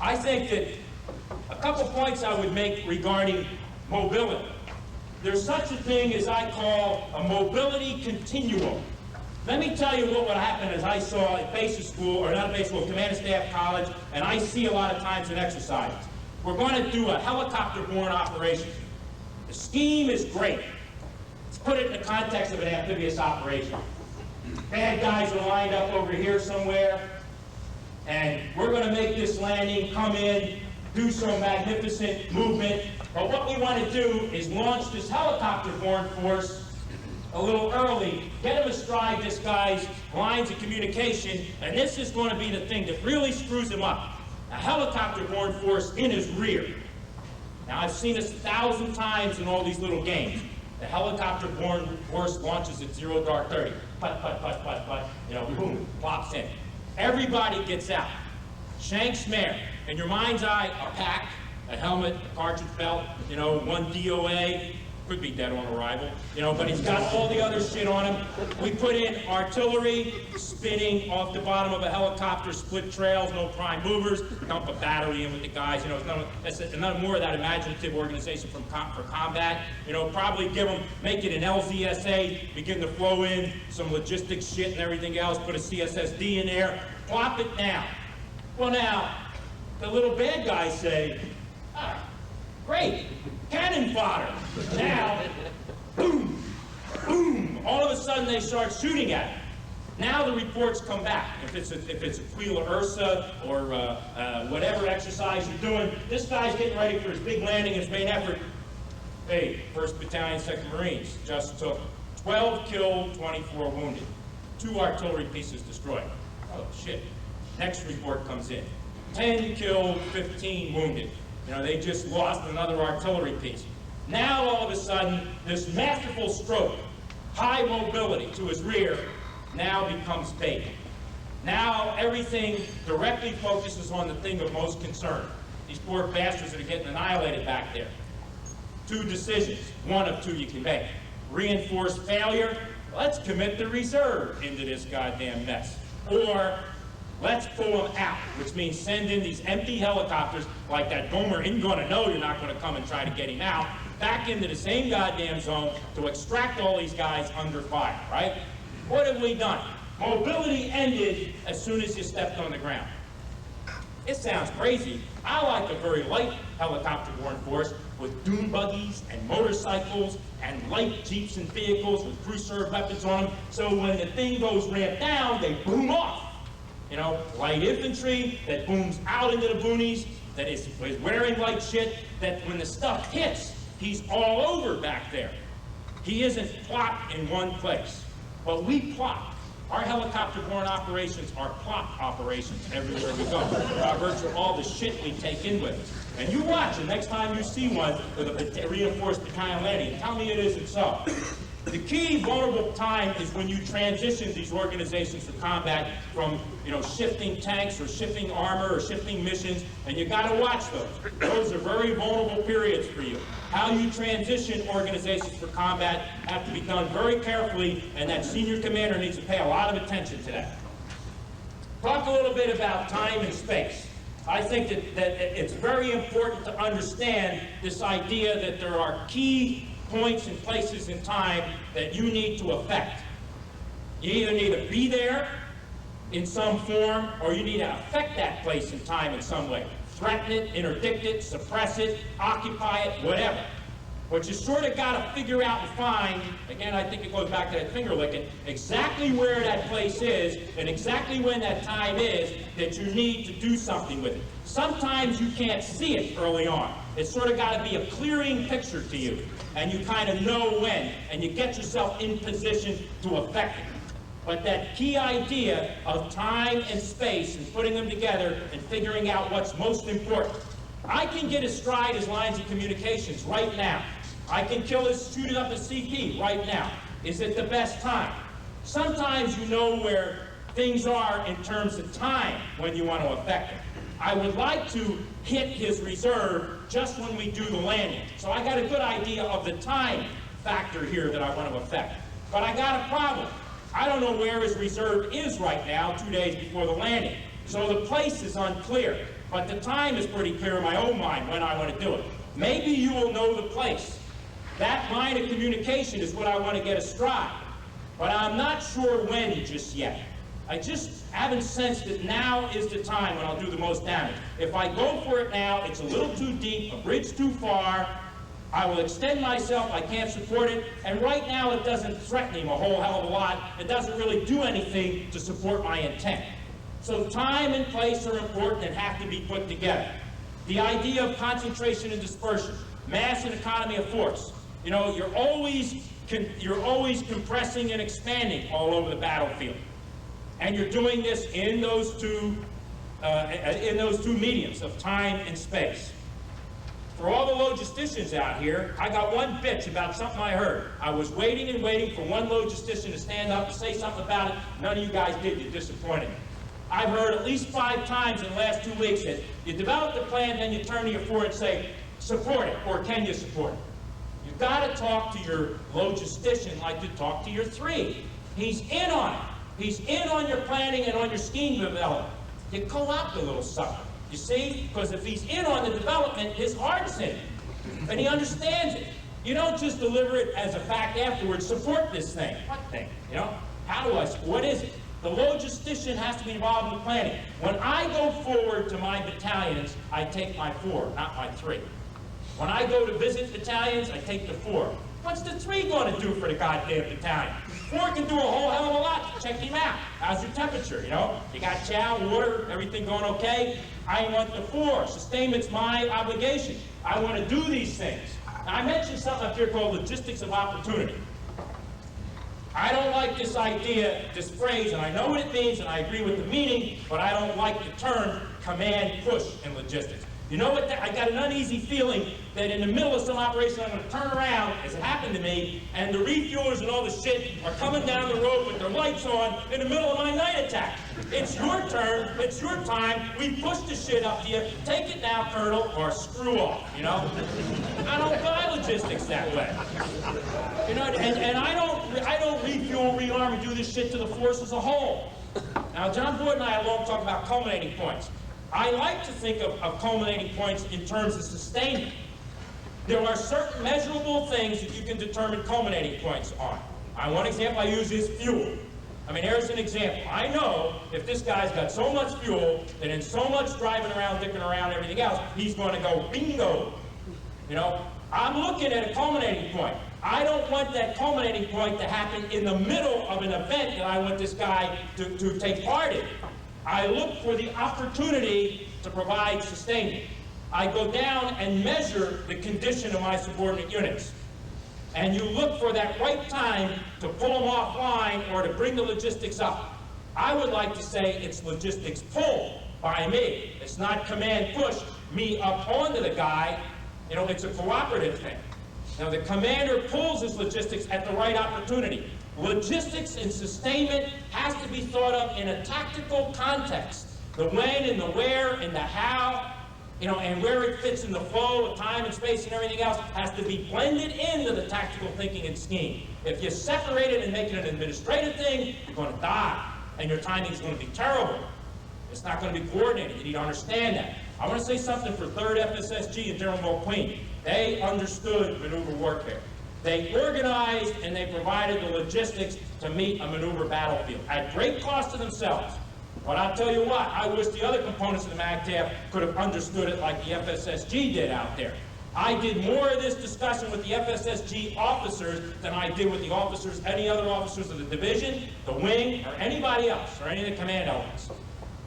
I think that a couple points I would make regarding mobility. There's such a thing as I call a mobility continuum. Let me tell you what would happen as I saw at basic school, or not basic school, Command and Staff College, and I see a lot of times in exercises. We're going to do a helicopter-borne operation. The scheme is great. Let's put it in the context of an amphibious operation. Bad guys are lined up over here somewhere, and we're going to make this landing, come in, do some magnificent movement. But what we want to do is launch this helicopter-borne force a little early, get him astride this guy's lines of communication, and this is going to be the thing that really screws him up. A helicopter-borne force in his rear. Now, I've seen this 1,000 times in all these little games. The helicopter-borne force launches at 0 dark 30. Put, boom, plops in. Everybody gets out. Shanks mare. In your mind's eye, a pack, a helmet, a cartridge belt, 1 DOA, could be dead on arrival, but he's got all the other shit on him. We put in artillery, spinning off the bottom of a helicopter, split trails, no prime movers, dump a battery in with the guys, that's none more of that imaginative organization for combat. Probably make it an LZSA, begin to flow in some logistics shit and everything else, put a CSSD in there, plop it down. Well now, the little bad guys say, great, cannon fodder. Now, boom, boom, all of a sudden they start shooting at it. Now the reports come back. If it's Aquila Ursa or whatever exercise you're doing, this guy's getting ready for his big landing, his main effort. Hey, 1st Battalion, 2nd Marines just took 12 killed, 24 wounded. 2 artillery pieces destroyed. Oh, shit. Next report comes in. 10 killed, 15 wounded. They just lost another artillery piece. Now, all of a sudden, this masterful stroke, high mobility to his rear, now becomes bait. Now, everything directly focuses on the thing of most concern. These poor bastards that are getting annihilated back there. 2 decisions, one of 2 you can make. Reinforce failure, let's commit the reserve into this goddamn mess. Or, let's pull them out, which means send in these empty helicopters, like that Gomer isn't going to know you're not going to come and try to get him out, back into the same goddamn zone to extract all these guys under fire, right? What have we done? Mobility ended as soon as you stepped on the ground. It sounds crazy. I like a very light helicopter-borne force with dune buggies and motorcycles and light jeeps and vehicles with crew-served weapons on them, so when the thing goes ramped down, they boom off. Light infantry that booms out into the boonies, that is wearing light shit, that when the stuff hits, he's all over back there. He isn't plopped in one place. But we plop Our helicopter-borne operations are plot operations everywhere we go, by virtue of all the shit we take in with us. And you watch it next time you see one with a reinforced battalion landing. Tell me it isn't so. The key vulnerable time is when you transition these organizations for combat from, shifting tanks or shifting armor or shifting missions, and you got to watch those. Those are very vulnerable periods for you. How you transition organizations for combat have to be done very carefully, and that senior commander needs to pay a lot of attention to that. Talk a little bit about time and space. I think that it's very important to understand this idea that there are key points and places in time that you need to affect. You either need to be there in some form, or you need to affect that place in time in some way. Threaten it, interdict it, suppress it, occupy it, whatever. But you sort of got to figure out and find, again, I think it goes back to that finger licking, exactly where that place is and exactly when that time is that you need to do something with it. Sometimes you can't see it early on. It's sort of got to be a clearing picture to you, and you kind of know when, and you get yourself in position to affect it. But that key idea of time and space and putting them together and figuring out what's most important. I can get astride his lines of communications right now. I can shoot it up a CP right now. Is it the best time? Sometimes you know where things are in terms of time when you want to affect it. I would like to hit his reserve just when we do the landing. So I got a good idea of the time factor here that I want to affect. But I got a problem. I don't know where his reserve is right now, 2 days before the landing. So the place is unclear. But the time is pretty clear in my own mind when I want to do it. Maybe you will know the place. That line of communication is what I want to get astride. But I'm not sure when just yet. I just haven't sensed that now is the time when I'll do the most damage. If I go for it now, it's a little too deep, a bridge too far. I will extend myself, I can't support it, and right now it doesn't threaten him a whole hell of a lot. It doesn't really do anything to support my intent. So time and place are important and have to be put together. The idea of concentration and dispersion, mass and economy of force. You're always compressing and expanding all over the battlefield. And you're doing this in those two mediums of time and space. For all the logisticians out here, I got one bitch about something I heard. I was waiting and waiting for one logistician to stand up and say something about it. None of you guys did. You disappointed me. I've heard at least 5 times in the last 2 weeks that you develop the plan, then you turn to your 4 and say, support it, or can you support it? You've got to talk to your logistician like you talk to your 3. He's in on it. He's in on your planning and on your scheme development. You co-opt the little sucker. You see? Because if he's in on the development, his heart's in it. And he understands it. You don't just deliver it as a fact afterwards, support this thing. What thing? How do I, what is it? The logistician has to be involved in planning. When I go forward to my battalions, I take my 4, not my 3. When I go to visit battalions, I take the 4. What's the 3 going to do for the goddamn battalion? 4 can do a whole hell of a lot. Check him out. How's your temperature, You got chow, water, everything going okay? I want the 4. Sustainment's my obligation. I want to do these things. Now, I mentioned something up here called logistics of opportunity. I don't like this idea, this phrase, and I know what it means, and I agree with the meaning, but I don't like the term command push in logistics. You know what? I got an uneasy feeling that in the middle of some operation, I'm going to turn around, as it happened to me, and the refuelers and all the shit are coming down the road with their lights on in the middle of my night attack. It's your turn. It's your time. We push the shit up to you. Take it now, Colonel, or screw off, I don't buy logistics that way. And I don't refuel, rearm, and do this shit to the force as a whole. Now, John Boyd and I had a long talk about culminating points. I like to think of culminating points in terms of sustainment. There are certain measurable things that you can determine culminating points on. One example I use is fuel. Here's an example. I know if this guy's got so much fuel, that in so much driving around, dicking around, everything else, he's going to go bingo. I'm looking at a culminating point. I don't want that culminating point to happen in the middle of an event that I want this guy to take part in. I look for the opportunity to provide sustainment. I go down and measure the condition of my subordinate units. And you look for that right time to pull them off offline or to bring the logistics up. I would like to say it's logistics pull by me. It's not command push me up onto the guy. You know, it's a cooperative thing. Now, the commander pulls his logistics at the right opportunity. Logistics and sustainment has to be thought of in a tactical context. The when and the where and the how, you know, and where it fits in the flow of time and space and everything else has to be blended into the tactical thinking and scheme. If you separate it and make it an administrative thing, you're going to die, and your timing is going to be terrible. It's not going to be coordinated. You need to understand that. I want to say something for 3rd FSSG and General Mulqueen. They understood maneuver warfare. They organized and they provided the logistics to meet a maneuver battlefield at great cost to themselves. But I'll tell you what, I wish the other components of the MAGTF could have understood it like the FSSG did out there. I did more of this discussion with the FSSG officers than I did with the officers, any other officers of the division, the wing, or anybody else, or any of the command elements.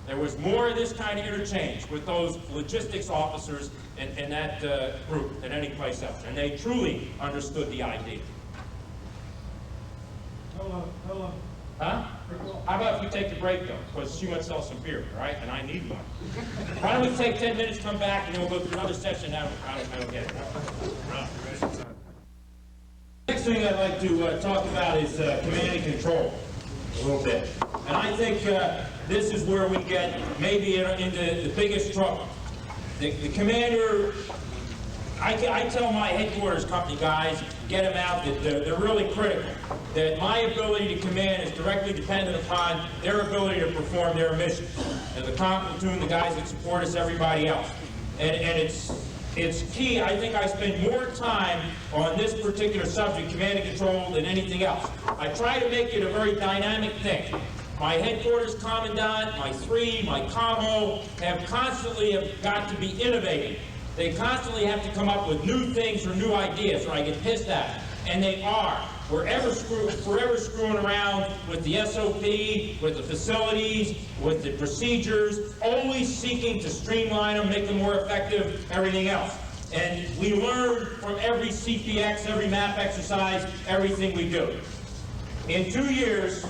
There was more of this kind of interchange with those logistics officers in that group than any place else, and they truly understood the idea. Hello. Huh? How about if we take a break, though? Because she wants to sell some beer, right? And I need one. Why don't we take 10 minutes, come back, and then we'll go through another session. I don't get it. Next thing I'd like to talk about is command and control a little bit. And I think this is where we get maybe into the biggest trouble. The commander, I tell my headquarters company guys, get them out, that they're really critical. That my ability to command is directly dependent upon their ability to perform their mission. And the comp platoon, the guys that support us, everybody else. And it's key. I think I spend more time on this particular subject, command and control, than anything else. I try to make it a very dynamic thing. My headquarters commandant, my 3, my commo have got to be innovative. They constantly have to come up with new things or new ideas, or I get pissed at them. And they are. Forever screwing around with the SOP, with the facilities, with the procedures, always seeking to streamline them, make them more effective, everything else. And we learn from every CPX, every map exercise, everything we do. In 2 years,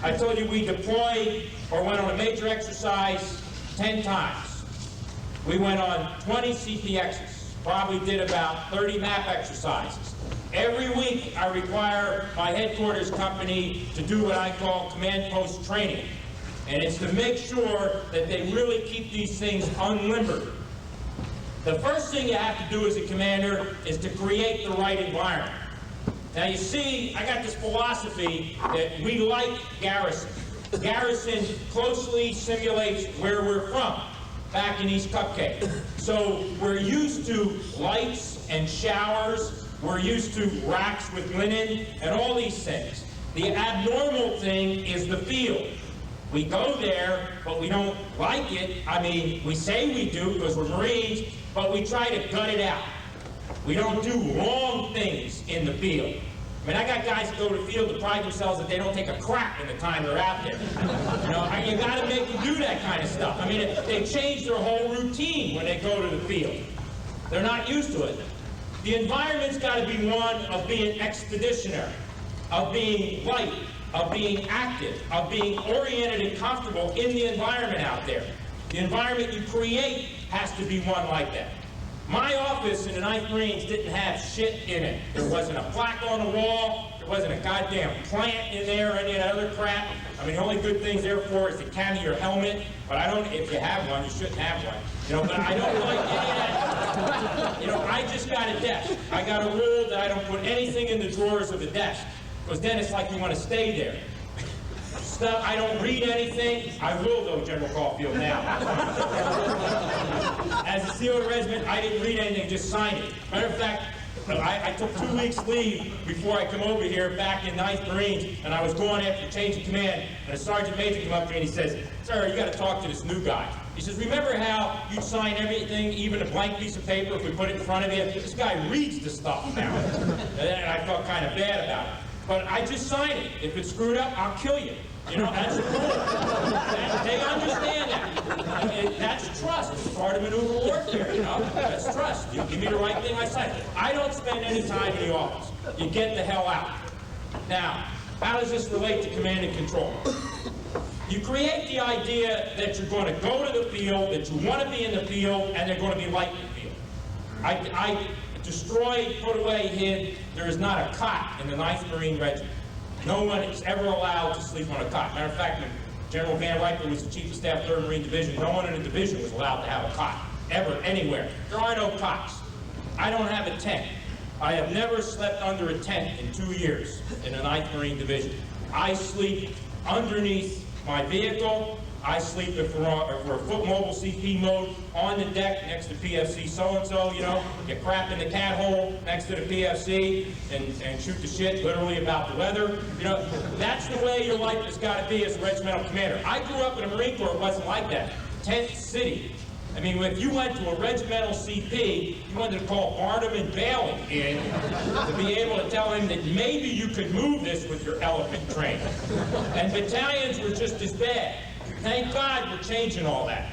I told you we deployed or went on a major exercise 10 times. We went on 20 CPXs, probably did about 30 map exercises. Every week, I require my headquarters company to do what I call command post training. And it's to make sure that they really keep these things unlimbered. The first thing you have to do as a commander is to create the right environment. Now you see, I got this philosophy that we like garrison. Garrison closely simulates where we're from, back in East Cupcake. So we're used to lights and showers. We're used to racks with linen and all these things. The abnormal thing is the field. We go there, but we don't like it. I mean, we say we do because we're Marines, but we try to gut it out. We don't do wrong things in the field. I mean, I got guys that go to the field to pride themselves that they don't take a crap in the time they're out there. You know, you got to make them do that kind of stuff. I mean, they change their whole routine when they go to the field. They're not used to it. The environment's got to be one of being expeditionary, of being light, of being active, of being oriented and comfortable in the environment out there. The environment you create has to be one like that. My office in the 9th Marines didn't have shit in it. There wasn't a plaque on the wall. There wasn't a goddamn plant in there or any of that other crap. I mean, the only good things there for is the cami or helmet. But I don't, if you have one, you shouldn't have one. You know, but I don't like any of that. You know, I just got a desk. I got a rule that I don't put anything in the drawers of the desk. Because then it's like you want to stay there. Stuff, I don't read anything. I will, though, General Caulfield, now. As a SEAL of the regiment, I didn't read anything, just signed it. Matter of fact, I took 2 weeks leave before I come over here back in 9th Marines, and I was going after change of command, and a sergeant major came up to me and he says, "Sir, you got to talk to this new guy." He says, "Remember how you'd sign everything, even a blank piece of paper, if we put it in front of you? This guy reads the stuff now." And I felt kind of bad about it. But I just sign it. If it's screwed up, I'll kill you. You know, that's the rule. They understand that. That's trust. It's part of maneuver warfare, you know? That's trust. You give me the right thing, I sign it. I don't spend any time in the office. You get the hell out. Now, How does this relate to command and control? You create the idea that you're going to go to the field, that you want to be in the field, and they're going to be light in the field. I destroyed, put away, hid. There is not a cot in the 9th Marine Regiment. No one is ever allowed to sleep on a cot. Matter of fact, when General Van Riper was the Chief of Staff, 3rd Marine Division, no one in the division was allowed to have a cot, ever, anywhere. There are no cots. I don't have a tent. I have never slept under a tent in 2 years in the 9th Marine Division. I sleep underneath my vehicle. I sleep if we're a foot mobile CP mode on the deck next to PFC so-and-so, you know, get crap in the cat hole next to the PFC and shoot the shit literally about the weather. You know, that's the way your life has got to be as a regimental commander. I grew up in the Marine Corps, it wasn't like that. Tent city. I mean, if you went to a regimental CP, you wanted to call Barnum and Bailey in to be able to tell him that maybe you could move this with your elephant train. And battalions were just as bad. Thank God we're changing all that.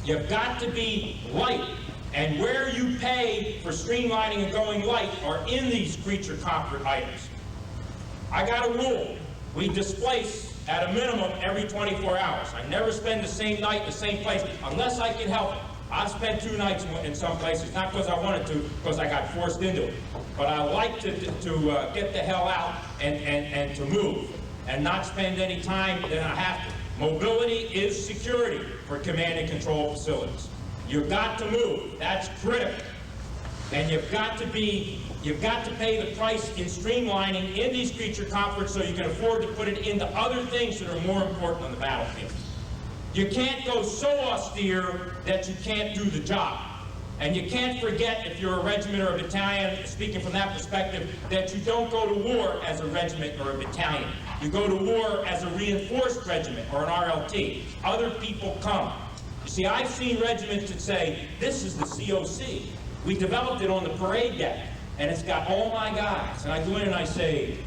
You've got to be light. And where you pay for streamlining and going light are in these creature comfort items. I got a rule. We displace at a minimum every 24 hours. I never spend the same night in the same place unless I can help it. I've spent 2 nights in some places, not because I wanted to, because I got forced into it. But I like to get the hell out and to move and not spend any time that I have to. Mobility is security for command and control facilities. You've got to move. That's critical. And you've got to pay the price in streamlining in these creature comforts so you can afford to put it into other things that are more important on the battlefield. You can't go so austere that you can't do the job. And you can't forget, if you're a regiment or a battalion, speaking from that perspective, that you don't go to war as a regiment or a battalion. You go to war as a reinforced regiment or an RLT. Other people come. You see, I've seen regiments that say, this is the COC. We developed it on the parade deck, and it's got all my guys. And I go in and I say,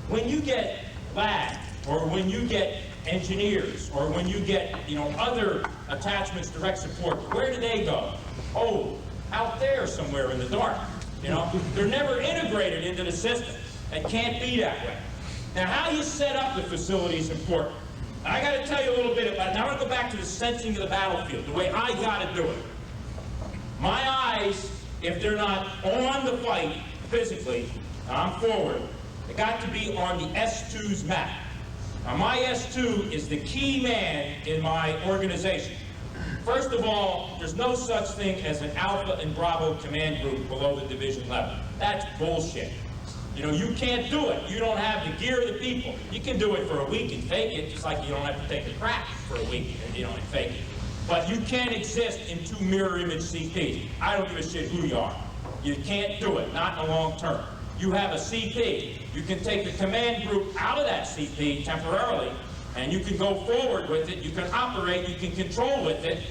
when you get LAD, or when you get engineers, or when you get, other attachments, direct support, where do they go? Oh, out there somewhere in the dark. They're never integrated into the system. It can't be that way. Now, how you set up the facility is important. And I got to tell you a little bit about it. Now, I want to go back to the sensing of the battlefield, the way I got to do it. My eyes, if they're not on the fight physically, I'm forward, they got to be on the S2's map. Now, my S2 is the key man in my organization. First of all, there's no such thing as an Alpha and Bravo command group below the division level. That's bullshit. You can't do it. You don't have the gear or the people. You can do it for a week and fake it, just like you don't have to take the crap for a week and fake it. But you can't exist in 2 mirror image CPs. I don't give a shit who you are. You can't do it, not in the long term. You have a CP. You can take the command group out of that CP temporarily, and you can go forward with it, you can operate, you can control with it,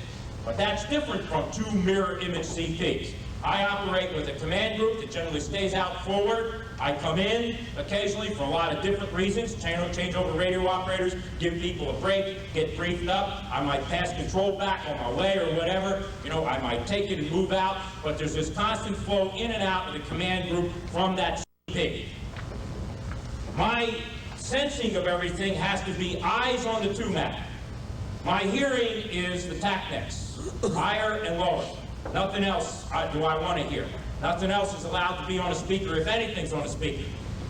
but that's different from 2 mirror image CPs. I operate with a command group that generally stays out forward. I come in occasionally for a lot of different reasons, change over radio operators, give people a break, get briefed up. I might pass control back on my way or whatever. I might take it and move out, but there's this constant flow in and out of the command group from that CP. My sensing of everything has to be eyes on the 2 map. My hearing is the TACNEX, higher and lower. Nothing else do I want to hear. Nothing else is allowed to be on a speaker, if anything's on a speaker.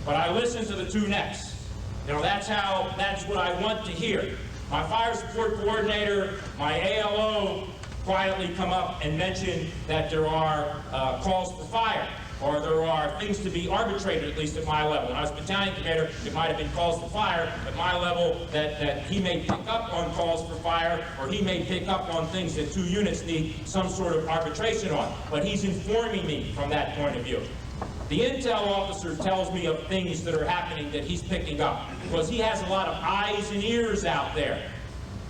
But I listen to the 2 necks. That's what I want to hear. My fire support coordinator, my ALO, quietly come up and mention that there are calls for fire, or there are things to be arbitrated, at least at my level. When I was battalion commander, it might have been calls for fire. At my level, that he may pick up on calls for fire, or he may pick up on things that 2 units need some sort of arbitration on. But he's informing me from that point of view. The intel officer tells me of things that are happening that he's picking up, because he has a lot of eyes and ears out there.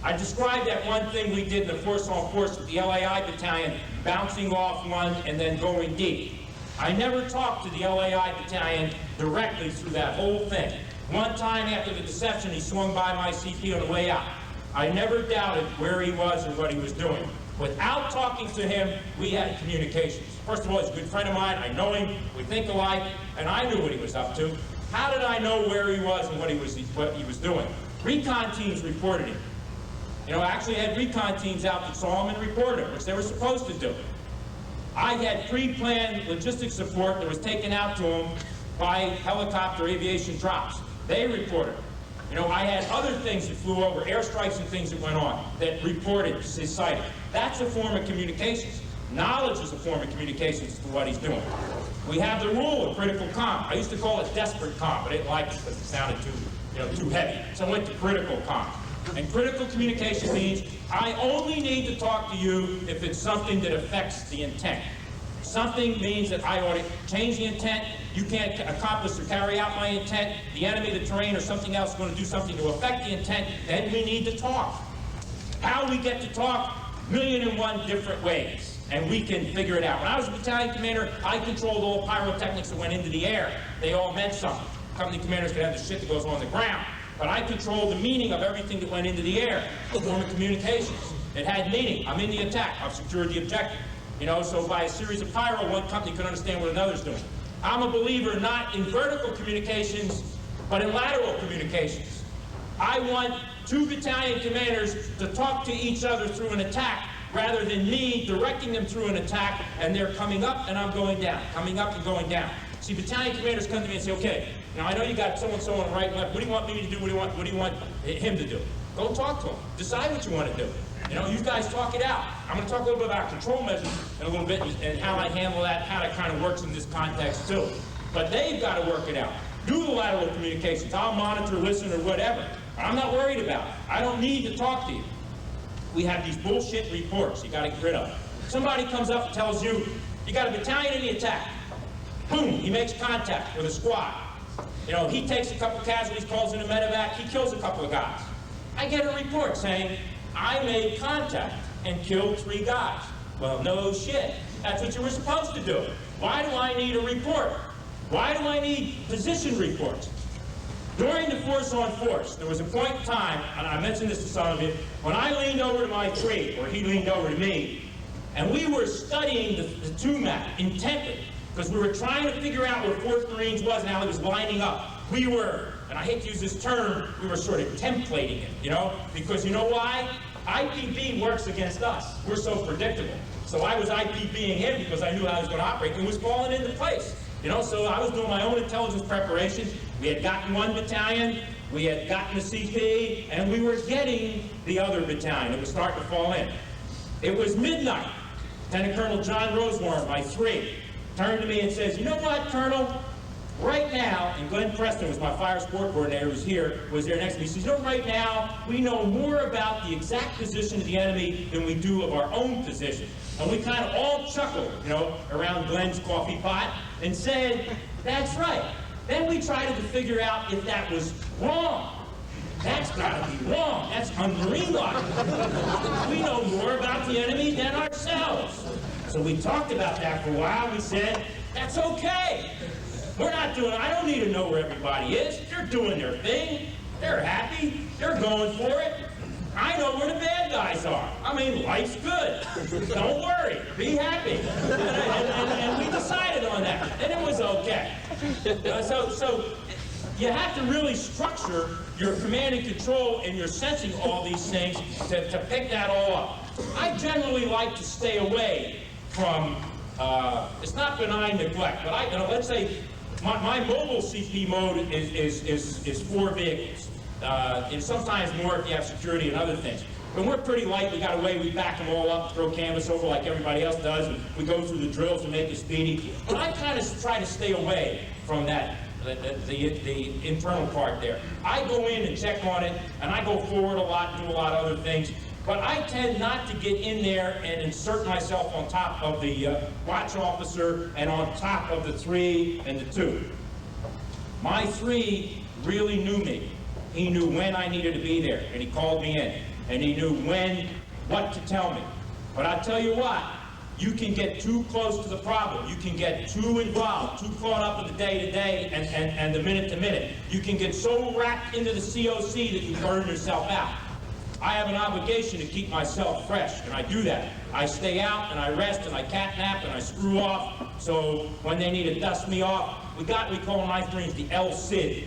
I described that one thing we did in the force-on-force with the LAI battalion, bouncing off one and then going deep. I never talked to the LAI battalion directly through that whole thing. One time after the deception, he swung by my CP on the way out. I never doubted where he was or what he was doing. Without talking to him, we had communications. First of all, he's a good friend of mine. I know him. We think alike. And I knew what he was up to. How did I know where he was and what he was doing? Recon teams reported him. You know, I actually had recon teams out that saw him and reported him, which they were supposed to do. I had pre-planned logistics support that was taken out to him by helicopter aviation drops. They reported him. You know, I had other things that flew over, airstrikes and things that went on, that reported his sighting. That's a form of communications. Knowledge is a form of communications to what he's doing. We have the rule of critical comp. I used to call it desperate comp, but I didn't like it because it sounded too heavy. So I went to critical comp. And critical communication means I only need to talk to you if it's something that affects the intent. Something means that I ought to change the intent. You can't accomplish or carry out my intent. The enemy, the terrain, or something else is going to do something to affect the intent. Then we need to talk. How we get to talk? 1,000,001 different ways. And we can figure it out. When I was a battalion commander, I controlled all pyrotechnics that went into the air. They all meant something. Company commanders could have the shit that goes on the ground. But I controlled the meaning of everything that went into the air. A form of communications. It had meaning. I'm in the attack. I've secured the objective. You know, so by a series of pyro, one company can understand what another's doing. I'm a believer not in vertical communications, but in lateral communications. I want two battalion commanders to talk to each other through an attack rather than me directing them through an attack and they're coming up and I'm going down, coming up and going down. See, battalion commanders come to me and say, okay, now I know you got so-and-so on the right and left. What do you want me to do? What do you want him to do? Go talk to him. Decide what you want to do. You know, you guys talk it out. I'm going to talk a little bit about control measures in a little bit and how I handle that, how that kind of works in this context too. But they've got to work it out. Do the lateral communications. I'll monitor, listen, or whatever. I'm not worried about it. I don't need to talk to you. We have these bullshit reports you got to get rid of. Somebody comes up and tells you, you got a battalion in the attack. Boom, he makes contact with a squad. You know, he takes a couple casualties, calls in a medevac, he kills a couple of guys. I get a report saying, I made contact and killed 3 guys. Well, no shit. That's what you were supposed to do. Why do I need a report? Why do I need position reports? During the force on force, there was a point in time, and I mentioned this to some of you, when I leaned over to my tree, or he leaned over to me, and we were studying the 2 map intently, because we were trying to figure out where 4th Marines was and how it was lining up. We were, and I hate to use this term, we were sort of templating it, you know, because you know why? IPB works against us. We're so predictable. So I was IPBing him because I knew how he was going to operate and was falling into place. You know, so I was doing my own intelligence preparation. We had gotten 1 battalion, we had gotten the CP, and we were getting the other battalion. It was starting to fall in. It was midnight. Lieutenant Colonel John Rosewarren, my 3, turned to me and says, you know what, Colonel? Right now, and Glenn Preston was my fire support coordinator, was there next to me. He says, you know, right now, we know more about the exact position of the enemy than we do of our own position. And we kind of all chuckled, you know, around Glenn's coffee pot and said, that's right. Then we tried to figure out if that was wrong. That's got to be wrong. That's un-Marine-like. We know more about the enemy than ourselves. So we talked about that for a while. We said, that's okay. We're not doing, I don't need to know where everybody is. They're doing their thing. They're happy. They're going for it. I know where the bad guys are. I mean, life's good. Don't worry. Be happy. And we decided on that. And it was okay. So you have to really structure your command and control and your sensing all these things to pick that all up. I generally like to stay away from, it's not benign neglect, but let's say my mobile CP mode is 4 vehicles. And sometimes more if you have security and other things. When we're pretty light, we got away, we back them all up, throw canvas over like everybody else does, and we go through the drills and make it speedy. But I kind of try to stay away from that, the internal part there. I go in and check on it, and I go forward a lot and do a lot of other things. But I tend not to get in there and insert myself on top of the watch officer and on top of the 3 and the 2. My 3 really knew me. He knew when I needed to be there, and he called me in. And he knew what to tell me. But I'll tell you what, you can get too close to the problem. You can get too involved, too caught up with the day-to-day and the minute-to-minute. You can get so wrapped into the COC that you burn yourself out. I have an obligation to keep myself fresh, and I do that. I stay out, and I rest, and I cat nap, and I screw off, so when they need to dust me off, we call in my Marines the L-SID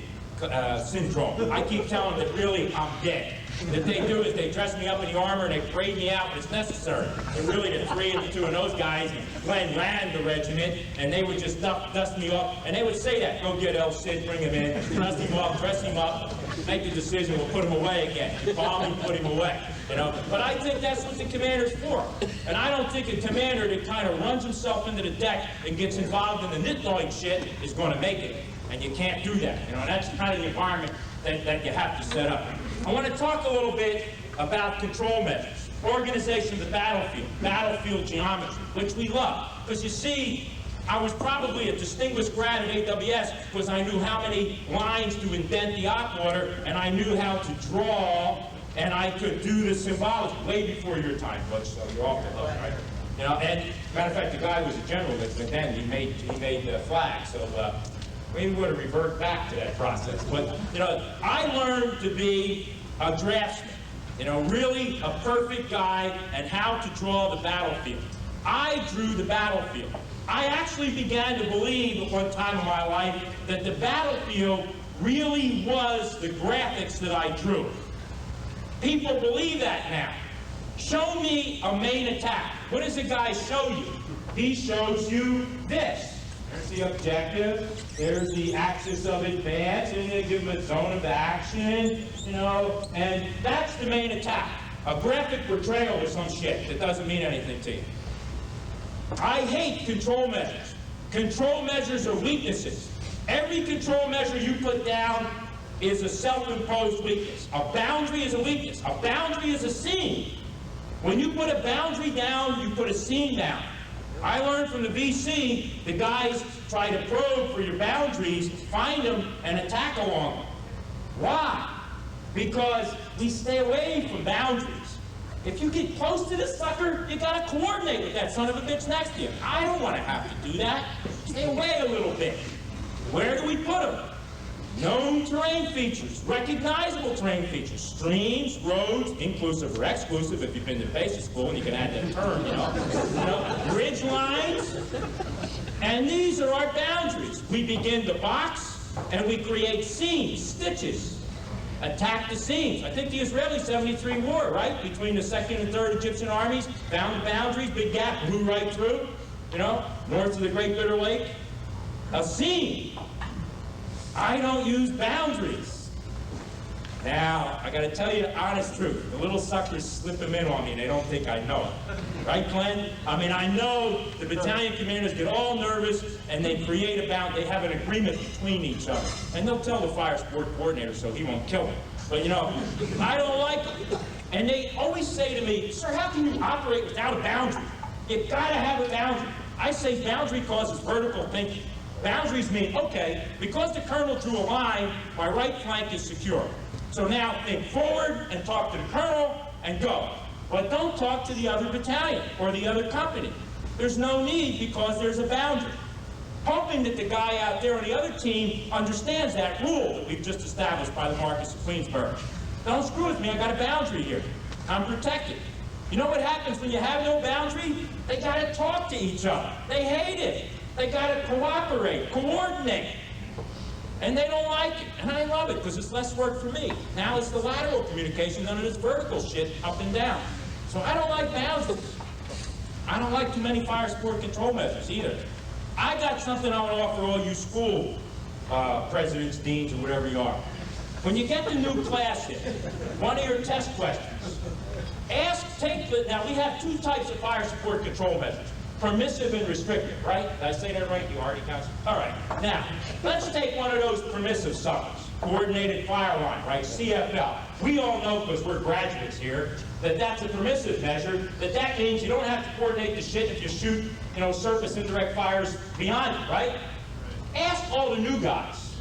syndrome. I keep telling them that really I'm dead. What they do is they dress me up in the armor and they parade me out when it's necessary. And really the two of those guys, Glenn ran the regiment, and they would just dust me up, and they would say that, go get L-SID, bring him in, dust him up, dress him up, make the decision, we'll put him away again. Bomb him, put him away. You know, but I think that's what the commander's for. And I don't think a commander that kind of runs himself into the deck and gets involved in the nitloid shit is going to make it. And you can't do that. You know, and that's kind of the environment that you have to set up. I want to talk a little bit about control measures, organization of the battlefield geometry, which we love. Because you see, I was probably a distinguished grad at AWS because I knew how many lines to indent the op order, and I knew how to draw, and I could do the symbology way before your time, Butch, so you're off the hook, right? You know, and matter of fact, the guy was a general, but then he made the flag, so we would have reverted back to that process. But, you know, I learned to be a draftsman, you know, really a perfect guy and how to draw the battlefield. I drew the battlefield. I actually began to believe at one time in my life that the battlefield really was the graphics that I drew. People believe that now. Show me a main attack. What does the guy show you? He shows you this. There's the objective, there's the axis of advance, and they give him a zone of action, you know, and that's the main attack. A graphic portrayal of some shit that doesn't mean anything to you. I hate control measures. Control measures are weaknesses. Every control measure you put down is a self-imposed weakness. A boundary is a weakness. A boundary is a seam. When you put a boundary down, you put a seam down. I learned from the VC, the guys try to probe for your boundaries, find them, and attack along them. Why? Because we stay away from boundaries. If you get close to this sucker, you gotta coordinate with that son of a bitch next to you. I don't want to have to do that. Stay away a little bit. Where do we put them? Known terrain features, recognizable terrain features, streams, roads, inclusive or exclusive if you've been to basic school and you can add that term, you know, ridge lines, and these are our boundaries. We begin to box and we create seams, stitches, attack the seams. I think the Israeli 73 war, right, between the 2nd and 3rd Egyptian armies, found the boundaries, big gap, blew right through, you know, north of the Great Bitter Lake. A seam. I don't use boundaries. Now, I gotta tell you the honest truth. The little suckers slip them in on me and they don't think I know it. Right, Glenn? I mean, I know the battalion commanders get all nervous and they create a bound, they have an agreement between each other. And they'll tell the fire sport coordinator so he won't kill him. But you know, I don't like it. And they always say to me, sir, how can you operate without a boundary? You gotta have a boundary. I say boundary causes vertical thinking. Boundaries mean, okay, because the colonel drew a line, my right flank is secure. So now think forward and talk to the colonel and go. But don't talk to the other battalion or the other company. There's no need because there's a boundary. Hoping that the guy out there on the other team understands that rule that we've just established by the Marquis of Queensberry. Don't screw with me, I got a boundary here. I'm protected. You know what happens when you have no boundary? They gotta talk to each other. They hate it. They gotta cooperate, coordinate. And they don't like it. And I love it because it's less work for me. Now it's the lateral communication, none of this vertical shit up and down. So I don't like boundaries. I don't like too many fire support control measures either. I got something I want to offer all you school presidents, deans, or whatever you are. When you get the new class in, one of your test questions, now we have two types of fire support control measures. Permissive and restrictive, right? Did I say that right? You already got it? All right. Now, let's take one of those permissive suckers. Coordinated fire line, right? CFL. We all know, because we're graduates here, that that's a permissive measure, that means you don't have to coordinate the shit if you shoot, you know, surface indirect fires beyond it, right? Ask all the new guys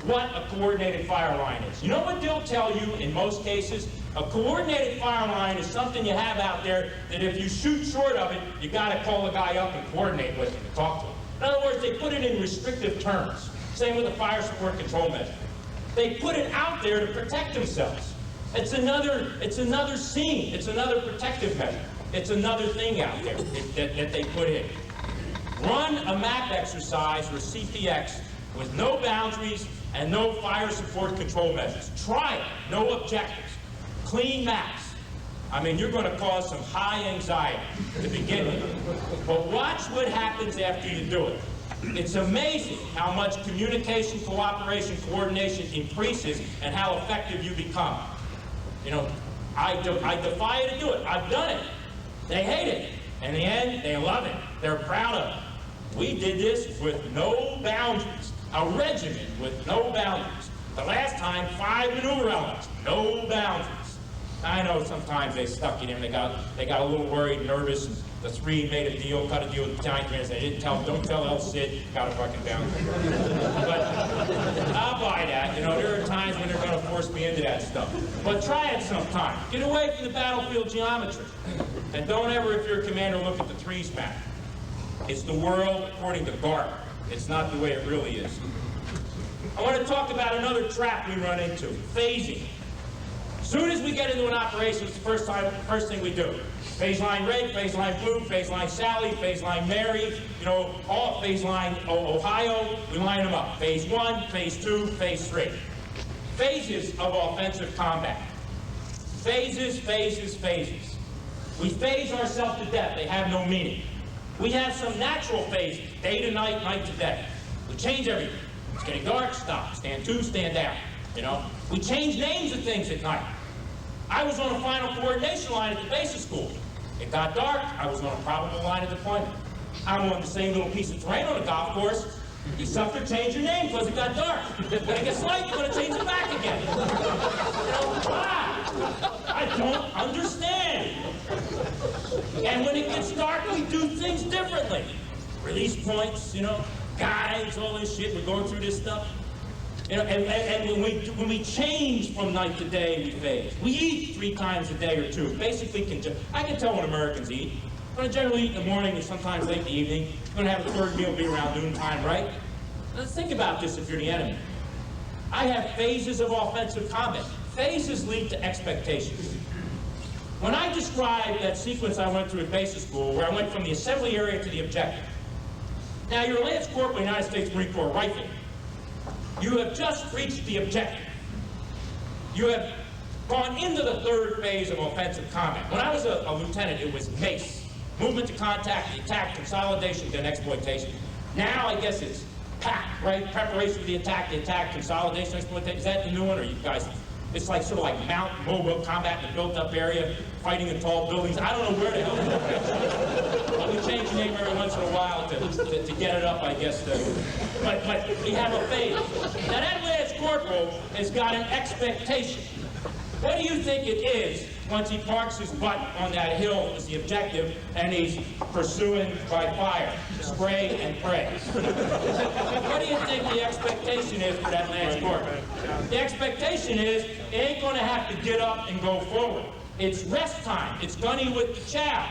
what a coordinated fire line is. You know what they'll tell you in most cases? A coordinated fire line is something you have out there that if you shoot short of it, you gotta call the guy up and coordinate with him and talk to him. In other words, they put it in restrictive terms. Same with the fire support control measure. They put it out there to protect themselves. It's another scene. It's another protective measure. It's another thing out there that they put in. Run a map exercise or CPX with no boundaries and no fire support control measures. Try it, no objectives, clean maps. I mean, you're going to cause some high anxiety to begin with. But watch what happens after you do it. It's amazing how much communication, cooperation, coordination increases and how effective you become. You know, I defy you to do it. I've done it. They hate it. In the end, they love it. They're proud of it. We did this with no boundaries. A regiment with no boundaries. The last time, 5 maneuver elements, no boundaries. I know sometimes they stuck it in. They got a little worried, nervous, and the 3 made a deal, cut a deal with the battalion commanders. They didn't tell them, don't tell El Cid, got a fucking boundary. But I'll buy that. You know, there are times when they're going to force me into that stuff. But try it sometime. Get away from the battlefield geometry. And don't ever, if you're a commander, look at the 3s map. It's the world according to Garp. It's not the way it really is. I want to talk about another trap we run into, phasing. As soon as we get into an operation, it's the first thing we do. Phase line red, phase line blue, phase line Sally, phase line Mary, you know, all phase line Ohio, we line them up. Phase 1, phase 2, phase 3. Phases of offensive combat. Phases, phases, phases. We phase ourselves to death. They have no meaning. We have some natural phases, day to night, night to day. We change everything. It's getting dark, stop. Stand 2, stand down. You know, we change names of things at night. I was on a final coordination line at the basic school. It got dark. I was on a probable line of deployment. I'm on the same little piece of terrain on a golf course. You suffer, change your name because it got dark. When it gets light, you're going to change it back again. You know, why? I don't understand. And when it gets dark, we do things differently. Release points, you know, guides, all this shit. We're going through this stuff. You know, and when we change from night to day, we phase. We eat 3 times a day or 2. Basically, I can tell when Americans eat. We're going to generally eat in the morning and sometimes late in the evening. We're going to have a third meal be around noontime, right? Let's think about this if you're the enemy. I have phases of offensive combat. Phases lead to expectations. When I described that sequence I went through at basic school, where I went from the assembly area to the objective. Now, you're a Lance Corporal, United States Marine Corps rifle. You have just reached the objective. You have gone into the 3rd phase of offensive combat. When I was a lieutenant, it was MACE. Movement to contact, attack, consolidation, then exploitation. Now, I guess it's PAC, right? Preparation for the attack, consolidation, exploitation. Is that the new one, or you guys? It's like sort of like mobile combat in a built-up area, fighting in tall buildings. I don't know where the hell it's going. Well, we change the name every once in a while to get it up, I guess. But we have a phase. Now, that Lance Corporal has got an expectation. What do you think it is once he parks his butt on that hill as the objective and he's pursuing by fire, spray and pray? What do you think the expectation is for that Lance Corporal? The expectation is it ain't going to have to get up and go forward. It's rest time. It's gunny with the chow.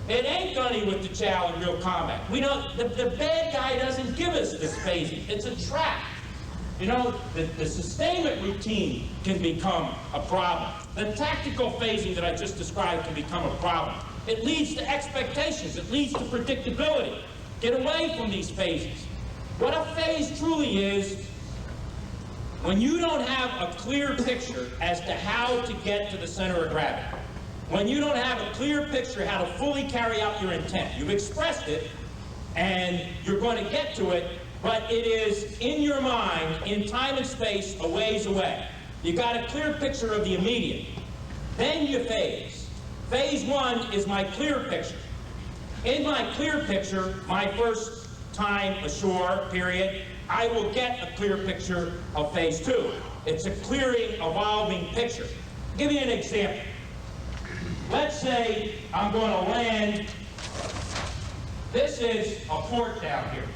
It ain't gunny with the chow in real combat. We don't. The bad guy doesn't give us this phasing. It's a trap. You know, the sustainment routine can become a problem. The tactical phasing that I just described can become a problem. It leads to expectations. It leads to predictability. Get away from these phases. What a phase truly is, when you don't have a clear picture as to how to get to the center of gravity, when you don't have a clear picture how to fully carry out your intent, you've expressed it, and you're going to get to it, but it is in your mind, in time and space, a ways away. You got a clear picture of the immediate. Then you phase. Phase 1 is my clear picture. In my clear picture, my first time ashore, period, I will get a clear picture of phase 2. It's a clearing, evolving picture. I'll give you an example. Let's say I'm going to land. This is a port down here.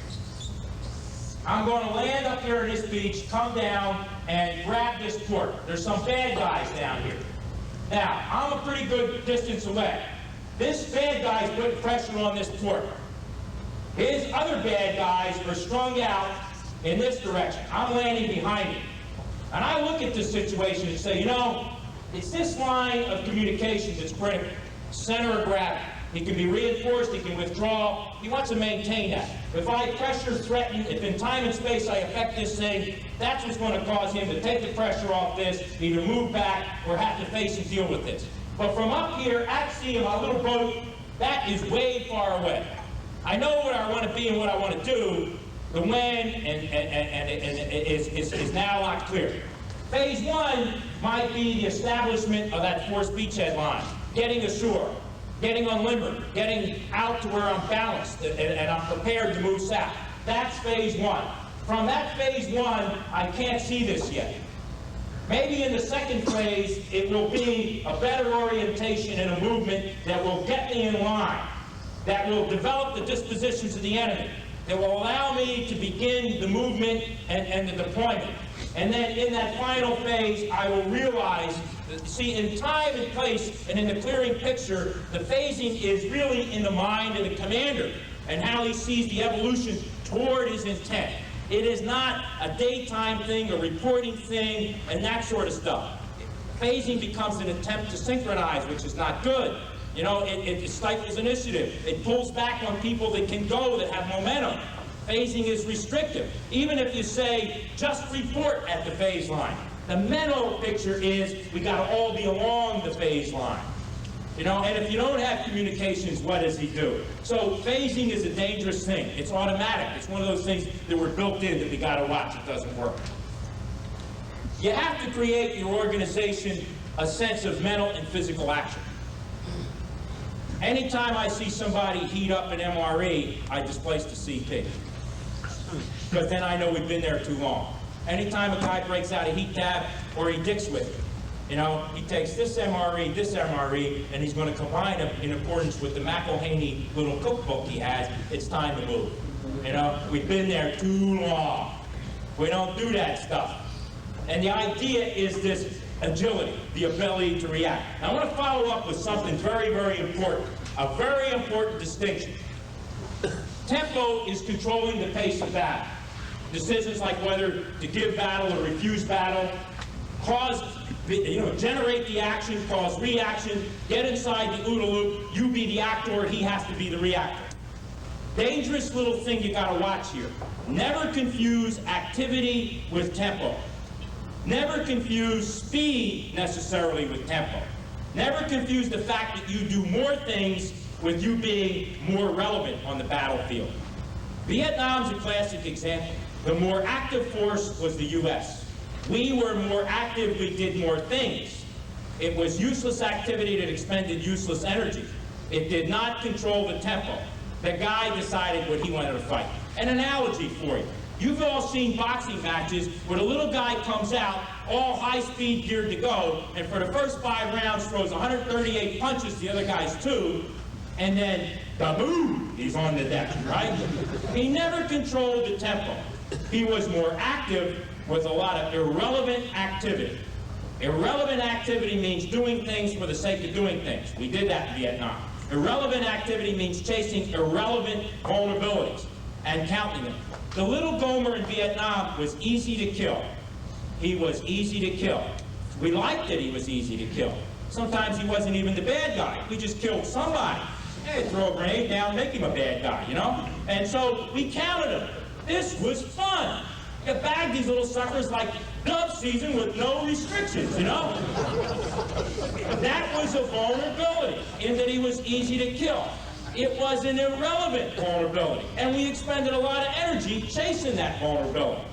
I'm going to land up here on this beach, come down, and grab this port. There's some bad guys down here. Now, I'm a pretty good distance away. This bad guy's putting pressure on this port. His other bad guys are strung out in this direction. I'm landing behind him. And I look at this situation and say, you know, it's this line of communication that's critical. Center of gravity. He can be reinforced, he can withdraw. He wants to maintain that. If I pressure threaten, if in time and space I affect this thing, that's what's going to cause him to take the pressure off this, either move back or have to face and deal with this. But from up here at sea in my little boat, that is way far away. I know what I want to be and what I want to do. The when is now not clear. Phase 1 might be the establishment of that forced beachhead line, getting ashore, getting unlimbered, getting out to where I'm balanced and I'm prepared to move south. That's phase 1. From that phase 1, I can't see this yet. Maybe in the second phase, it will be a better orientation and a movement that will get me in line, that will develop the dispositions of the enemy, that will allow me to begin the movement and the deployment. And then in that final phase, I will realize, see, in time and place and in the clearing picture, the phasing is really in the mind of the commander and how he sees the evolution toward his intent. It is not a daytime thing, a reporting thing, and that sort of stuff. Phasing becomes an attempt to synchronize, which is not good. You know, it stifles initiative. It pulls back on people that can go, that have momentum. Phasing is restrictive. Even if you say, just report at the phase line. The mental picture is, we gotta all be along the phase line. You know, and if you don't have communications, what does he do? So phasing is a dangerous thing. It's automatic. It's one of those things that were built in that we gotta watch. It doesn't work. You have to create your organization a sense of mental and physical action. Anytime I see somebody heat up an MRE, I displace the CP. Because then I know we've been there too long. Anytime a guy breaks out a heat tab or he dicks with it, you know, he takes this MRE, and he's going to combine them in accordance with the McElhaney little cookbook he has. It's time to move. You know, we've been there too long. We don't do that stuff. And the idea is this agility, the ability to react. Now, I want to follow up with something very, very important, a very important distinction. Tempo is controlling the pace of battle. Decisions like whether to give battle or refuse battle, generate the action, cause reaction, get inside the OODA loop, you be the actor, he has to be the reactor. Dangerous little thing you gotta watch here. Never confuse activity with tempo. Never confuse speed necessarily with tempo. Never confuse the fact that you do more things with you being more relevant on the battlefield. Vietnam's a classic example. The more active force was the U.S. We were more active, we did more things. It was useless activity that expended useless energy. It did not control the tempo. The guy decided what he wanted to fight. An analogy for you. You've all seen boxing matches where the little guy comes out, all high-speed geared to go, and for the first 5 rounds throws 138 punches, the other guy's 2, and then, da-boom, he's on the deck, right? He never controlled the tempo. He was more active with a lot of irrelevant activity. Irrelevant activity means doing things for the sake of doing things. We did that in Vietnam. Irrelevant activity means chasing irrelevant vulnerabilities and counting them. The little Gomer in Vietnam was easy to kill. He was easy to kill. We liked that he was easy to kill. Sometimes he wasn't even the bad guy. We just killed somebody. Hey, throw a grenade down, make him a bad guy, you know? And so we counted him. This was fun. You bag these little suckers like dove season with no restrictions, you know? That was a vulnerability in that he was easy to kill. It was an irrelevant vulnerability, and we expended a lot of energy chasing that vulnerability.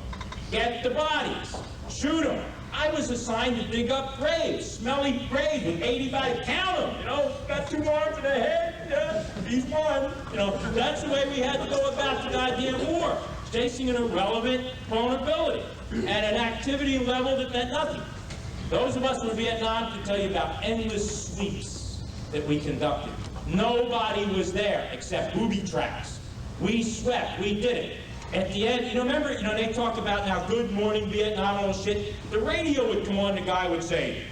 Get the bodies, shoot them. I was assigned to dig up graves, smelly graves with 80 bodies, count them, you know, got 2 arms and a head, yeah, he's one. You know, that's the way we had to go about the goddamn war. Chasing an irrelevant vulnerability at an activity level that meant nothing. Those of us from Vietnam can tell you about endless sweeps that we conducted. Nobody was there except booby traps. We swept, we did it. At the end, you know, remember, you know, they talk about now good morning Vietnam, all shit. The radio would come on, the guy would say,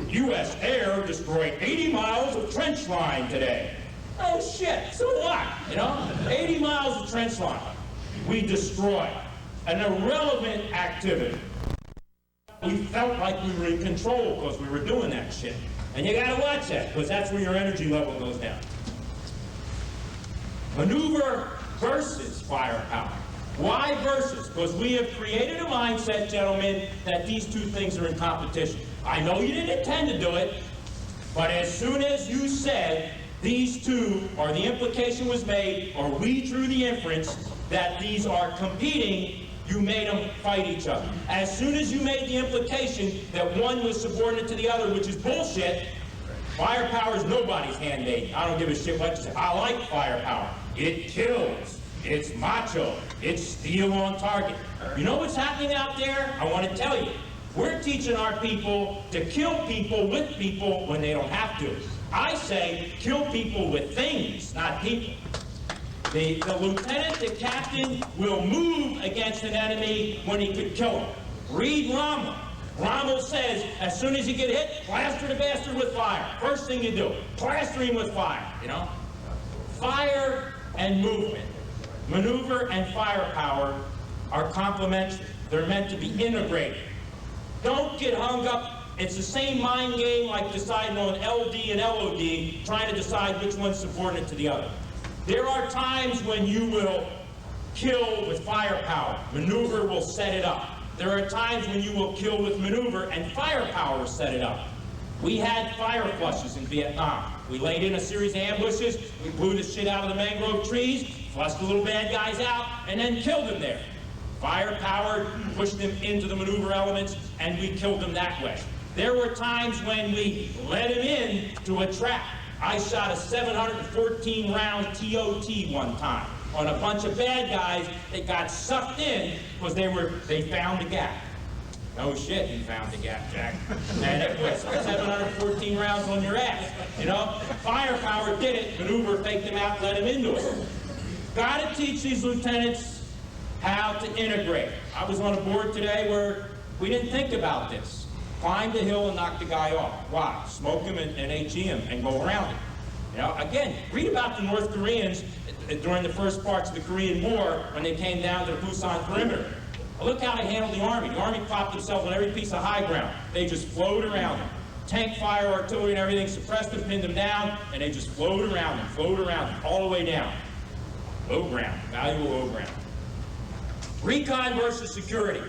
U.S. air destroyed 80 miles of trench line today. Oh shit, so what? You know, 80 miles of trench line. We destroyed an irrelevant activity. We felt like we were in control because we were doing that shit. And you gotta watch that, because that's where your energy level goes down. Maneuver versus firepower. Why versus? Because we have created a mindset, gentlemen, that these two things are in competition. I know you didn't intend to do it, but as soon as you said these two, or the implication was made, or we drew the inference that these are competing, you made them fight each other. As soon as you made the implication that one was subordinate to the other, which is bullshit, firepower is nobody's handmaiden. I don't give a shit what you say. I like firepower. It kills. It's macho. It's steel on target. You know what's happening out there? I want to tell you. We're teaching our people to kill people with people when they don't have to. I say kill people with things, not people. The lieutenant, the captain, will move against an enemy when he could kill him. Read Rommel. Rommel says, as soon as you get hit, plaster the bastard with fire. First thing you do, plaster him with fire, you know? Fire and movement, maneuver and firepower are complementary. They're meant to be integrated. Don't get hung up. It's the same mind game like deciding on LD and LOD, trying to decide which one's subordinate to the other. There are times when you will kill with firepower. Maneuver will set it up. There are times when you will kill with maneuver and firepower will set it up. We had fire flushes in Vietnam. We laid in a series of ambushes, we blew the shit out of the mangrove trees, flushed the little bad guys out, and then killed them there. Firepower pushed them into the maneuver elements, and we killed them that way. There were times when we led them in to a trap. I shot a 714-round TOT one time on a bunch of bad guys that got sucked in because they found a gap. No shit, you found the gap, Jack. And it was 714 rounds on your ass. You know, firepower did it. Maneuver faked them out, let them into it. Got to teach these lieutenants how to integrate. I was on a board today where we didn't think about this. Climb the hill and knock the guy off. Why? Smoke him and HE him and go around him. You know, again, read about the North Koreans during the first parts of the Korean War when they came down to the Busan perimeter. Look how they handled the Army. The Army popped themselves on every piece of high ground. They just flowed around them. Tank fire, artillery, and everything suppressed them, pinned them down, and they just flowed around them, all the way down. Low ground, valuable low ground. Recon versus security.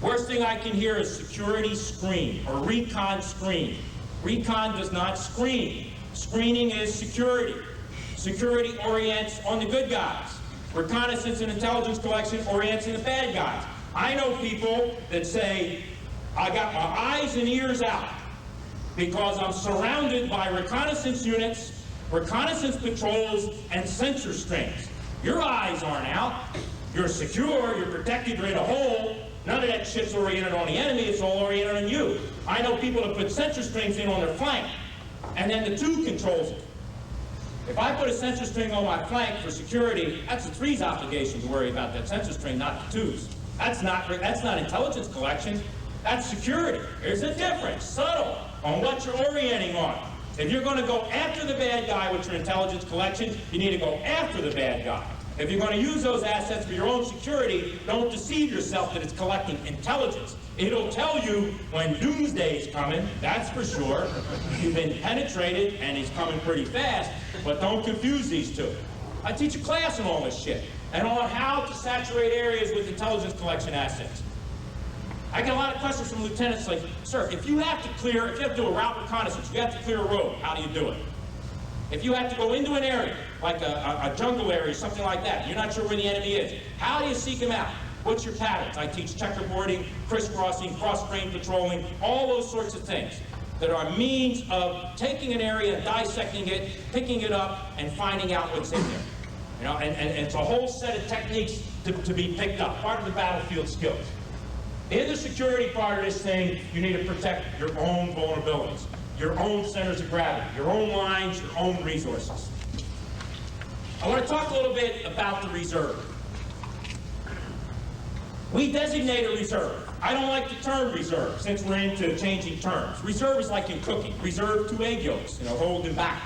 Worst thing I can hear is security screen or recon screen. Recon does not screen. Screening is security. Security orients on the good guys. Reconnaissance and intelligence collection orients on the bad guys. I know people that say, I got my eyes and ears out because I'm surrounded by reconnaissance units, reconnaissance patrols, and sensor strings. Your eyes aren't out. You're secure, you're protected, you're in a hole. None of that shit's oriented on the enemy, it's all oriented on you. I know people that put sensor strings in on their flank, and then the 2 controls it. If I put a sensor string on my flank for security, that's the 3's obligation to worry about that sensor string, not the 2's. That's not intelligence collection, that's security. There's a difference, subtle, on what you're orienting on. If you're going to go after the bad guy with your intelligence collection, you need to go after the bad guy. If you're going to use those assets for your own security, don't deceive yourself that it's collecting intelligence. It'll tell you when doomsday is coming, that's for sure. You've been penetrated, and he's coming pretty fast, but don't confuse these two. I teach a class on all this shit, and on how to saturate areas with intelligence collection assets. I get a lot of questions from lieutenants like, sir, if you have to do a route reconnaissance, you have to clear a road, how do you do it? If you have to go into an area, like a jungle area, something like that, you're not sure where the enemy is, how do you seek him out? What's your patterns? I teach checkerboarding, crisscrossing, cross-grain patrolling, all those sorts of things that are means of taking an area and dissecting it, picking it up, and finding out what's in there. You know, and it's a whole set of techniques to be picked up, part of the battlefield skills. In the security part of this thing, you need to protect your own vulnerabilities, your own centers of gravity, your own lines, your own resources. I want to talk a little bit about the reserve. We designate a reserve. I don't like the term reserve, since we're into changing terms. Reserve is like in cooking. Reserve 2 egg yolks, holding back.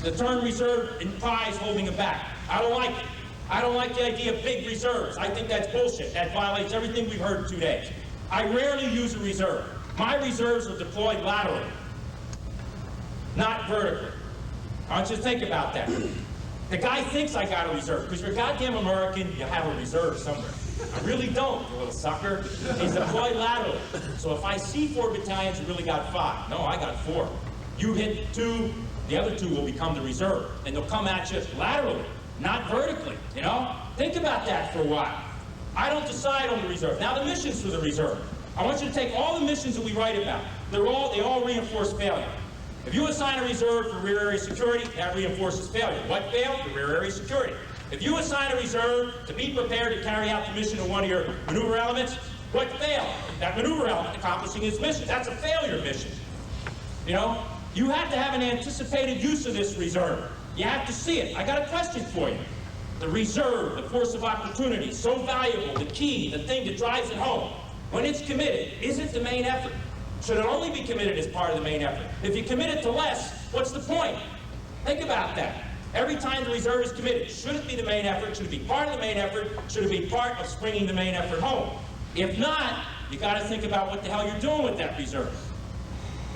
The term reserve implies holding them back. I don't like it. I don't like the idea of big reserves. I think that's bullshit. That violates everything we've heard in 2 days. I rarely use a reserve. My reserves are deployed laterally, not vertically. I want you to think about that. The guy thinks I got a reserve, because you're a goddamn American, you have a reserve somewhere. I really don't, you little sucker. He's deployed laterally. So if I see 4 battalions, you really got 5. No, I got 4. You hit 2, the other 2 will become the reserve. And they'll come at you laterally, not vertically, you know? Think about that for a while. I don't decide on the reserve. Now the missions for the reserve. I want you to take all the missions that we write about. They all reinforce failure. If you assign a reserve for rear area security, that reinforces failure. What failed? The rear area security. If you assign a reserve to be prepared to carry out the mission in one of your maneuver elements, what failed? That maneuver element accomplishing its mission. That's a failure mission. You know, you have to have an anticipated use of this reserve. You have to see it. I got a question for you. The reserve, the force of opportunity, so valuable, the key, the thing that drives it home. When it's committed, is it the main effort? Should it only be committed as part of the main effort? If you commit it to less, what's the point? Think about that. Every time the reserve is committed, should it be the main effort? Should it be part of the main effort? Should it be part of springing the main effort home? If not, you got to think about what the hell you're doing with that reserve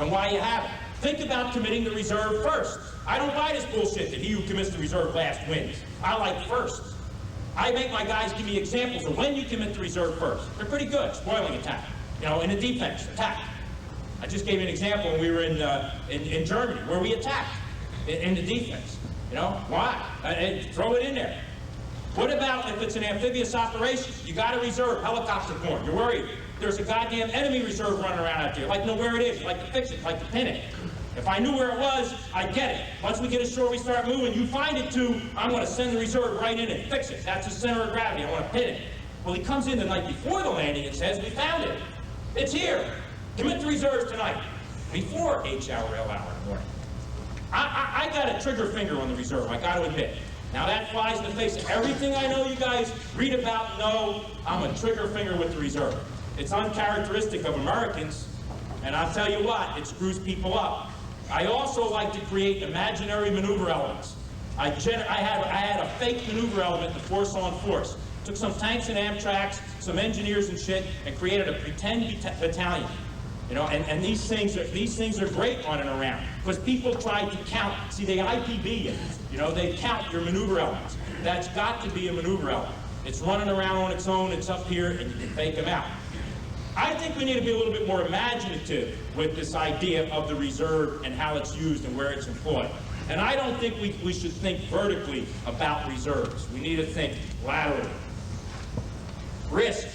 and why you have it. Think about committing the reserve first. I don't buy this bullshit that he who commits the reserve last wins. I like first. I make my guys give me examples of when you commit the reserve first. They're pretty good. Spoiling attack. You know, in the defense, attack. I just gave you an example when we were in Germany, where we attacked in the defense. You know, why? Throw it in there. What about if it's an amphibious operation? You got a reserve, helicopter form. You're worried. There's a goddamn enemy reserve running around out there. You'd like to know where it is. You'd like to fix it. You'd like to pin it. If I knew where it was, I'd get it. Once we get ashore, we start moving. You find it too, I'm going to send the reserve right in and fix it. That's the center of gravity. I want to pin it. Well, he comes in the night before the landing and says, we found it. It's here. Commit the reserves tonight. Before H-hour, L-hour in the morning. I got a trigger finger on the reserve, I got to admit. Now that flies in the face of everything I know you guys read about and know. I'm a trigger finger with the reserve. It's uncharacteristic of Americans, and I'll tell you what, it screws people up. I also like to create imaginary maneuver elements. I had a fake maneuver element in the force on force. Took some tanks and Amtraks, some engineers and shit, and created a pretend battalion. You know, and these things are great running around because people try to count. See, they IPB you. You know, they count your maneuver elements. That's got to be a maneuver element. It's running around on its own. It's up here, and you can fake them out. I think we need to be a little bit more imaginative with this idea of the reserve and how it's used and where it's employed. And I don't think we should think vertically about reserves. We need to think laterally. Risk.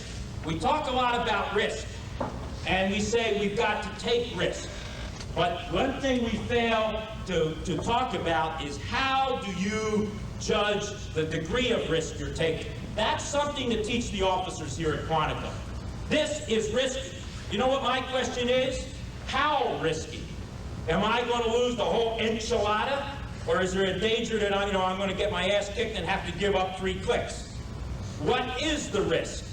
We talk a lot about risk. And we say we've got to take risk. But one thing we fail to talk about is how do you judge the degree of risk you're taking? That's something to teach the officers here at Quantico. This is risky. You know what my question is? How risky? Am I going to lose the whole enchilada? Or is there a danger that I'm going to get my ass kicked and have to give up 3 clicks? What is the risk?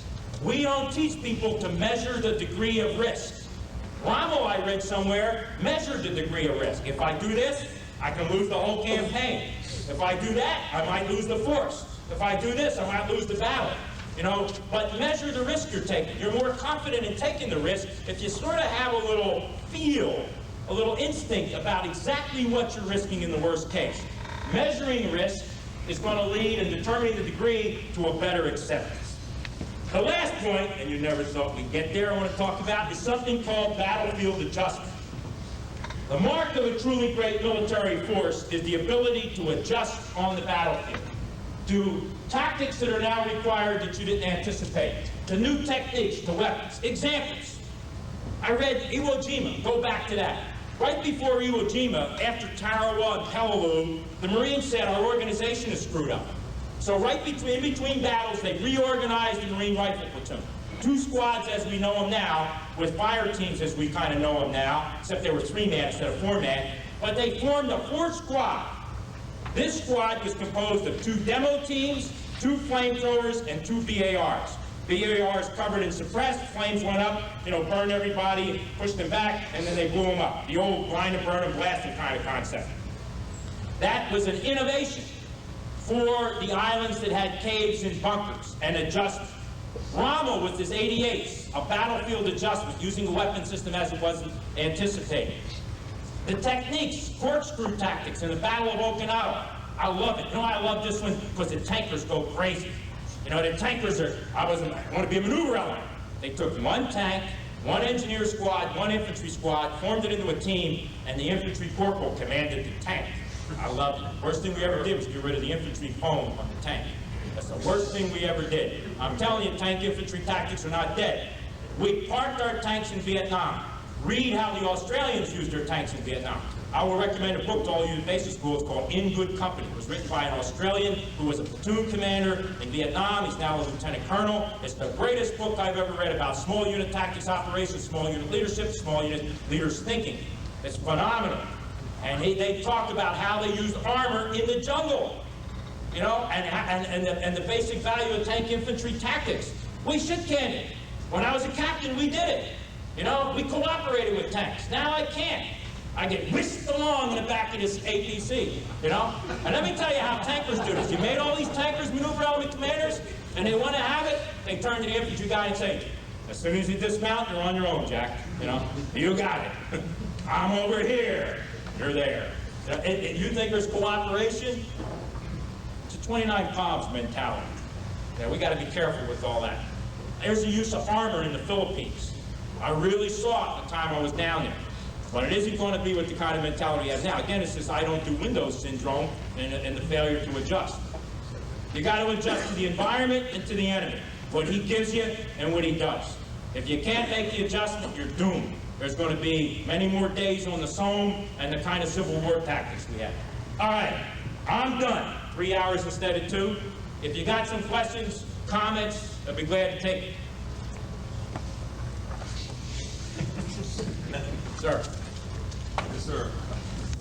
We don't teach people to measure the degree of risk. Rommel, I read somewhere, measured the degree of risk. If I do this, I can lose the whole campaign. If I do that, I might lose the force. If I do this, I might lose the battle. You know, but measure the risk you're taking. You're more confident in taking the risk if you sort of have a little feel, a little instinct about exactly what you're risking in the worst case. Measuring risk is going to lead in determining the degree to a better acceptance. The last point, and you never thought we'd get there, I want to talk about is something called battlefield adjustment. The mark of a truly great military force is the ability to adjust on the battlefield to tactics that are now required that you didn't anticipate, to new techniques, to weapons. Examples. I read Iwo Jima, go back to that. Right before Iwo Jima, after Tarawa and Peleliu, the Marines said our organization is screwed up. So right in between battles, they reorganized the Marine Rifle Platoon. 2 squads as we know them now, with fire teams as we kind of know them now, except they were 3-man instead of 4-man. But they formed a 4th squad. This squad was composed of 2 demo teams, 2 flamethrowers, and 2 BARs. BARs covered and suppressed, flames went up, burned everybody, pushed them back, and then they blew them up. The old blind and burn and blasting kind of concept. That was an innovation for the islands that had caves and bunkers and adjustment. Rommel with his 88s, a battlefield adjustment using the weapon system as it wasn't anticipated. The techniques, corkscrew tactics in the Battle of Okinawa, I love it. You know why I love this one? Because the tankers go crazy. You know, the tankers are, I want to be a maneuver element. They took one tank, one engineer squad, one infantry squad, formed it into a team, and the infantry corporal commanded the tank. I love it. Worst thing we ever did was get rid of the infantry foam on the tank. That's the worst thing we ever did. I'm telling you, tank infantry tactics are not dead. We parked our tanks in Vietnam. Read how the Australians used their tanks in Vietnam. I will recommend a book to all you in basic school. It's called In Good Company. It was written by an Australian who was a platoon commander in Vietnam. He's now a lieutenant colonel. It's the greatest book I've ever read about small unit tactics operations, small unit leadership, small unit leaders thinking. It's phenomenal. And they talked about how they used armor in the jungle, you know, and the basic value of tank infantry tactics. We shit canned it. When I was a captain, we did it. You know, we cooperated with tanks. Now I can't. I get whisked along in the back of this APC, you know? And let me tell you how tankers do this. You made all these tankers maneuver element commanders, and they want to have it, they turn to the infantry guy and say, as soon as you dismount, you're on your own, Jack, you know? You got it. I'm over here. You're there. You think there's cooperation? It's a 29 Palms mentality. Yeah, we got to be careful with all that. There's the use of armor in the Philippines. I really saw it the time I was down there. But it isn't going to be with the kind of mentality he has now. Again, it's this I don't do Windows syndrome and the failure to adjust. You got to adjust to the environment and to the enemy. What he gives you and what he does. If you can't make the adjustment, you're doomed. There's going to be many more days on the Somme and the kind of Civil War tactics we have. All right, I'm done. 3 hours instead of 2. If you got some questions, comments, I'd be glad to take it. Sir. Yes, sir.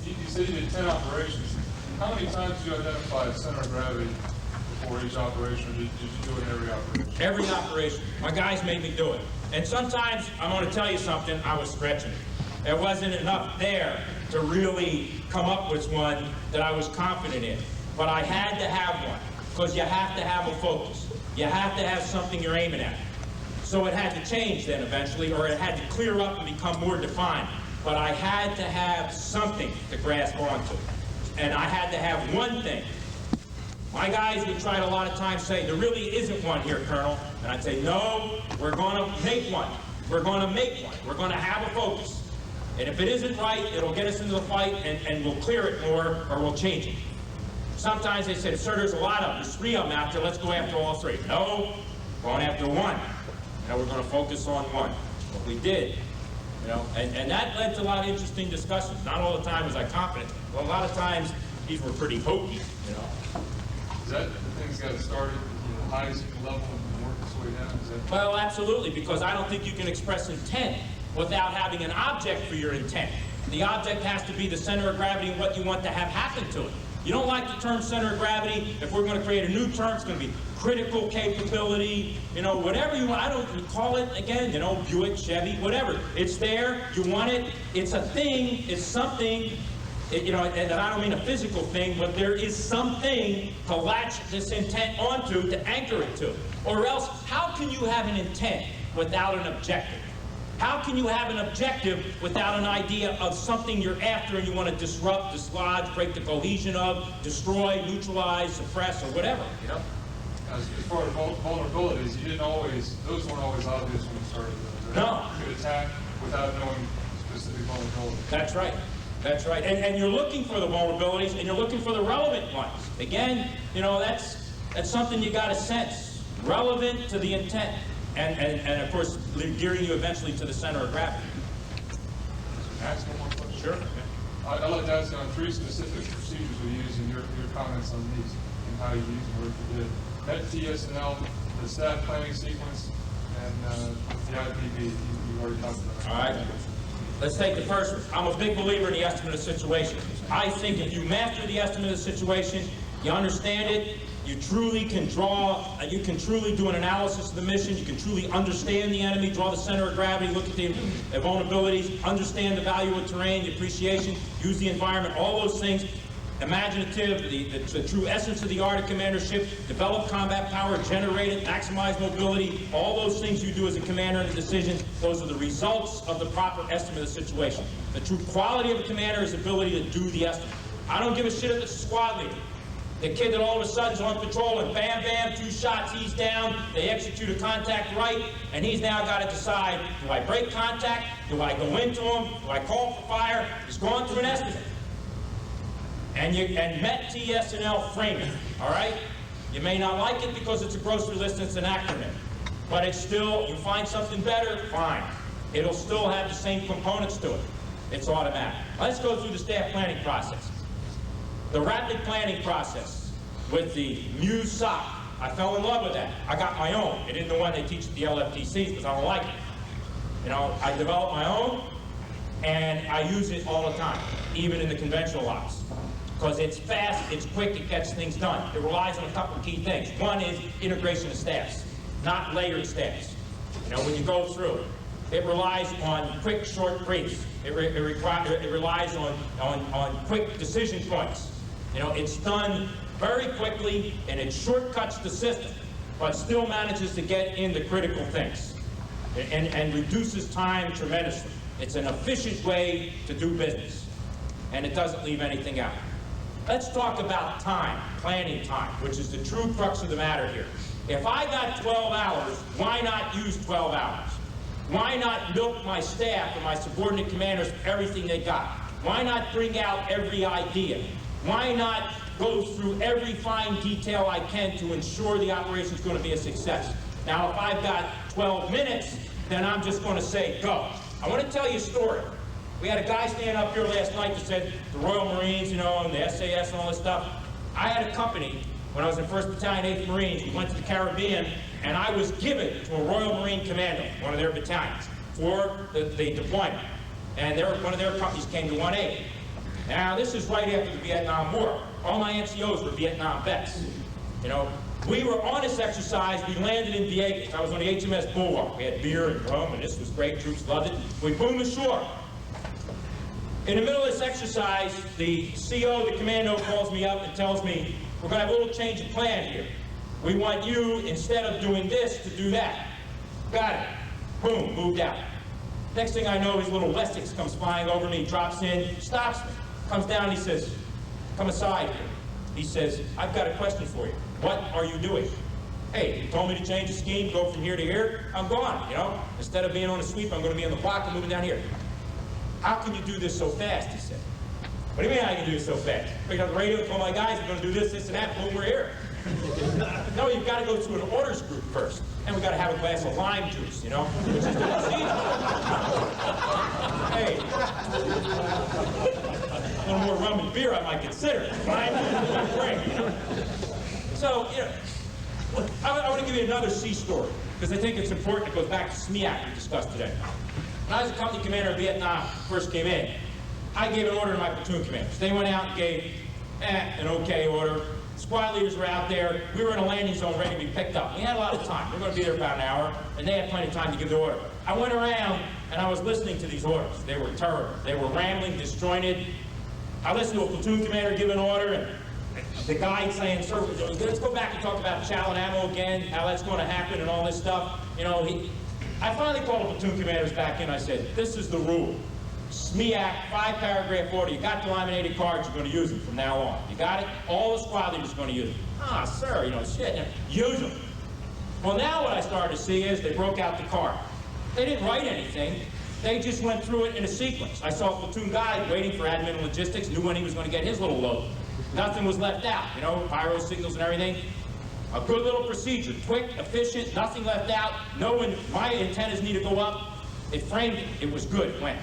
You said you did 10 operations. How many times did you identify a center of gravity before each operation, or did you do it in every operation? Every operation. My guys made me do it. And sometimes, I'm going to tell you something, I was stretching it. There wasn't enough there to really come up with one that I was confident in. But I had to have one, because you have to have a focus. You have to have something you're aiming at. So it had to change then eventually, or it had to clear up and become more defined. But I had to have something to grasp onto. And I had to have one thing. My guys would try to a lot of times say, there really isn't one here, Colonel. And I'd say, no, we're going to make one. We're going to make one. We're going to have a focus. And if it isn't right, it'll get us into the fight and we'll clear it more or we'll change it. Sometimes they said, sir, there's a lot of them. There's 3 of them out there. Let's go after all 3. No, going after one. Now we're going to focus on one. What we did. You know, and that led to a lot of interesting discussions. Not all the time was I confident, but a lot of times these were pretty hokey, you know. Is that the things got started at the highest level and work its way down? Is that... Well, absolutely, because I don't think you can express intent without having an object for your intent. The object has to be the center of gravity and what you want to have happen to it. You don't like the term center of gravity. If we're going to create a new term, it's going to be critical capability, you know, whatever you want. I don't call it, again, you know, Buick, Chevy, whatever. It's there, you want it, it's a thing, it's something, you know, and I don't mean a physical thing, but there is something to latch this intent onto, to anchor it to. Or else, how can you have an intent without an objective? How can you have an objective without an idea of something you're after and you want to disrupt, dislodge, break the cohesion of, destroy, neutralize, suppress, or whatever, you know? As far as vulnerabilities, you didn't always, those weren't always obvious when you started those, right? No. You could attack without knowing specific vulnerabilities. That's right. That's right. And you're looking for the vulnerabilities and you're looking for the relevant ones. Again, you know, that's something you got to sense. Relevant to the intent. And of course, gearing you eventually to the center of gravity. Ask one more question? Sure. I'd like to ask you on 3 specific procedures we use and your comments on these and how you use them, or if you did. That TSNL, the staff planning sequence, and the IPB, you already talked about. All right. Let's take the first one. I'm a big believer in the estimate of situation. I think if you master the estimate of the situation, you understand it, you truly can draw, you can truly do an analysis of the mission, you can truly understand the enemy, draw the center of gravity, look at the vulnerabilities, understand the value of terrain, the appreciation, use the environment, all those things. Imaginative, the true essence of the art of commandership, develop combat power, generate it, maximize mobility, all those things you do as a commander in a decision, those are the results of the proper estimate of the situation. The true quality of a commander is ability to do the estimate. I don't give a shit if it's a squad leader. The kid that all of a sudden is on patrol and bam, bam, 2 shots, he's down, they execute a contact right, and he's now got to decide, do I break contact? Do I go into him? Do I call for fire? He's going through an estimate. And MET TSNL framing, all right? You may not like it because it's a grocery list and it's an acronym, but it's still, you find something better, fine. It'll still have the same components to it. It's automatic. Let's go through the staff planning process. The rapid planning process with the Muse SOC. I fell in love with that. I got my own. It isn't the one they teach at the LFTCs because I don't like it. You know, I developed my own and I use it all the time, even in the conventional ops. Because it's fast, it's quick, it gets things done. It relies on a couple of key things. One is integration of staffs, not layered staffs. You know, when you go through it. It relies on quick, short briefs. It relies on quick decision points. You know, it's done very quickly and it shortcuts the system, but still manages to get in the critical things and reduces time tremendously. It's an efficient way to do business, and it doesn't leave anything out. Let's talk about time, planning time, which is the true crux of the matter here. If I got 12 hours, why not use 12 hours? Why not milk my staff and my subordinate commanders for everything they got? Why not bring out every idea? Why not go through every fine detail I can to ensure the operation is going to be a success? Now, if I've got 12 minutes, then I'm just going to say, go. I want to tell you a story. We had a guy stand up here last night that said the Royal Marines, you know, and the SAS and all this stuff. I had a company when I was in 1st Battalion, 8th Marines. We went to the Caribbean, and I was given to a Royal Marine Commando, one of their battalions, for the deployment. And one of their companies came to 1A. Now, this is right after the Vietnam War. All my NCOs were Vietnam vets. You know, we were on this exercise. We landed in Vieques. I was on the HMS Bulwark. We had beer and rum, and this was great. Troops loved it. We boomed ashore. In the middle of this exercise, the CO, the commando, calls me up and tells me, we're going to have a little change of plan here. We want you, instead of doing this, to do that. Got it. Boom, moved out. Next thing I know, his little Wessex comes flying over me, drops in, stops me, comes down, he says, come aside here. He says, I've got a question for you. What are you doing? Hey, you told me to change the scheme, go from here to here. I'm gone, you know. Instead of being on a sweep, I'm going to be on the block and moving down here. How can you do this so fast, he said. What do you mean I can do this so fast? Pick up the radio, told my guys, we're going to do this, this, and that, boom, we're here. No, you've got to go to an orders group first. And we've got to have a glass of lime juice, you know, which is the procedure. Hey, a little more rum and beer I might consider. Lime juice, great, you know. So, you know, I want to give you another sea story, because I think it's important. It goes back to SMEAC we discussed today. When I was a company commander in Vietnam, first came in, I gave an order to my platoon commanders. They went out and gave an okay order. Squad leaders were out there. We were in a landing zone ready to be picked up. We had a lot of time. We were going to be there about an hour, and they had plenty of time to give the order. I went around, and I was listening to these orders. They were terrible. They were rambling, disjointed. I listened to a platoon commander give an order, and the guy saying, sir, let's go back and talk about chow and ammo again, how that's going to happen and all this stuff. You know, I finally called the platoon commanders back in. I said, this is the rule. SMEAC, 5-paragraph order. You got the laminated cards, you're going to use them from now on. You got it? All the squad leaders are going to use them. Ah, sir, you know, shit, use them. Well, now what I started to see is they broke out the card. They didn't write anything. They just went through it in a sequence. I saw a platoon guy waiting for admin and logistics, knew when he was going to get his little load. Nothing was left out, you know, pyro signals and everything. A good little procedure, quick, efficient, nothing left out. No one, my antennas need to go up. It framed it. It was good. It went.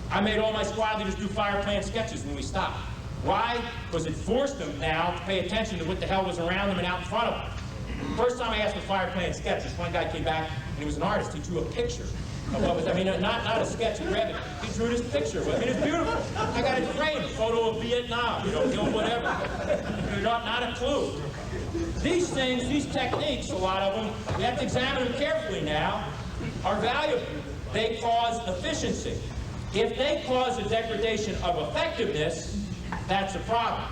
I made all my squad leaders do fire plan sketches when we stopped. Why? Because it forced them now to pay attention to what the hell was around them and out in front of them. First time I asked for fire plan sketches, one guy came back and he was an artist. He drew a picture of what was, I mean, not a sketch and read it. He drew this picture of it. I mean, it's beautiful. I got it framed, a photo of Vietnam, you know, whatever. Not a clue. These things, these techniques, a lot of them, we have to examine them carefully now, are valuable. They cause efficiency. If they cause a degradation of effectiveness, that's a problem.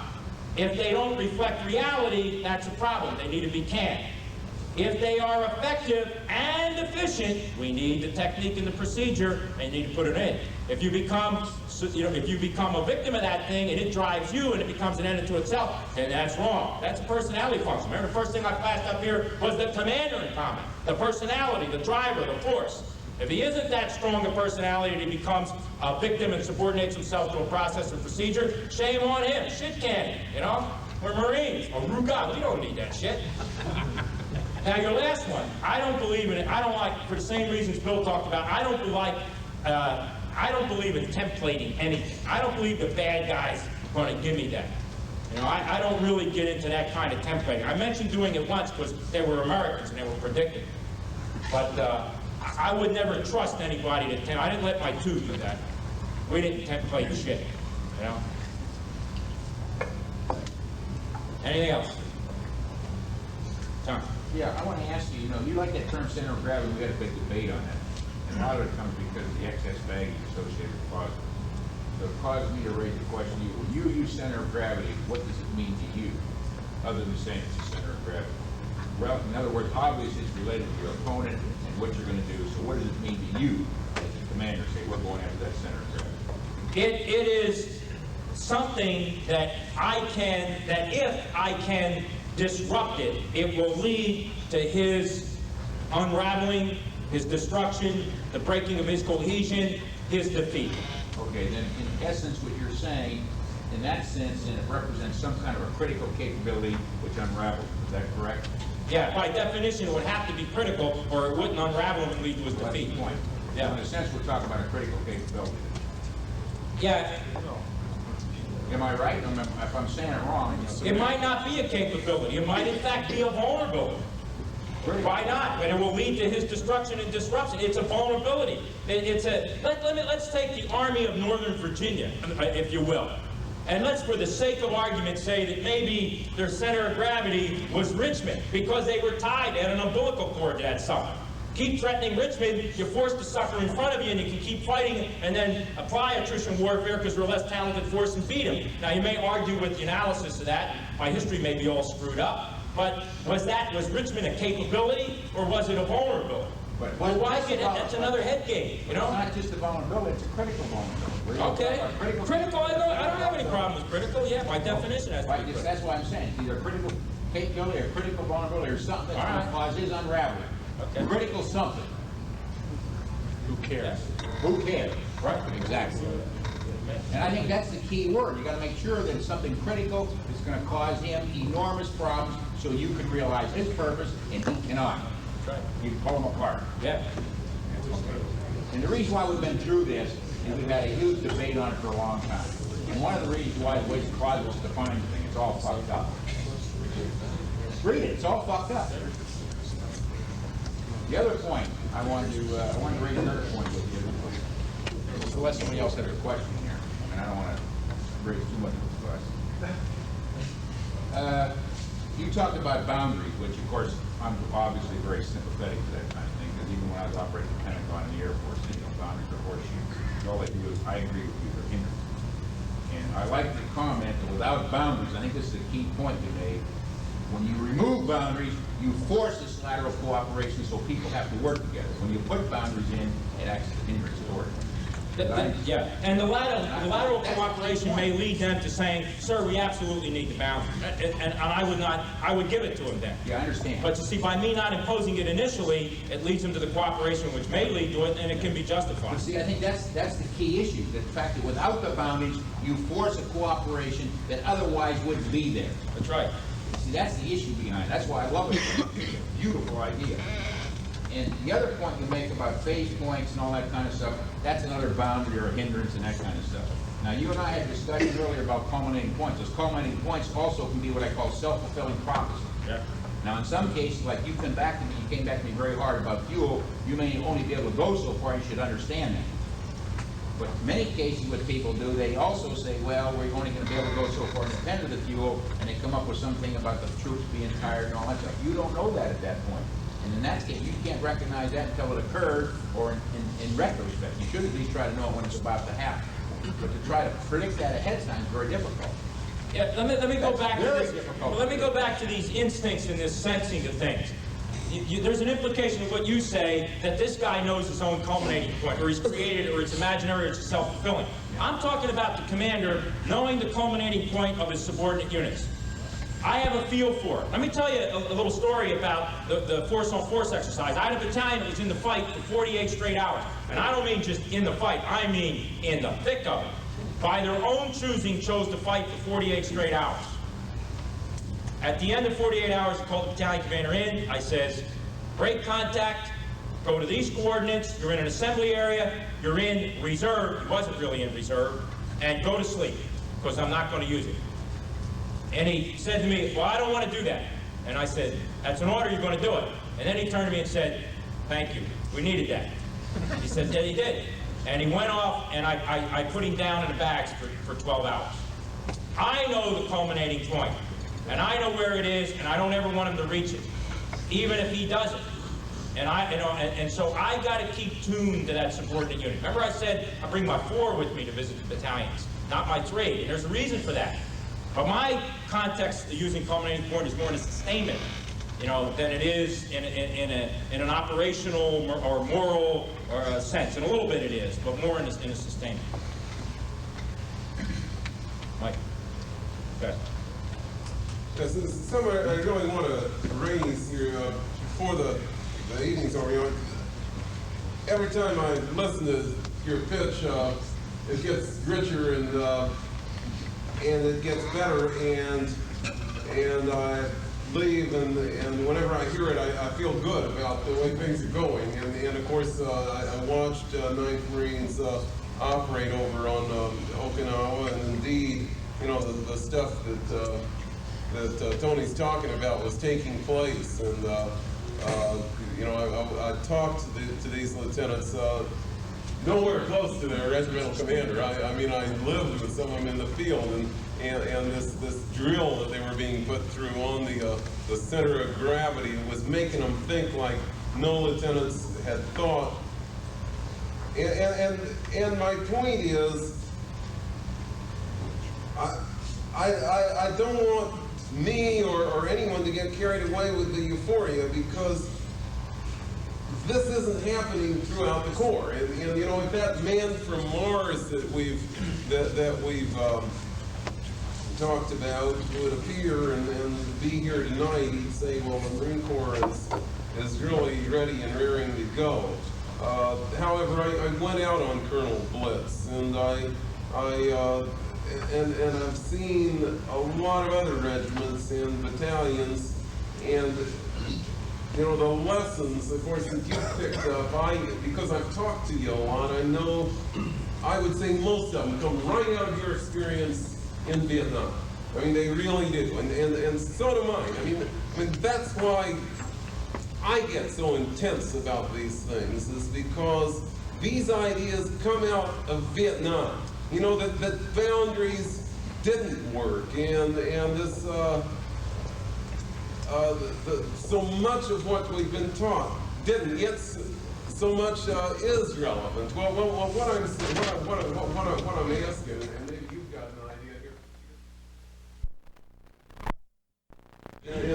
If they don't reflect reality, that's a problem. They need to be canned. If they are effective and efficient, we need the technique and the procedure, and need to put it in. If you become, if you become a victim of that thing and it drives you and it becomes an end unto itself, then that's wrong. That's a personality function. Remember, the first thing I flashed up here was the commander in common, the personality, the driver, the force. If he isn't that strong a personality and he becomes a victim and subordinates himself to a process or procedure, shame on him. Shit candy, you know? We're Marines. Or Ruga. We don't need that shit. Now, your last one. I don't believe in it. I don't like, for the same reasons Bill talked about, I don't believe in templating anything. I don't believe the bad guys are going to give me that. You know, I don't really get into that kind of templating. I mentioned doing it once because they were Americans and they were predicted. But I would never trust anybody to template. I didn't let my two do that. We didn't template shit, you know? Anything else? Tom? Yeah, I want to ask you, you like that term center of gravity, we had a big debate on that. And a lot of it comes because of the excess baggage associated with causes. So it caused me to raise the question to you, when you use center of gravity, what does it mean to you, other than saying it's a center of gravity? Well, in other words, obviously it's related to your opponent and what you're going to do, so what does it mean to you as a commander? Say, we're going after that center of gravity. It is something that if I can disrupt it, it will lead to his unraveling, his destruction, the breaking of his cohesion, his defeat. Okay, then in essence what you're saying, in that sense, then it represents some kind of a critical capability which unravels. Is that correct? Yeah, by definition it would have to be critical or it wouldn't unravel and lead to his defeat. That's the point. Yeah. So in a sense we're talking about a critical capability. Yeah. Am I right? If I'm saying it wrong. It might not be a capability. It might in fact be a vulnerability. Why not? But it will lead to his destruction and disruption. It's a vulnerability. Let's take the Army of Northern Virginia, if you will. And let's, for the sake of argument, say that maybe their center of gravity was Richmond because they were tied at an umbilical cord to that sucker. Keep threatening Richmond, you're forced to suffer in front of you, and you can keep fighting and then apply attrition warfare because we're a less talented force and beat them. Now, you may argue with the analysis of that. My history may be all screwed up. But was Richmond a capability or was it a vulnerability? Well, why get it? That's another head game, you know? It's not just a vulnerability, it's a critical vulnerability. Okay. Critical, I don't have any problem with critical. Yeah, by definition, that's right. That's why I'm saying it's either a critical capability or critical vulnerability or something that's going to cause his unraveling. Okay. Critical something. Who cares? Who cares? Right. Exactly. And I think that's the key word. You got to make sure that it's something critical that's going to cause him enormous problems so you can realize his purpose and he cannot. That's right. You can pull them apart. Yeah. And the reason why we've been through this is we've had a huge debate on it for a long time. And one of the reasons why the way the clause was defining the thing, it's all fucked up. Read it, it's all fucked up. The other point I wanted to raise another point with you. Unless somebody else has a question here. I mean, I don't want to raise too much of a fuss. You talked about boundaries, which of course I'm obviously very sympathetic to that kind of thing, because even when I was operating the Pentagon and the Air Force, boundaries are horseshoes. All they do is, I agree with you, they're hindrances. And I like the comment that without boundaries, I think this is a key point you made, when you remove boundaries, you force this lateral cooperation so people have to work together. When you put boundaries in, it acts as a hindrance to order. Yeah, and the lateral cooperation may lead them to saying, sir, we absolutely need the boundary. And I would give it to them then. Yeah, I understand. But you see, by me not imposing it initially, it leads them to the cooperation which may lead to it, and it can be justified. But see, I think that's the key issue, the fact that without the boundaries, you force a cooperation that otherwise wouldn't be there. That's right. See, that's the issue behind it. That's why I love it. It's a beautiful idea. And the other point you make about phase points and all that kind of stuff, that's another boundary or a hindrance and that kind of stuff. Now, you and I had discussions earlier about culminating points. Those culminating points also can be what I call self-fulfilling prophecy. Yeah. Now, in some cases, like you came back to me very hard about fuel, you may only be able to go so far, you should understand that. But in many cases, what people do, they also say, well, we're only going to be able to go so far independent of the fuel, and they come up with something about the troops being tired and all that stuff. You don't know that at that point. And in that case, you can't recognize that until it occurred or in retrospect. You should at least try to know when it's about to happen. But to try to predict that ahead of time is very difficult. Yeah, let me go back to very this. difficult. Let me go back to these instincts and this sensing of things. there's an implication of what you say that this guy knows his own culminating point, or he's created, or it's imaginary, or it's self-fulfilling. I'm talking about the commander knowing the culminating point of his subordinate units. I have a feel for it. Let me tell you a little story about the force-on-force exercise. I had a battalion that was in the fight for 48 straight hours. And I don't mean just in the fight, I mean in the thick of it. By their own choosing, chose to fight for 48 straight hours. At the end of 48 hours, I called the battalion commander in. I says, break contact, go to these coordinates, you're in an assembly area, you're in reserve, he wasn't really in reserve, and go to sleep, because I'm not going to use it. And he said to me, well, I don't want to do that. And I said, that's an order, you're going to do it. And then he turned to me and said, thank you, we needed that. He said, yeah, he did. And he went off, and I put him down in the bags for 12 hours. I know the culminating point, and I know where it is, and I don't ever want him to reach it, even if he doesn't. And so I got to keep tuned to that subordinate unit. Remember I said I bring my 4 with me to visit the battalions, not my 3, and there's a reason for that. But my context of using culminating point is more in a sustainment, than it is in an operational or moral sense. In a little bit it is, but more in a sustainment. Mike, okay. Yes, something I really want to raise here before the evening's over. Every time I listen to your pitch, it gets richer and it gets better, and I leave, and whenever I hear it, I feel good about the way things are going. And of course, I watched 9th Marines operate over on Okinawa, and indeed, the stuff that Tony's talking about was taking place. And I talked to these lieutenants. Nowhere close to their regimental commander. I mean, I lived with some of them in the field, and this drill that they were being put through on the center of gravity was making them think like no lieutenants had thought. And my point is, I don't want me or anyone to get carried away with the euphoria, because this isn't happening throughout the Corps. And if that man from Mars that we've talked about would appear and be here tonight, he'd say, well, the Marine Corps is really ready and raring to go. However, I went out on Colonel Blitz, and and I've seen a lot of other regiments and battalions, and the lessons, of course, that you've picked up, because I've talked to you a lot, I know, I would say most of them come right out of your experience in Vietnam. I mean, they really do, and so do mine. I mean, that's why I get so intense about these things, is because these ideas come out of Vietnam. That boundaries didn't work, and this, so much of what we've been taught didn't, yet so much is relevant. Well, what I'm asking, and maybe you've got an idea here. And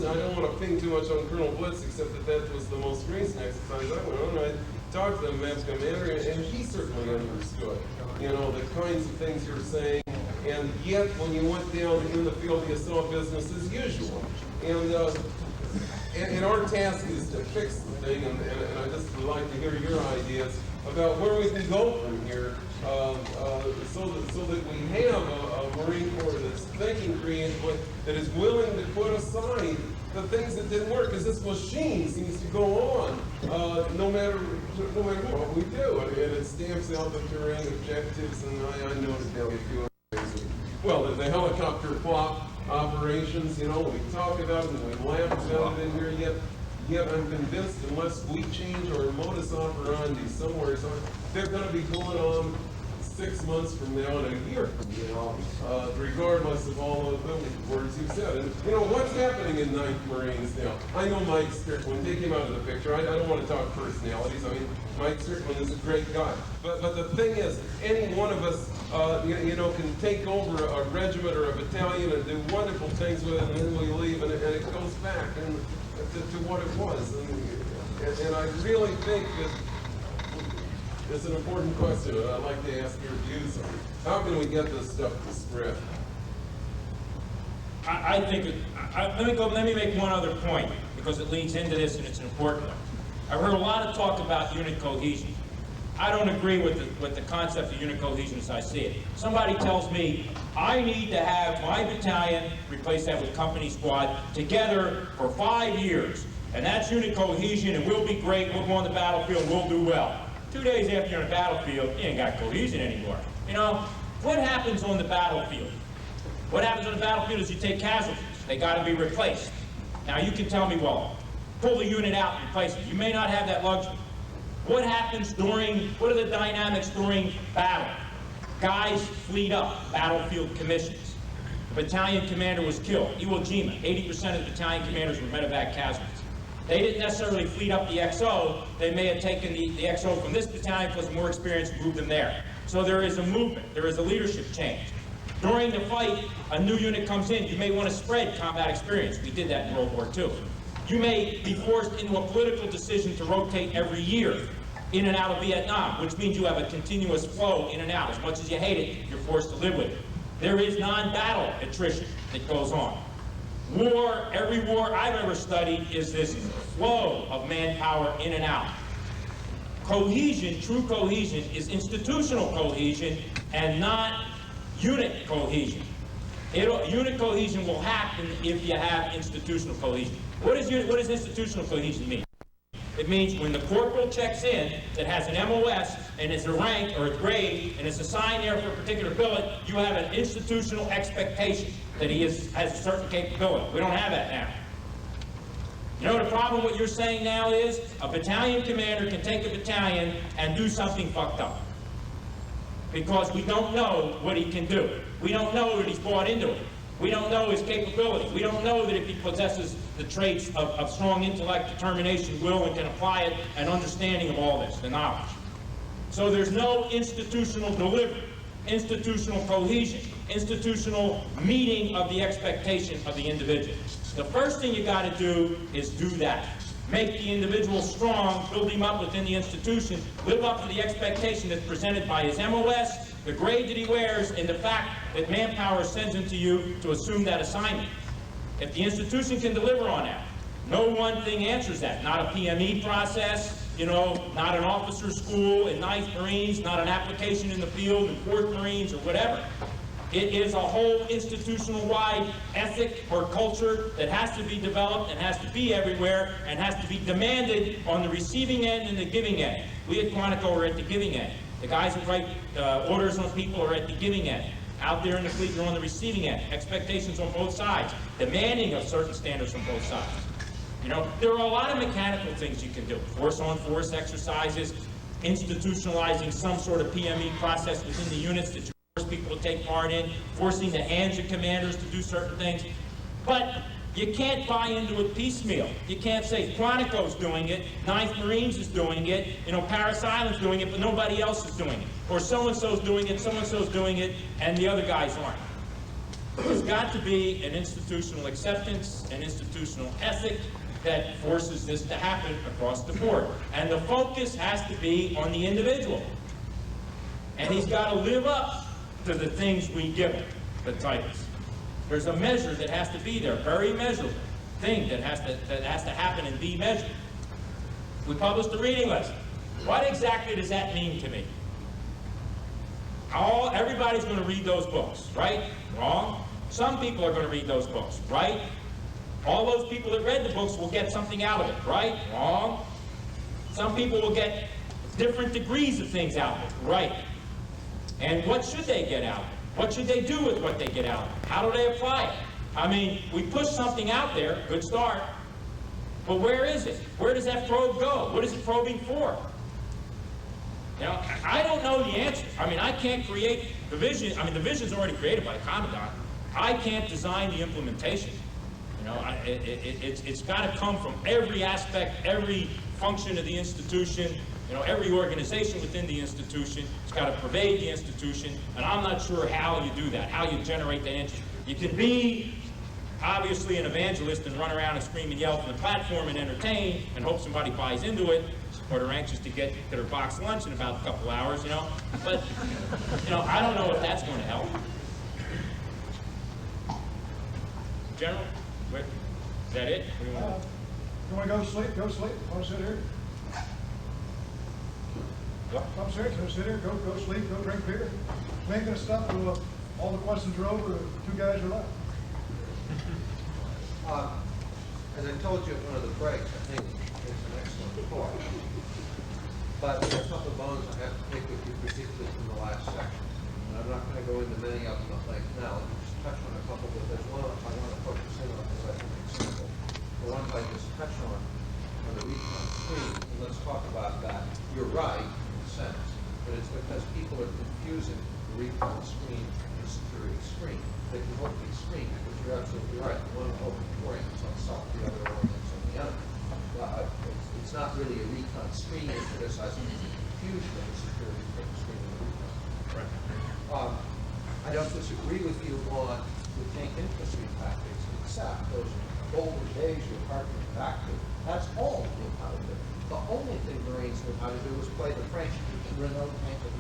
I don't want to ping too much on Colonel Blitz, except that was the most recent exercise I went on. I talked to the Mass Commander, and he certainly understood, the kinds of things you're saying. And yet, when you went down in the field, you saw business as usual. And our task is to fix the thing, and I just would like to hear your ideas about where we can go from here, so that we have a Marine Corps that's thinking creatively, that is willing to put aside the things that didn't work, because this machine seems to go on no matter what we do, and it stamps out the terrain objectives, and I noticed down a few other things. Well, the helicopter plot operations, we talk about it and we laugh about it in here, yet I'm convinced unless we change our modus operandi somewhere, they're going to be going on 6 months from now and a year from now, regardless of all of the words you've said. And what's happening in 9th Marines now? I know Mike Strickland, take him out of the picture. I don't want to talk personalities. I mean, Mike Strickland is a great guy. But the thing is, any one of us, can take over a regiment or a battalion and do wonderful things with it, and then we leave, and it goes back. to what it was. And I really think that it's an important question, and I'd like to ask your views on it. How can we get this stuff to spread? I think, let me make one other point, because it leads into this and it's an important one. I've heard a lot of talk about unit cohesion. I don't agree with the concept of unit cohesion as I see it. Somebody tells me, I need to have my battalion, replace that with company squad, together for 5 years. And that's unit cohesion, and we'll be great, we'll go on the battlefield, we'll do well. 2 days after you're on the battlefield, you ain't got cohesion anymore. You know, what happens on the battlefield? What happens on the battlefield is you take casualties. They gotta be replaced. Now you can tell me, well, pull the unit out and replace it. You may not have that luxury. What happens what are the dynamics during battle? Guys fleet up, battlefield commissions. The battalion commander was killed, Iwo Jima. 80% of the battalion commanders were medevac casualties. They didn't necessarily fleet up the XO. They may have taken the XO from this battalion because more experience moved them there. So there is a movement, there is a leadership change. During the fight, a new unit comes in. You may want to spread combat experience. We did that in World War II. You may be forced into a political decision to rotate every year in and out of Vietnam, which means you have a continuous flow in and out. As much as you hate it, you're forced to live with it. There is non-battle attrition that goes on. War, every war I've ever studied is this flow of manpower in and out. Cohesion, true cohesion, is institutional cohesion and not unit cohesion. Unit cohesion will happen if you have institutional cohesion. What does institutional cohesion mean? It means when the corporal checks in that has an MOS and is a rank or a grade and is assigned there for a particular billet, you have an institutional expectation that he has a certain capability. We don't have that now. You know what the problem what you're saying now is? A battalion commander can take a battalion and do something fucked up. Because we don't know what he can do. We don't know that he's bought into it. We don't know his capability. We don't know that if he possesses the traits of strong intellect, determination, will, and can apply it, and understanding of all this, the knowledge. So there's no institutional delivery, institutional cohesion, institutional meeting of the expectation of the individual. The first thing you got to do is do that. Make the individual strong, build him up within the institution, live up to the expectation that's presented by his MOS, the grade that he wears, and the fact that manpower sends him to you to assume that assignment. If the institution can deliver on that, no one thing answers that. Not a PME process, you know, not an officer school in 9th Marines, not an application in the field in 4th Marines or whatever. It is a whole institutional-wide ethic or culture that has to be developed and has to be everywhere and has to be demanded on the receiving end and the giving end. We at Quantico are at the giving end. The guys who write orders on people are at the giving end. Out there in the fleet, they're on the receiving end. Expectations on both sides. Demanding of certain standards from both sides. You know, there are a lot of mechanical things you can do. Force-on-force exercises, institutionalizing some sort of PME process within the units that you force people to take part in, forcing the hands of commanders to do certain things. But you can't buy into it piecemeal. You can't say Quantico's doing it, 9th Marines is doing it, you know, Paris Island's doing it, but nobody else is doing it. Or so-and-so's doing it, so-and-so's doing it, and the other guys aren't. There's got to be an institutional acceptance, an institutional ethic that forces this to happen across the board. And the focus has to be on the individual. And he's got to live up to the things we give him, the titles. There's a measure that has to be there, very measurable thing that has to happen and be measured. We published a reading list. What exactly does that mean to me? Everybody's going to read those books, right? Wrong. Some people are going to read those books, right? All those people that read the books will get something out of it, right? Wrong. Some people will get different degrees of things out of it, right? And what should they get out of it? What should they do with what they get out of it? How do they apply it? I mean, we push something out there, good start, but where is it? Where does that probe go? What is it probing for? You know, I don't know the answer. I mean, I can't create the vision. I mean, the vision's already created by the Commandant. I can't design the implementation. You know, it's got to come from every aspect, every function of the institution, you know, every organization within the institution. It's got to pervade the institution, and I'm not sure how you do that, how you generate that interest. You can be obviously an evangelist and run around and scream and yell from the platform and entertain and hope somebody buys into it, or they're anxious to get to their box lunch in about a couple hours, you know. But, you know, I don't know if that's going to help. General, wait, is that it? What do you want? You want to go to sleep? Go to sleep. Want to sit here? What? I'm serious. Go sit here. Go sleep. Go drink beer. Ain't gonna stop till all the questions are over. The two guys are left. As I told you at one of the breaks, I think it's an excellent report. But there are a couple of bones I have to pick with you, particularly from the last section. And I'm not going to go into many of them like now. Let me just touch on a couple, but there's one I want to focus in on because I think it's simple. The one I just touched on the recon screen, and let's talk about that. You're right, in a sense, but it's because people are confusing the recon screen and the security screen. They can both be screens, but you're absolutely right. The one open orients on top, the other orients on the other. It's not really a recon screen you're criticizing, it's the confusion of the security screen and the recon. I don't disagree with you on the tank infantry tactics, except those golden days you're harkening back to. That's all they knew how to do. The only thing Marines knew how to do was play the French Renault tank of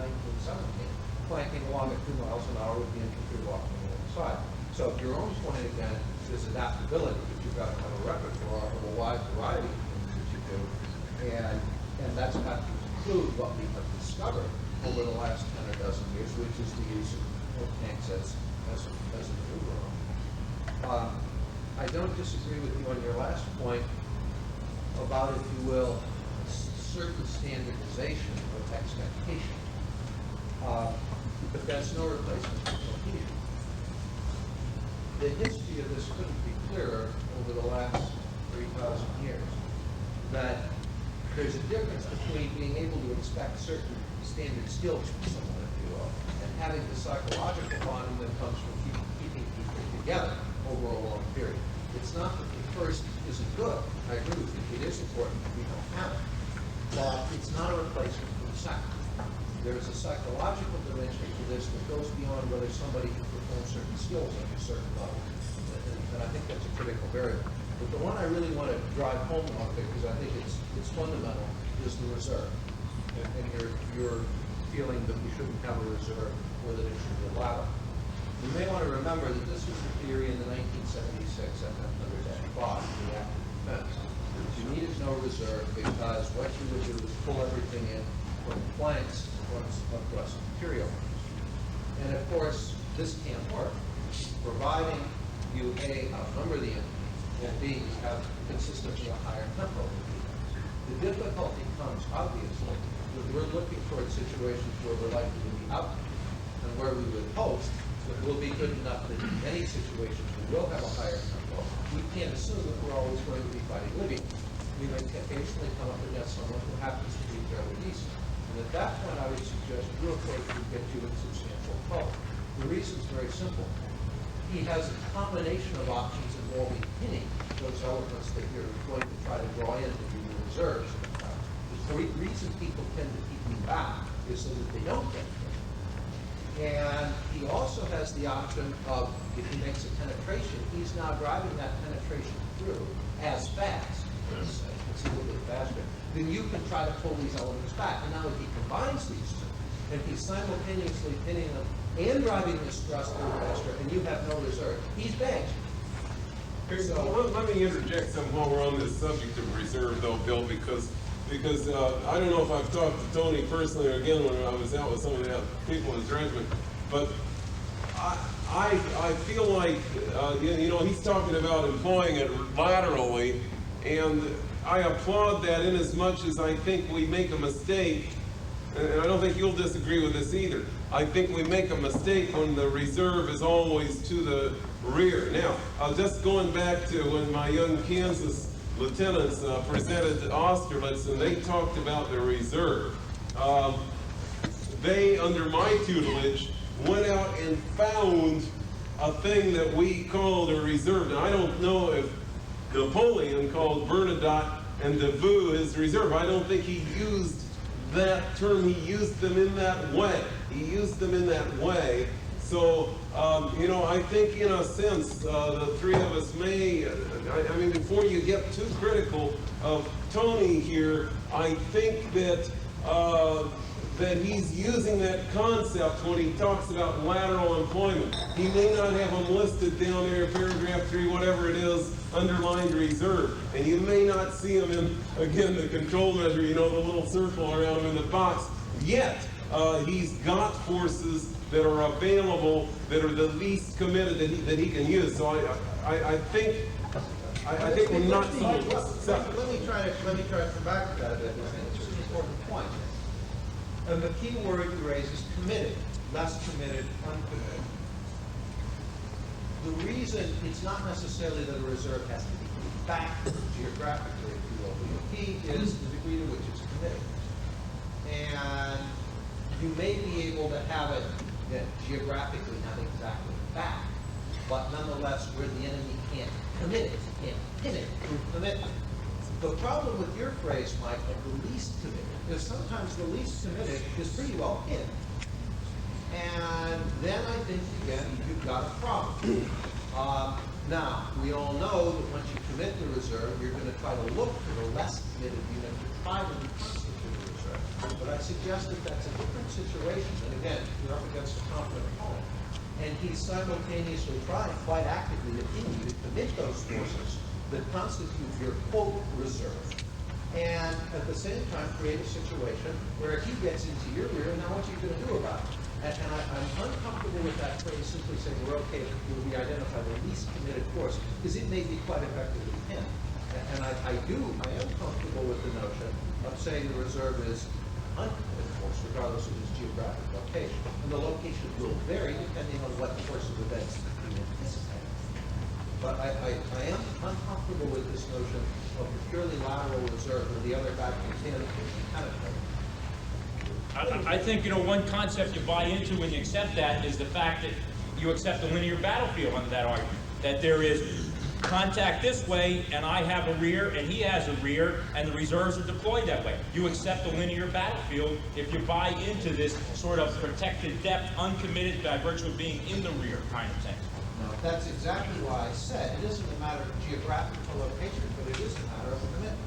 1917, flanking along at 2 miles an hour with the infantry walking alongside. So your own point again is adaptability, but you've got to have a repertoire of a wide variety of things that you do, and that's got to include what we have discovered over the last 10 or dozen years, which is the use of tanks as a maneuver. I don't disagree with you on your last point about, if you will, certain standardization of expectation. But that's no replacement for cohesion. The history of this couldn't be clearer over the last 3,000 years. That there's a difference between being able to expect certain standard skills from someone, if you will, and having the psychological bonding that comes from keeping people together over a long period. It's not that the first isn't good. I agree with you. It is important that we don't have it. But it's not a replacement for the second. There is a psychological dimension to this that goes beyond whether somebody can perform certain skills at a certain level. And I think that's a critical variable. But the one I really want to drive home on, because I think it's fundamental, is the reserve. And your feeling that we shouldn't have a reserve, or that it should be allowed. You may want to remember that this was the theory in the 1976 FF-105, the active defense. What you need is no reserve, because what you would do is pull everything in from flanks across material. And of course, this can't work, providing you A, outnumber the enemy, and B, have consistently a higher tempo. The difficulty comes, obviously, when we're looking toward situations where we're likely to be out, and where we would hope that we'll be good enough that in many situations we will have a higher tempo. We can't assume that we're always going to be fighting living. We may occasionally come up against someone who happens to be fairly decent. And at that point, I would suggest your approach would get you in substantial trouble. The reason's very simple. He has a combination of options involving pinning those elements that you're going to try to draw in to be the reserves. The reason people tend to keep them back is so that they don't get pinned. And he also has the option of, if he makes a penetration, he's now driving that penetration through as fast, it's a little bit faster, then you can try to pull these elements back. And now if he combines these two, and he's simultaneously pinning them and driving this thrust through faster, and you have no reserve, he's banked. So let me interject something while we're on this subject of reserve, though, Bill, because I don't know if I've talked to Tony personally or again when I was out with some of the people in his regiment, but I feel like, he's talking about employing it laterally, and I applaud that in as much as I think we make a mistake, and I don't think you'll disagree with this either. I think we make a mistake when the reserve is always to the rear. Now, just going back to when my young Kansas lieutenants presented to Austerlitz, and they talked about the reserve. They, under my tutelage, went out and found a thing that we called a reserve. Now, I don't know if Napoleon called Bernadotte and Davout his reserve. I don't think he used that term. He used them in that way. He used them in that way So, you know, I think in a sense, the three of us may, I mean, before you get too critical of Tony here, I think that that he's using that concept when he talks about lateral employment. He may not have them listed down there, paragraph 3, whatever it is, underlined reserve. And you may not see them in, again, the control measure, you know, the little circle around him in the box. Yet, he's got forces that are available, that are the least committed that he can use. So I think we're not so let me try to come back to that a bit. I think this is an important point. And the key word you raise is committed, less committed, uncommitted. The reason it's not necessarily that a reserve has to be back geographically, if you will. The key is the degree to which it's committed. And you may be able to have it geographically not exactly back, but nonetheless where the enemy can't commit it, can't pin it through commitment. The problem with your phrase, Mike, of the least committed, is sometimes the least committed is pretty well pinned. And then I think, again, you've got a problem. Now, we all know that once you commit the reserve, you're going to try to look for the less committed unit to try to reconstitute the reserve. But I suggest that that's a different situation. And again, you're up against a competent opponent. And he's simultaneously trying quite actively to pin you to commit those forces that constitute your quote reserve. And at the same time create a situation where if he gets into your rear, now what are you going to do about it? And I'm uncomfortable with that phrase simply saying we're okay if we identify the least committed force, because it may be quite effectively pinned. And I am comfortable with the notion of saying the reserve is uncommitted force, regardless of its geographic location. And the location will vary depending on what course of events you anticipate. But I am uncomfortable with this notion of the purely lateral reserve where the other guy can penetrate. I think, you know, one concept you buy into when you accept that is the fact that you accept the linear battlefield under that argument. That there is contact this way, and I have a rear, and he has a rear, and the reserves are deployed that way. You accept the linear battlefield if you buy into this sort of protected depth, uncommitted by virtue of being in the rear kind of thing. No, that's exactly why I said it isn't a matter of geographical location, but it is a matter of commitment.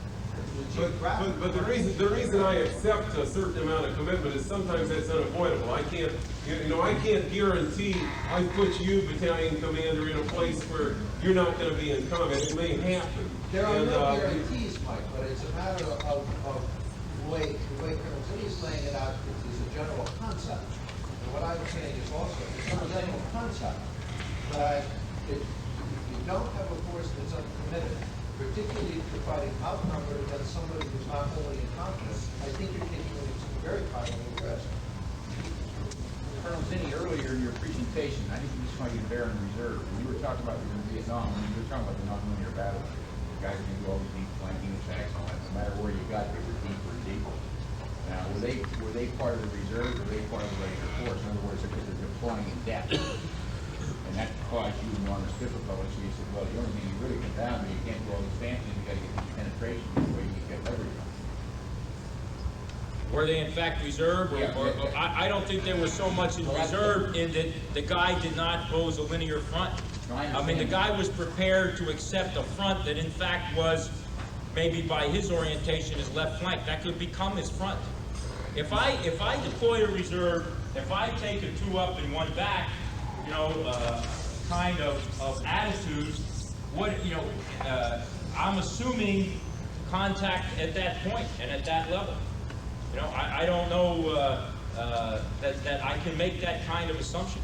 But the reason I accept a certain amount of commitment is sometimes that's unavoidable. I can't, you know, I can't guarantee I put you, battalion commander, in a place where you're not going to be in combat. It may happen. There are no guarantees, Mike, but it's a matter of the way Colonel Zinni is laying it out is a general concept. And what I'm saying is also it's a general concept. But if you don't have a force that's uncommitted, particularly if you're fighting outnumbered against somebody who's not wholly incompetent, I think you're taking some very powerful risk. Colonel Zinni, earlier in your presentation, I think you just want you to bear in reserve. When you were talking about Vietnam, when you were talking about the non-linear battlefield, the guys can do all these deep flanking attacks and all that. No matter where you got, they were deeper and deeper. Now, were they part of the reserve, or were they part of the regular force? In other words, because they're deploying in depth. And that caused you enormous difficulty. So you said, well, the only thing you really can down, but you can't do all these fancies, you got to get these penetration before you can get leverage. Were they in fact reserve? I don't think they were so much in reserve in that the guy did not pose a linear front. No, I mean, the guy was prepared to accept a front that in fact was, maybe by his orientation, his left flank. That could become his front. If I deploy a reserve, if I take a 2 up and 1 back, you know, kind of attitude, I'm assuming contact at that point and at that level. You know, I don't know that I can make that kind of assumption.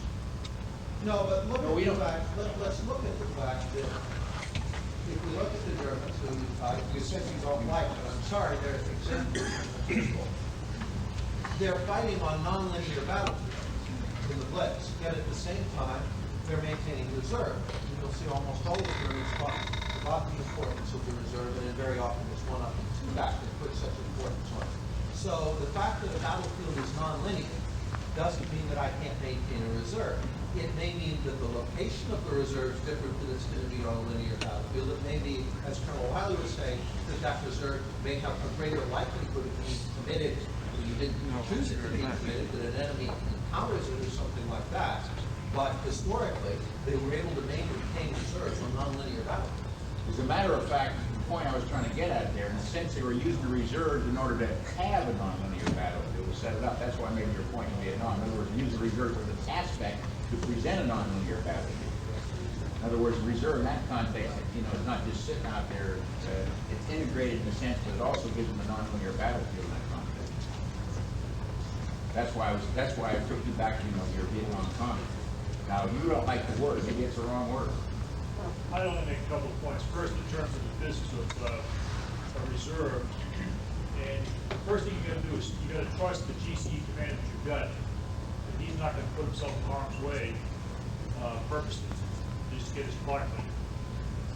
No, but look at the fact, let's look at the fact that if we look at the Germans, who you said you don't like, but I'm sorry, they're example. They're fighting on non-linear battlefields in the Blitz, yet at the same time, they're maintaining reserve. And you'll see almost all of the Germans talk about the importance of the reserve, and very often it's 1 up and 2 back that puts such importance on it. So the fact that a battlefield is non-linear doesn't mean that I can't maintain a reserve. It may mean that the location of the reserve is different than it's going to be on a linear battlefield. It may be, as Colonel Wiley was saying, that reserve may have a greater likelihood of being committed when you didn't choose it to be committed, that an enemy encounters it or something like that. but historically, they were able to maintain reserves on nonlinear battlefields. As a matter of fact, the point I was trying to get at there, in a sense, they were using the reserves in order to have a nonlinear battlefield to set it up. That's why I made your point in Vietnam. In other words, use the reserves as an aspect to present a nonlinear battlefield. In other words, reserve in that context, you know, is not just sitting out there. It's integrated in a sense, but it also gives them a nonlinear battlefield in that context. That's why I took you back to, you know, your Vietnam comment. Now, you don't like the word. Maybe it's the wrong word. I want to make a couple of points. First, in terms of the business of a reserve, and the first thing you got to do is you got to trust the GC commander that you've got, that he's not going to put himself in harm's way purposely, just to get his clock money.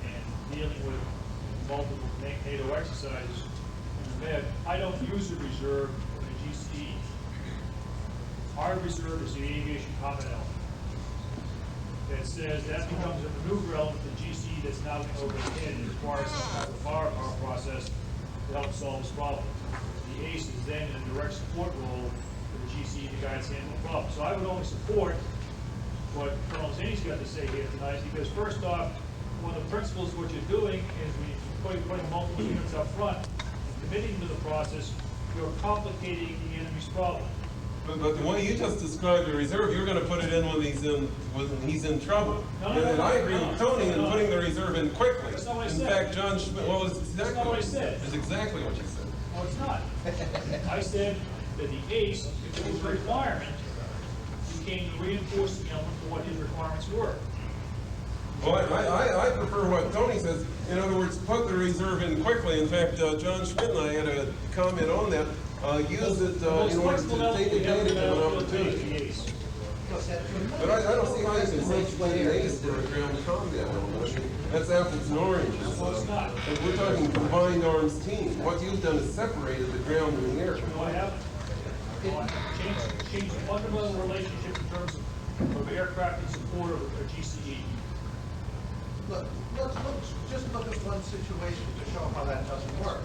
And dealing with multiple NATO exercises in the Med, I don't use a reserve in a GC. Our reserve is the aviation common element. That says that becomes a maneuver element to GC that's now going to overhead and requires some type of firepower process to help solve this problem. The ACE is then in a direct support role for the GC to guide us handle the problem. So I would only support what Col Zinni's got to say here tonight, because first off, one of the principles of what you're doing is when you're putting multiple units up front and committing to the process, you're complicating the enemy's problem. But the way you just described the reserve, you're going to put it in when he's in trouble. And I agree with Tony in putting the reserve in quickly. That's not what I in said. fact, John Schmidt, well, it's exactly That's not what I said. It's exactly what you said. No, it's not. I said that the ACE, if it was a requirement, became the reinforcing element for what his requirements were. Well, I prefer what Tony says. In other words, put the reserve in quickly. In fact, John Schmidt and I had a comment on that. Use it in order to take advantage of an opportunity. But I don't see how you can substitute an ACE for a ground combat element. I mean, that's apples and oranges. If we're talking combined arms team, what you've done is separated the ground and the air. No, I have changed the fundamental relationship in terms of aircraft in support of a GCE. Just look at one situation to show how that doesn't work.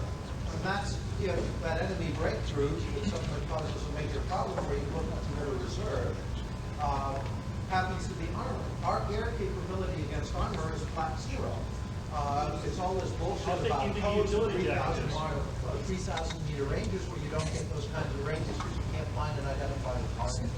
And that's if that enemy breakthrough that suddenly causes a major problem where you look at the reserve, happens to be armor. Our air capability against armor is flat zero. It's all this bullshit about codes of 3,000 meter ranges where you don't get those kinds of ranges because you can't find and identify the target.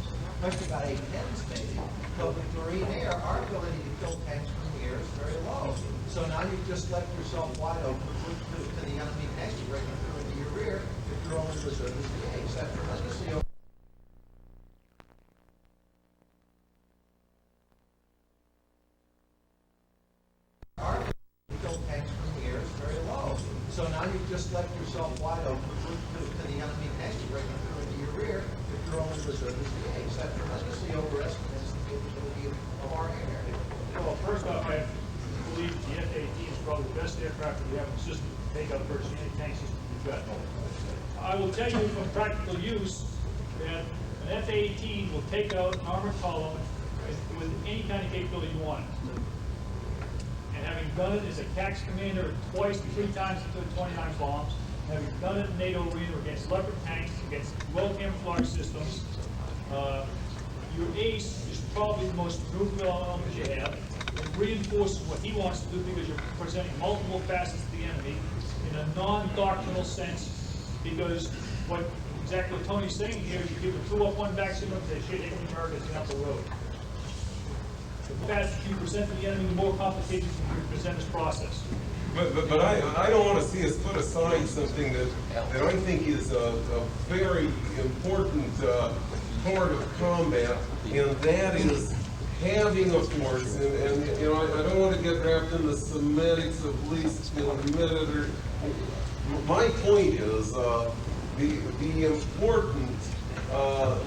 Might be about 810s maybe, but with Marine Air, our ability to kill tanks from the air is very low. So now you've just left yourself wide open to the enemy tank breaking through into your rear if your only reserve is the ACE. That's tremendously over. Our ability to kill tanks from the air is very low. So now you've just left yourself wide open to the enemy tank breaking through into your rear if your only reserve is the ACE. That tremendously overestimates the capability of our air. Well, first off, I believe the F-18 is probably the best aircraft that we have in the system to take out virtually any tank system we've got. I will tell you from practical use that an F-18 will take out an armored column with any kind of capability you want. And having done it as a CAX commander twice, 3 times into 29 bombs, having done it in NATO arena against Leopard tanks, against well-camouflaged systems, your ACE is probably the most maneuverable element you have. It reinforces what he wants to do because you're presenting multiple facets to the enemy in a non-doctrinal sense, because exactly what Tony's saying here, you give a 2 up 1 back syndrome, they shit hitting America down the road. The faster you present to the enemy, the more complicated you present this process. But I don't want to see us put aside something that I think is a very important part of combat, and that is having a force. And you know, I don't want to get wrapped in the semantics of least admitted. My point is the important.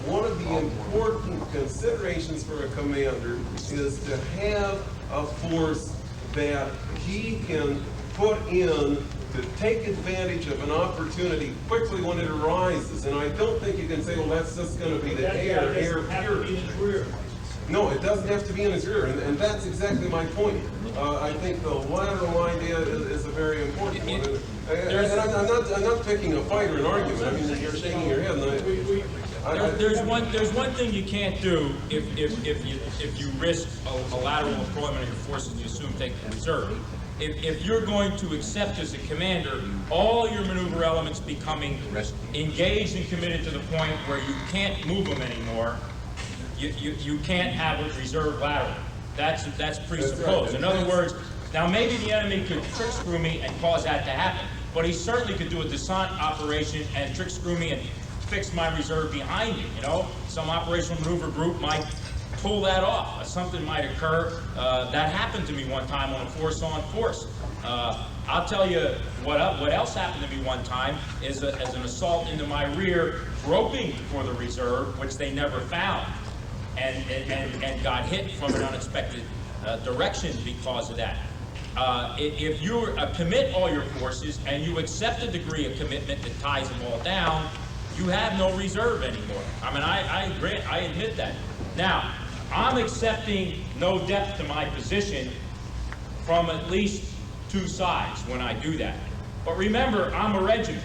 One of the important considerations for a commander is to have a force that he can put in to take advantage of an opportunity quickly when it arises. And I don't think you can say, well, that's just going to be the air pure. No, it doesn't have to be in his rear, and that's exactly my point. I think the lateral idea is a very important one. And I'm not picking a fight or an argument. I mean, you're shaking your head. There's one thing you can't do if you risk a lateral deployment of your forces and you assume taking the reserve. If you're going to accept as a commander all your maneuver elements becoming engaged and committed to the point where you can't move them anymore, you can't have a reserve lateral. That's presupposed. In other words, now maybe the enemy could trick screw me and cause that to happen, but he certainly could do a descent operation and trick screw me and fix my reserve behind me. You know, some operational maneuver group might pull that off. Something might occur. That happened to me one time on a force-on-force. I'll tell you what else happened to me one time is as an assault into my rear, groping for the reserve, which they never found, and got hit from an unexpected direction because of that. If you commit all your forces and you accept a degree of commitment that ties them all down, you have no reserve anymore. I mean, I agree, I admit that. Now, I'm accepting no depth to my position from at least two sides when I do that. But remember, I'm a regiment,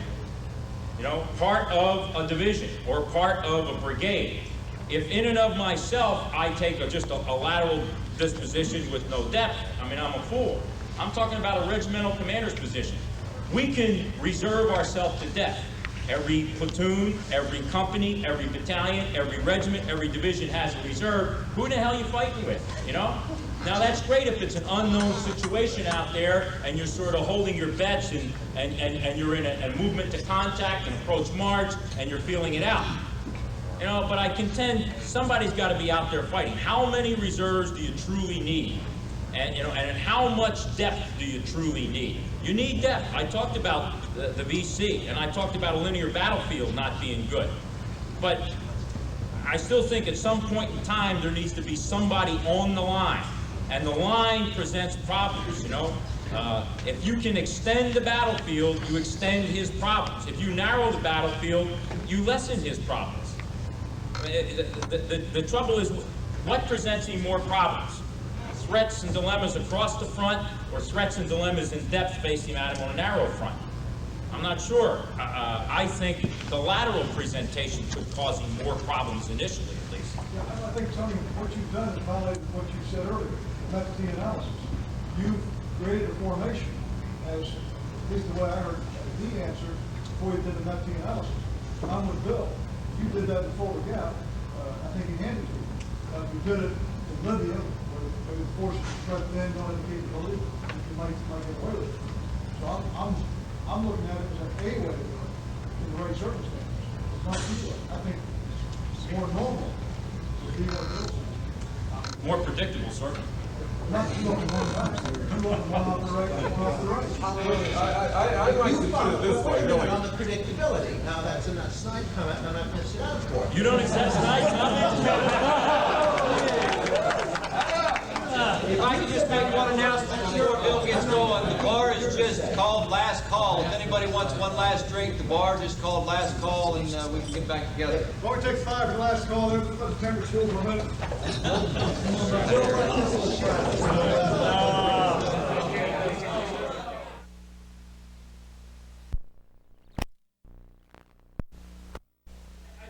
you know, part of a division or part of a brigade. If in and of myself I take just a lateral disposition with no depth, I mean, I'm a fool. I'm talking about a regimental commander's position. We can reserve ourselves to death. Every platoon, every company, every battalion, every regiment, every division has a reserve. Who the hell are you fighting with, you know? Now that's great if it's an unknown situation out there and you're sort of holding your bets and you're in a movement to contact and approach march and you're feeling it out. You know, but I contend somebody's got to be out there fighting. How many reserves do you truly need? And, you know, and how much depth do you truly need? You need depth. I talked about the VC, and I talked about a linear battlefield not being good. But I still think at some point in time there needs to be somebody on the line. And the line presents problems, you know. If you can extend the battlefield, you extend his problems. If you narrow the battlefield, you lessen his problems. The trouble is, what presents him more problems? Threats and dilemmas across the front, or threats and dilemmas in depth facing at him on a narrow front? I'm not sure. I think the lateral presentation could cause him more problems initially, at least. Yeah, I think, Tony, what you've done is violated what you said earlier, method T analysis. You've created a formation, as at least the way I heard the answer, before you did the method T analysis. I'm with Bill. You did that before the gap. I think he handed to you. You did it in Libya, where the forces struck then don't indicate the belief. You might get away with it. So I'm looking at it as an A way to do it in the right circumstances. It's not B way. I think it's more normal to be what Bill says. More predictable, certainly. Not two looking one time. Two looking one off the right, one off the right. I'd like to put it this way, really. On the predictability. Now that's a snide comment, and I'm going to sit down for it. You don't accept snide comments? If I could just make one announcement before Bill gets going, the bar is just called last call. If anybody wants one last drink, the bar just called last call, and we can get back together. Well, we take 5 for the last call. Let's let the temperature chill for a minute. I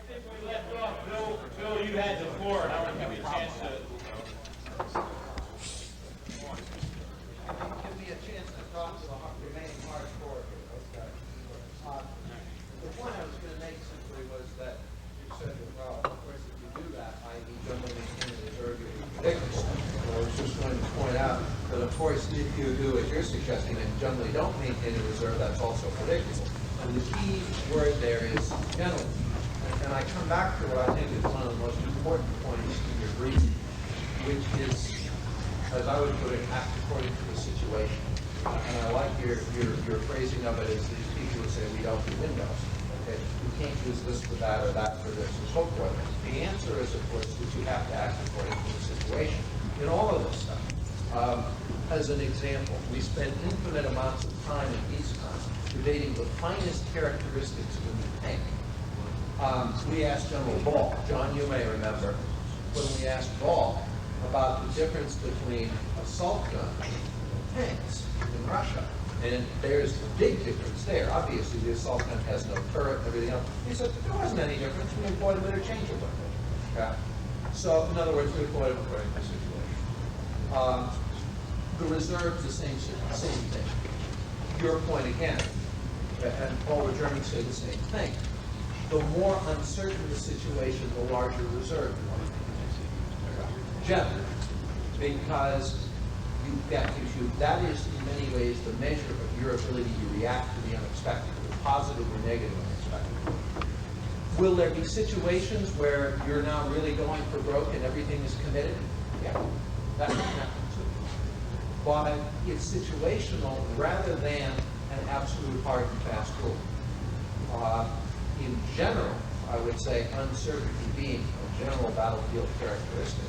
think we left off, Bill, you had the floor, and I want to give you a chance to... Give me a chance to talk to the remaining hard core here. Okay. The point I was going to make simply was that you said, well, of course, if you do that, i.e. don't maintain the reserve, you predictable. So I was just going to point out that, of course, if you do as you're suggesting and generally don't maintain the reserve, that's also predictable. And the key word there is generally. And I come back to what I think is one of the most important points in your brief, which is, as I would put it, act according to the situation. And I like your phrasing of it as these people would say, we don't do windows. Okay, you can't use this for that or that for this and so forth. The answer is, of course, that you have to act according to the situation in all of this stuff. As an example, we spent infinite amounts of time in peacetime debating the finest characteristics of the tank. We asked General Ball, John, you may remember, when we asked Ball about the difference between assault guns and tanks in Russia. And there's a big difference there. Obviously, the assault gun has no turret and everything else. He said there wasn't any difference. We employed them interchangeably. Okay? So, in other words, we employed them according to the situation. The reserve, the same thing. Your point again, and all the Germans say the same thing. The more uncertain the situation, the larger reserve you want. Generally, because that is in many ways the measure of your ability to react to the unexpected, the positive or negative unexpected. Will there be situations where you're now really going for broke and everything is committed? Yeah, that can happen too. But it's situational rather than an absolute hard and fast rule. In general, I would say uncertainty being a general battlefield characteristic,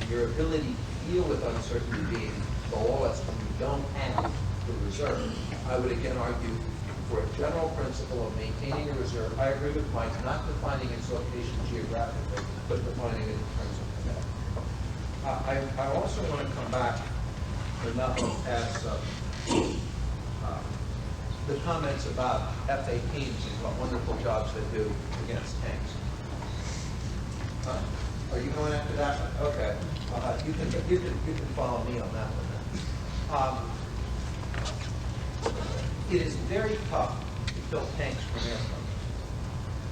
your ability to deal with uncertainty being the lowest when you don't have the reserve. I would again argue for a general principle of maintaining a reserve. I agree with Mike, not defining its location geographically, but defining it in terms of commitment. I also want to come back and not as the comments about FA teams and what wonderful jobs they do against tanks. Are you going after that one? Okay. You can follow me on that one then. It is very tough to kill tanks from airplanes.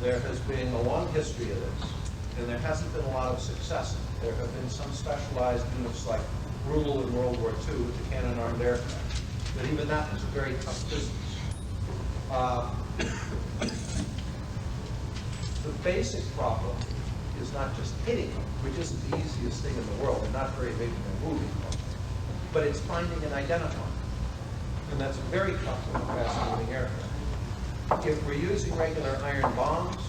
There has been a long history of this, and there hasn't been a lot of success. There have been some specialized units like Rule in World War II with the cannon-armed aircraft, but even that was a very tough business. The basic problem is not just hitting them, which isn't the easiest thing in the world. They're not very big and they're moving, but it's finding and identifying. And that's very tough with a fast-moving aircraft. If we're using regular iron bombs,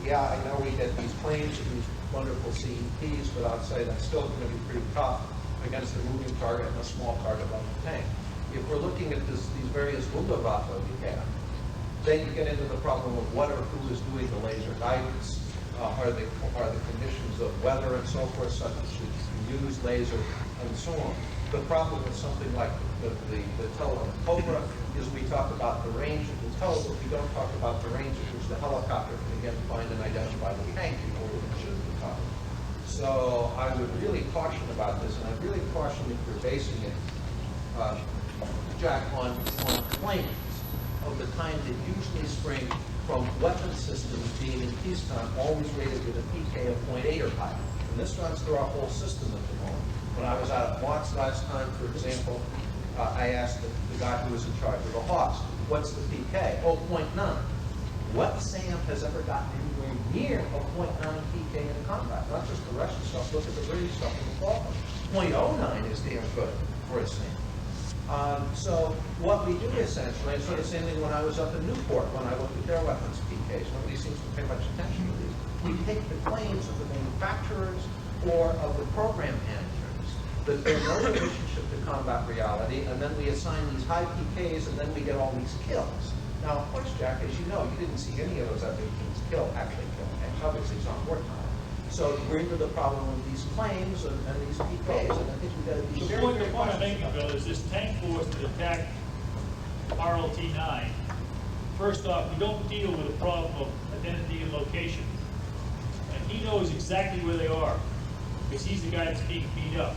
yeah, I know we get these planes that use wonderful CEPs, but I'd say that's still going to be pretty tough against a moving target and a small target like the tank. If we're looking at these various Wunderwaffe we have, then you get into the problem of what or who is doing the laser guidance. Are the conditions of weather and so forth such that you use laser and so on. The problem with something like the TOW and the Cobra is we talk about the range of the TOW, but we don't talk about the range at which the helicopter can again find and identify the tank before we can shoot the TOW. So I would really caution about this, and I'd really caution if you're basing it, Jack, on claims of the kind that usually spring from weapon systems being in peacetime always rated with a PK of 0.8 or higher. And this runs through our whole system at the moment. When I was out at Watts last time, for example, I asked the guy who was in charge of the Hawks, what's the PK? Oh, 0.9. What SAM has ever gotten anywhere near a 0.9 PK in combat? Not just the Russian stuff, look at the British stuff in the Falklands. 0.09 is damn good for a SAM. So what we do essentially, it's sort of the same thing when I was up in Newport, when I looked at their weapons PKs. Nobody seems to pay much attention to these. We take the claims of the manufacturers or of the program managers that there's no relationship to combat reality, and then we assign these high PKs, and then we get all these kills. Now, of course, Jack, as you know, you didn't see any of those F-18s actually kill tanks. Obviously, it's on wartime. So we're into the problem of these claims and these PKs, and I think we've got to be very, very The point I'm making, Bill, is this tank force that attacked RLT-9. First off, we don't deal with the problem of identity and location. And he knows exactly where they are, because he's the guy that's being beat up.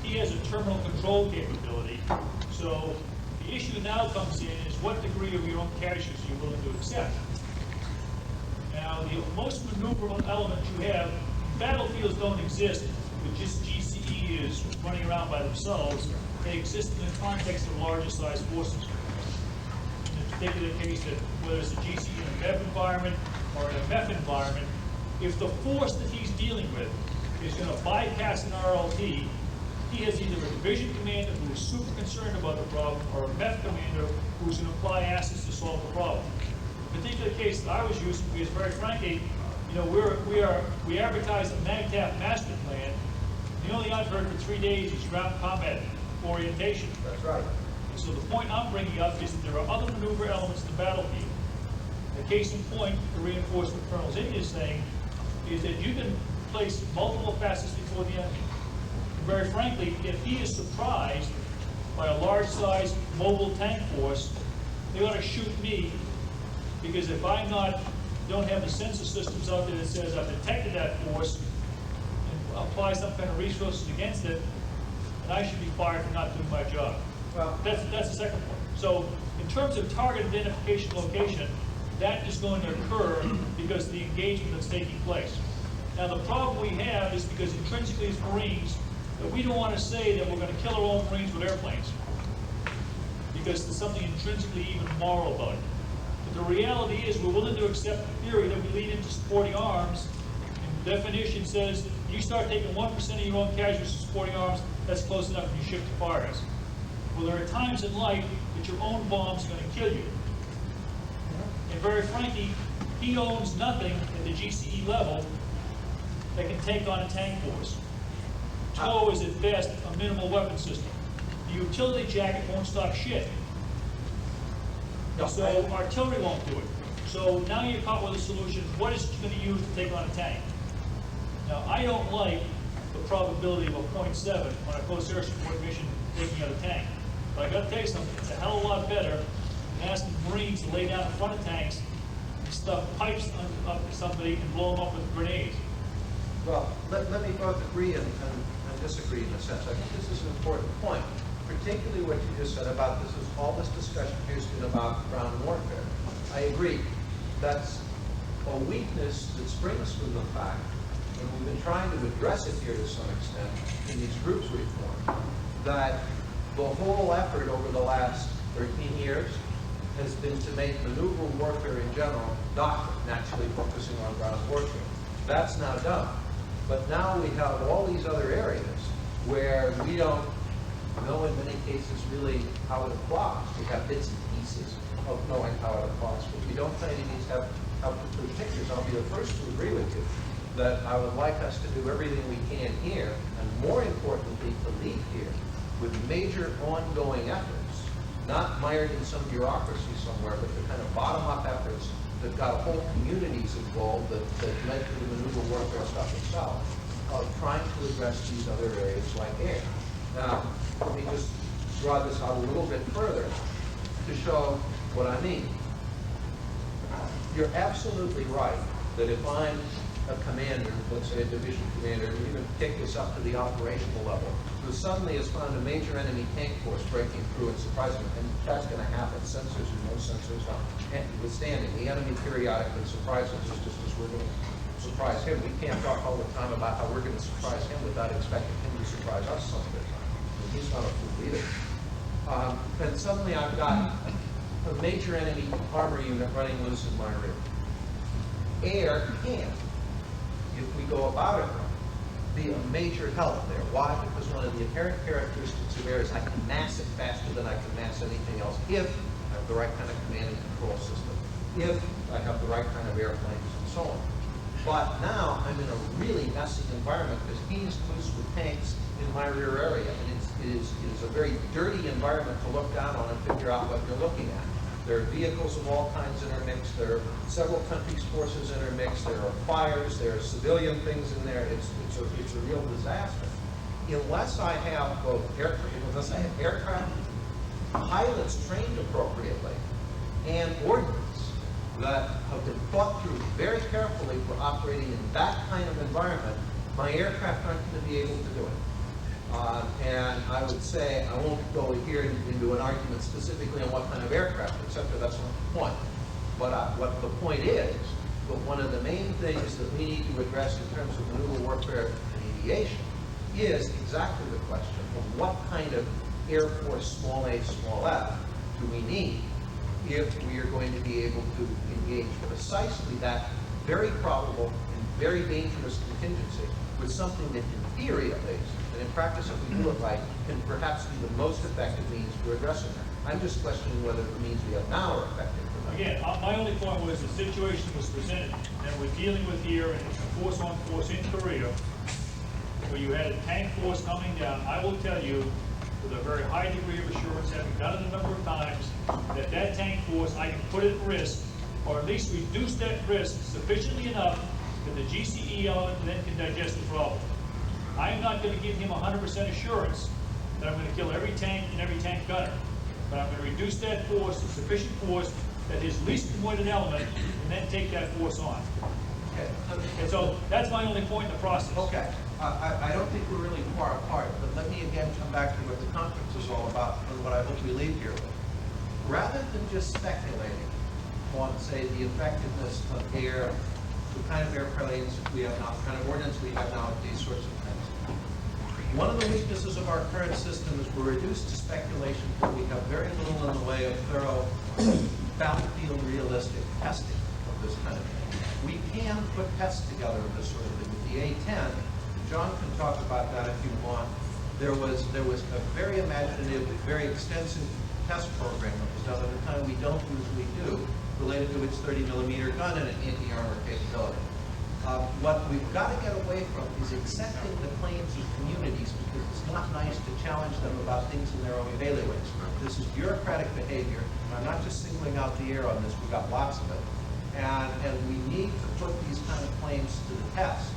He has a terminal control capability, so the issue now comes in is what degree of your own casualties are you willing to accept. Now, the most maneuverable element you have, battlefiels don't exist with just GCEs running around by themselves. They exist in the context of larger size forces. In the particular case that whether it's a GCE in a MEF environment or in a MEF environment, if the force that he's dealing with is going to bypass an RLT, he has either a division commander who is super concerned about the problem or a MEF commander who's going to apply assets to solve the problem. The particular case that I was using, because very frankly, you know, we advertised a MAGTF master plan. The only I've heard for 3 days is ground combat orientation. That's right. And so the point I'm bringing up is that there are other maneuver elements in the battlefield. The case in point, to reinforce what Colonel Zinni is saying, is that you can place multiple facets before the enemy. And very frankly, if he is surprised by a large-sized mobile tank force, they ought to shoot me, because if I'm not, don't have the sensor systems out there that says I've detected that force and apply some kind of resources against it, and I should be fired for not doing my job. Well, That's the second point. So in terms of target identification location, that is going to occur because of the engagement that's taking place. Now, the problem we have is because intrinsically as Marines, that we don't want to say that we're going to kill our own Marines with airplanes, because there's something intrinsically even moral about it. But the reality is we're willing to accept the theory that we lead into supporting arms, and the definition says you start taking 1% of your own casualties to supporting arms, that's close enough and you shift to fires. Well, there are times in life that your own bomb's going to kill you. And very frankly, he owns nothing at the GCE level that can take on a tank force. TOW is at best a minimal weapon system. The utility jacket won't stop shit. So artillery won't do it. So now you're caught with a solution. What is it going to use to take on a tank? Now, I don't like the probability of a 0.7 on a close air support mission taking out a tank. But I got to tell you something, it's a hell of a lot better than asking Marines to lay down in front of tanks and stuff pipes up somebody and blow them up with grenades. Well, let me both agree and disagree in a sense. I think this is an important point, particularly what you just said about this is all this discussion here has been about ground warfare. I agree. That's a weakness that springs from the fact, and we've been trying to address it here to some extent in these groups we've formed, that the whole effort over the last 13 years has been to make maneuver warfare in general doctrine, naturally focusing on ground warfare. That's now done. But now we have all these other areas where we don't know in many cases really how it applies. We have bits and pieces of knowing how it applies, but we don't by any means have complete pictures. I'll be the first to agree with you that I would like us to do everything we can here, and more importantly, to lead here with major ongoing efforts, not mired in some bureaucracy somewhere, but the kind of bottom-up efforts that got whole communities involved that led to the maneuver warfare stuff itself, of trying to address these other areas like air. Now, let me just draw this out a little bit further to show what I mean. You're absolutely right that if I'm a commander, let's say a division commander, and even take this up to the operational level, who suddenly has found a major enemy tank force breaking through and surprising him, and that's going to happen, sensors or no sensors, notwithstanding. The enemy periodically surprises us just as we're going to surprise him. We can't talk all the time about how we're going to surprise him without expecting him to surprise us some of the time. And he's not a fool either. And suddenly I've got a major enemy armor unit running loose in my rear. Air can, if we go about it, be a major help there. Why? Because one of the inherent characteristics of air is I can mass it faster than I can mass anything else if I have the right kind of command and control system, if I have the right kind of airplanes and so on. But now I'm in a really messy environment because he's loose with tanks in my rear area, and it is a very dirty environment to look down on and figure out what you're looking at. There are vehicles of all kinds intermixed. There are several countries' forces intermixed. There are fires. There are civilian things in there. It's a real disaster. Unless I have aircraft, pilots trained appropriately, and ordnance that have been thought through very carefully for operating in that kind of environment, my aircraft aren't going to be able to do it. And I would say, I won't go here into an argument specifically on what kind of aircraft, except that that's not the point. But what the point is, but one of the main things that we need to address in terms of maneuver warfare and aviation is exactly the question of what kind of Air Force small a, small f do we need if we are going to be able to engage precisely that very probable and very dangerous contingency with something that in theory at least, and in practice if we do it right, can perhaps be the most effective means for addressing that. I'm just questioning whether the means we have now are effective for that. Again, my only point was the situation was presented that we're dealing with here in force-on-force in Korea, where you had a tank force coming down. I will tell you, with a very high degree of assurance, having done it a number of times, that that tank force I can put at risk, or at least reduce that risk sufficiently enough that the GCE element then can digest the problem. I am not going to give him 100% assurance that I'm going to kill every tank and every tank gunner. But I'm going to reduce that force to sufficient force that his least avoided element, and then take that force on. Okay. And so that's my only point in the process. Okay, I don't think we're really far apart, but let me again come back to what the conference is all about and what I hope we leave here with. Rather than just speculating on, say, the effectiveness of air, the kind of airplanes we have now, the kind of ordnance we have now, these sorts of things. One of the weaknesses of our current system is we're reduced to speculation, but we have very little in the way of thorough, battlefield realistic testing of this kind of thing. We can put tests together of this sort of thing. With the A-10, John can talk about that if you want. There was a very imaginative, very extensive test program that was done at a time we don't usually do, related to its 30-millimeter gun and an anti-armor capability. What we've got to get away from is accepting the claims of communities, because it's not nice to challenge them about things in their own bailiwicks. This is bureaucratic behavior. I'm not just singling out the air on this. We've got lots of it. And we need to put these kind of claims to the test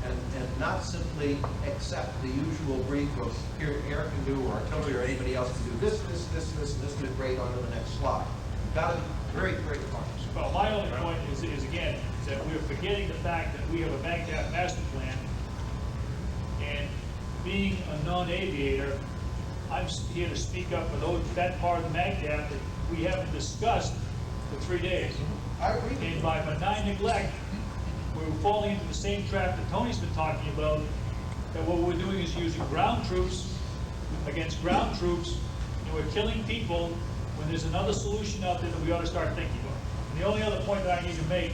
and not simply accept the usual brief of here air can do, or artillery, or anybody else can do this, and this is great, on to the next slide. We've got to be very, very cautious. Well, my only point is again, is that we're forgetting the fact that we have a MAGTF master plan, and being a non-aviator, I'm here to speak up for that part of the MAGTF that we haven't discussed for 3 days. I agree. And by benign neglect, we're falling into the same trap that Tony's been talking about, that what we're doing is using ground troops against ground troops, and we're killing people when there's another solution out there that we ought to start thinking of. And the only other point that I need to make,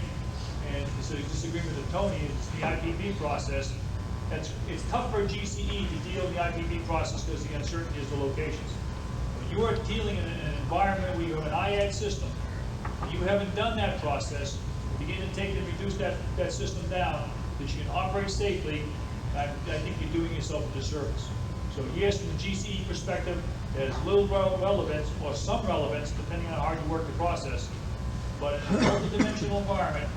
and this is a disagreement with Tony, is the IPP process. It's tough for a GCE to deal with the IPP process because of the uncertainty of the locations. When you are dealing in an environment where you have an IAD system, and you haven't done that process, begin to take and reduce that system down, that you can operate safely, I think you're doing yourself a disservice. So yes, from the GCE perspective, there's little relevance, or some relevance, depending on how hard you work the process. But in a multi-dimensional environment,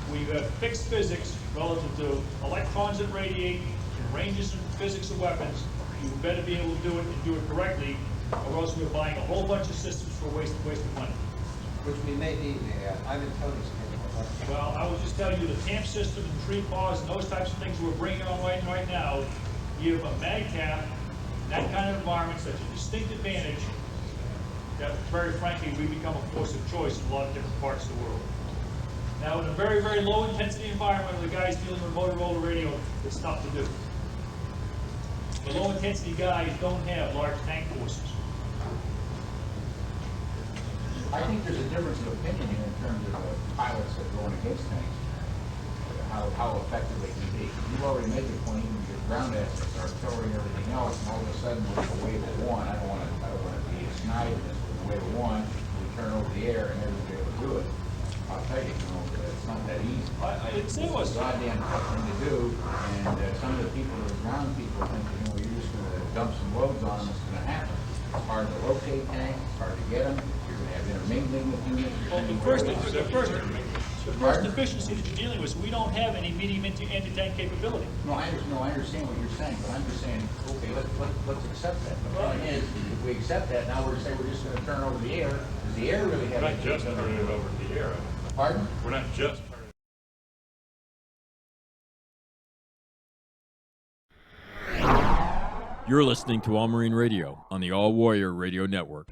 where you have fixed physics relative to electrons that radiate and ranges in physics of weapons, you better be able to do it and do it correctly, or else we're buying a whole bunch of systems for a waste of money. Which we may need, I'm in Tony's opinion. Well, I will just tell you, the TAMP system and tree paws and those types of things we're bringing on right now give a MAGTF, that kind of environment, such a distinct advantage that, very frankly, we become a force of choice in a lot of different parts of the world. Now, in a very, very low intensity environment where the guys dealing with Motorola radio, it's tough to do. The low intensity guys don't have large tank forces. I think there's a difference of opinion here in terms of the pilots that are going against tanks, how effective they can be. You've already made the point, even with your ground assets, artillery and everything else, and all of a sudden with the wave of one, I don't want to be a snide in this, with the wave of one, we turn over the air and everybody able to do it. I'll tell you, it's not that easy. I didn't say it was. It's a goddamn tough thing to do, and some of the people, the ground people, think you're just going to dump some loads on them, it's going to happen. It's hard to locate tanks, it's hard to get them. Intermingling with units. Well, the first deficiency that you're dealing with is we don't have any medium anti-tank capability. No, I understand what you're saying, but I'm just saying, okay, let's accept that. The point is, if we accept that, now we're just going to turn over the air. Does the air really have? We're not just turning it over to the air. Pardon? We're not just turning. You're listening to All Marine Radio on the All Warrior Radio Network.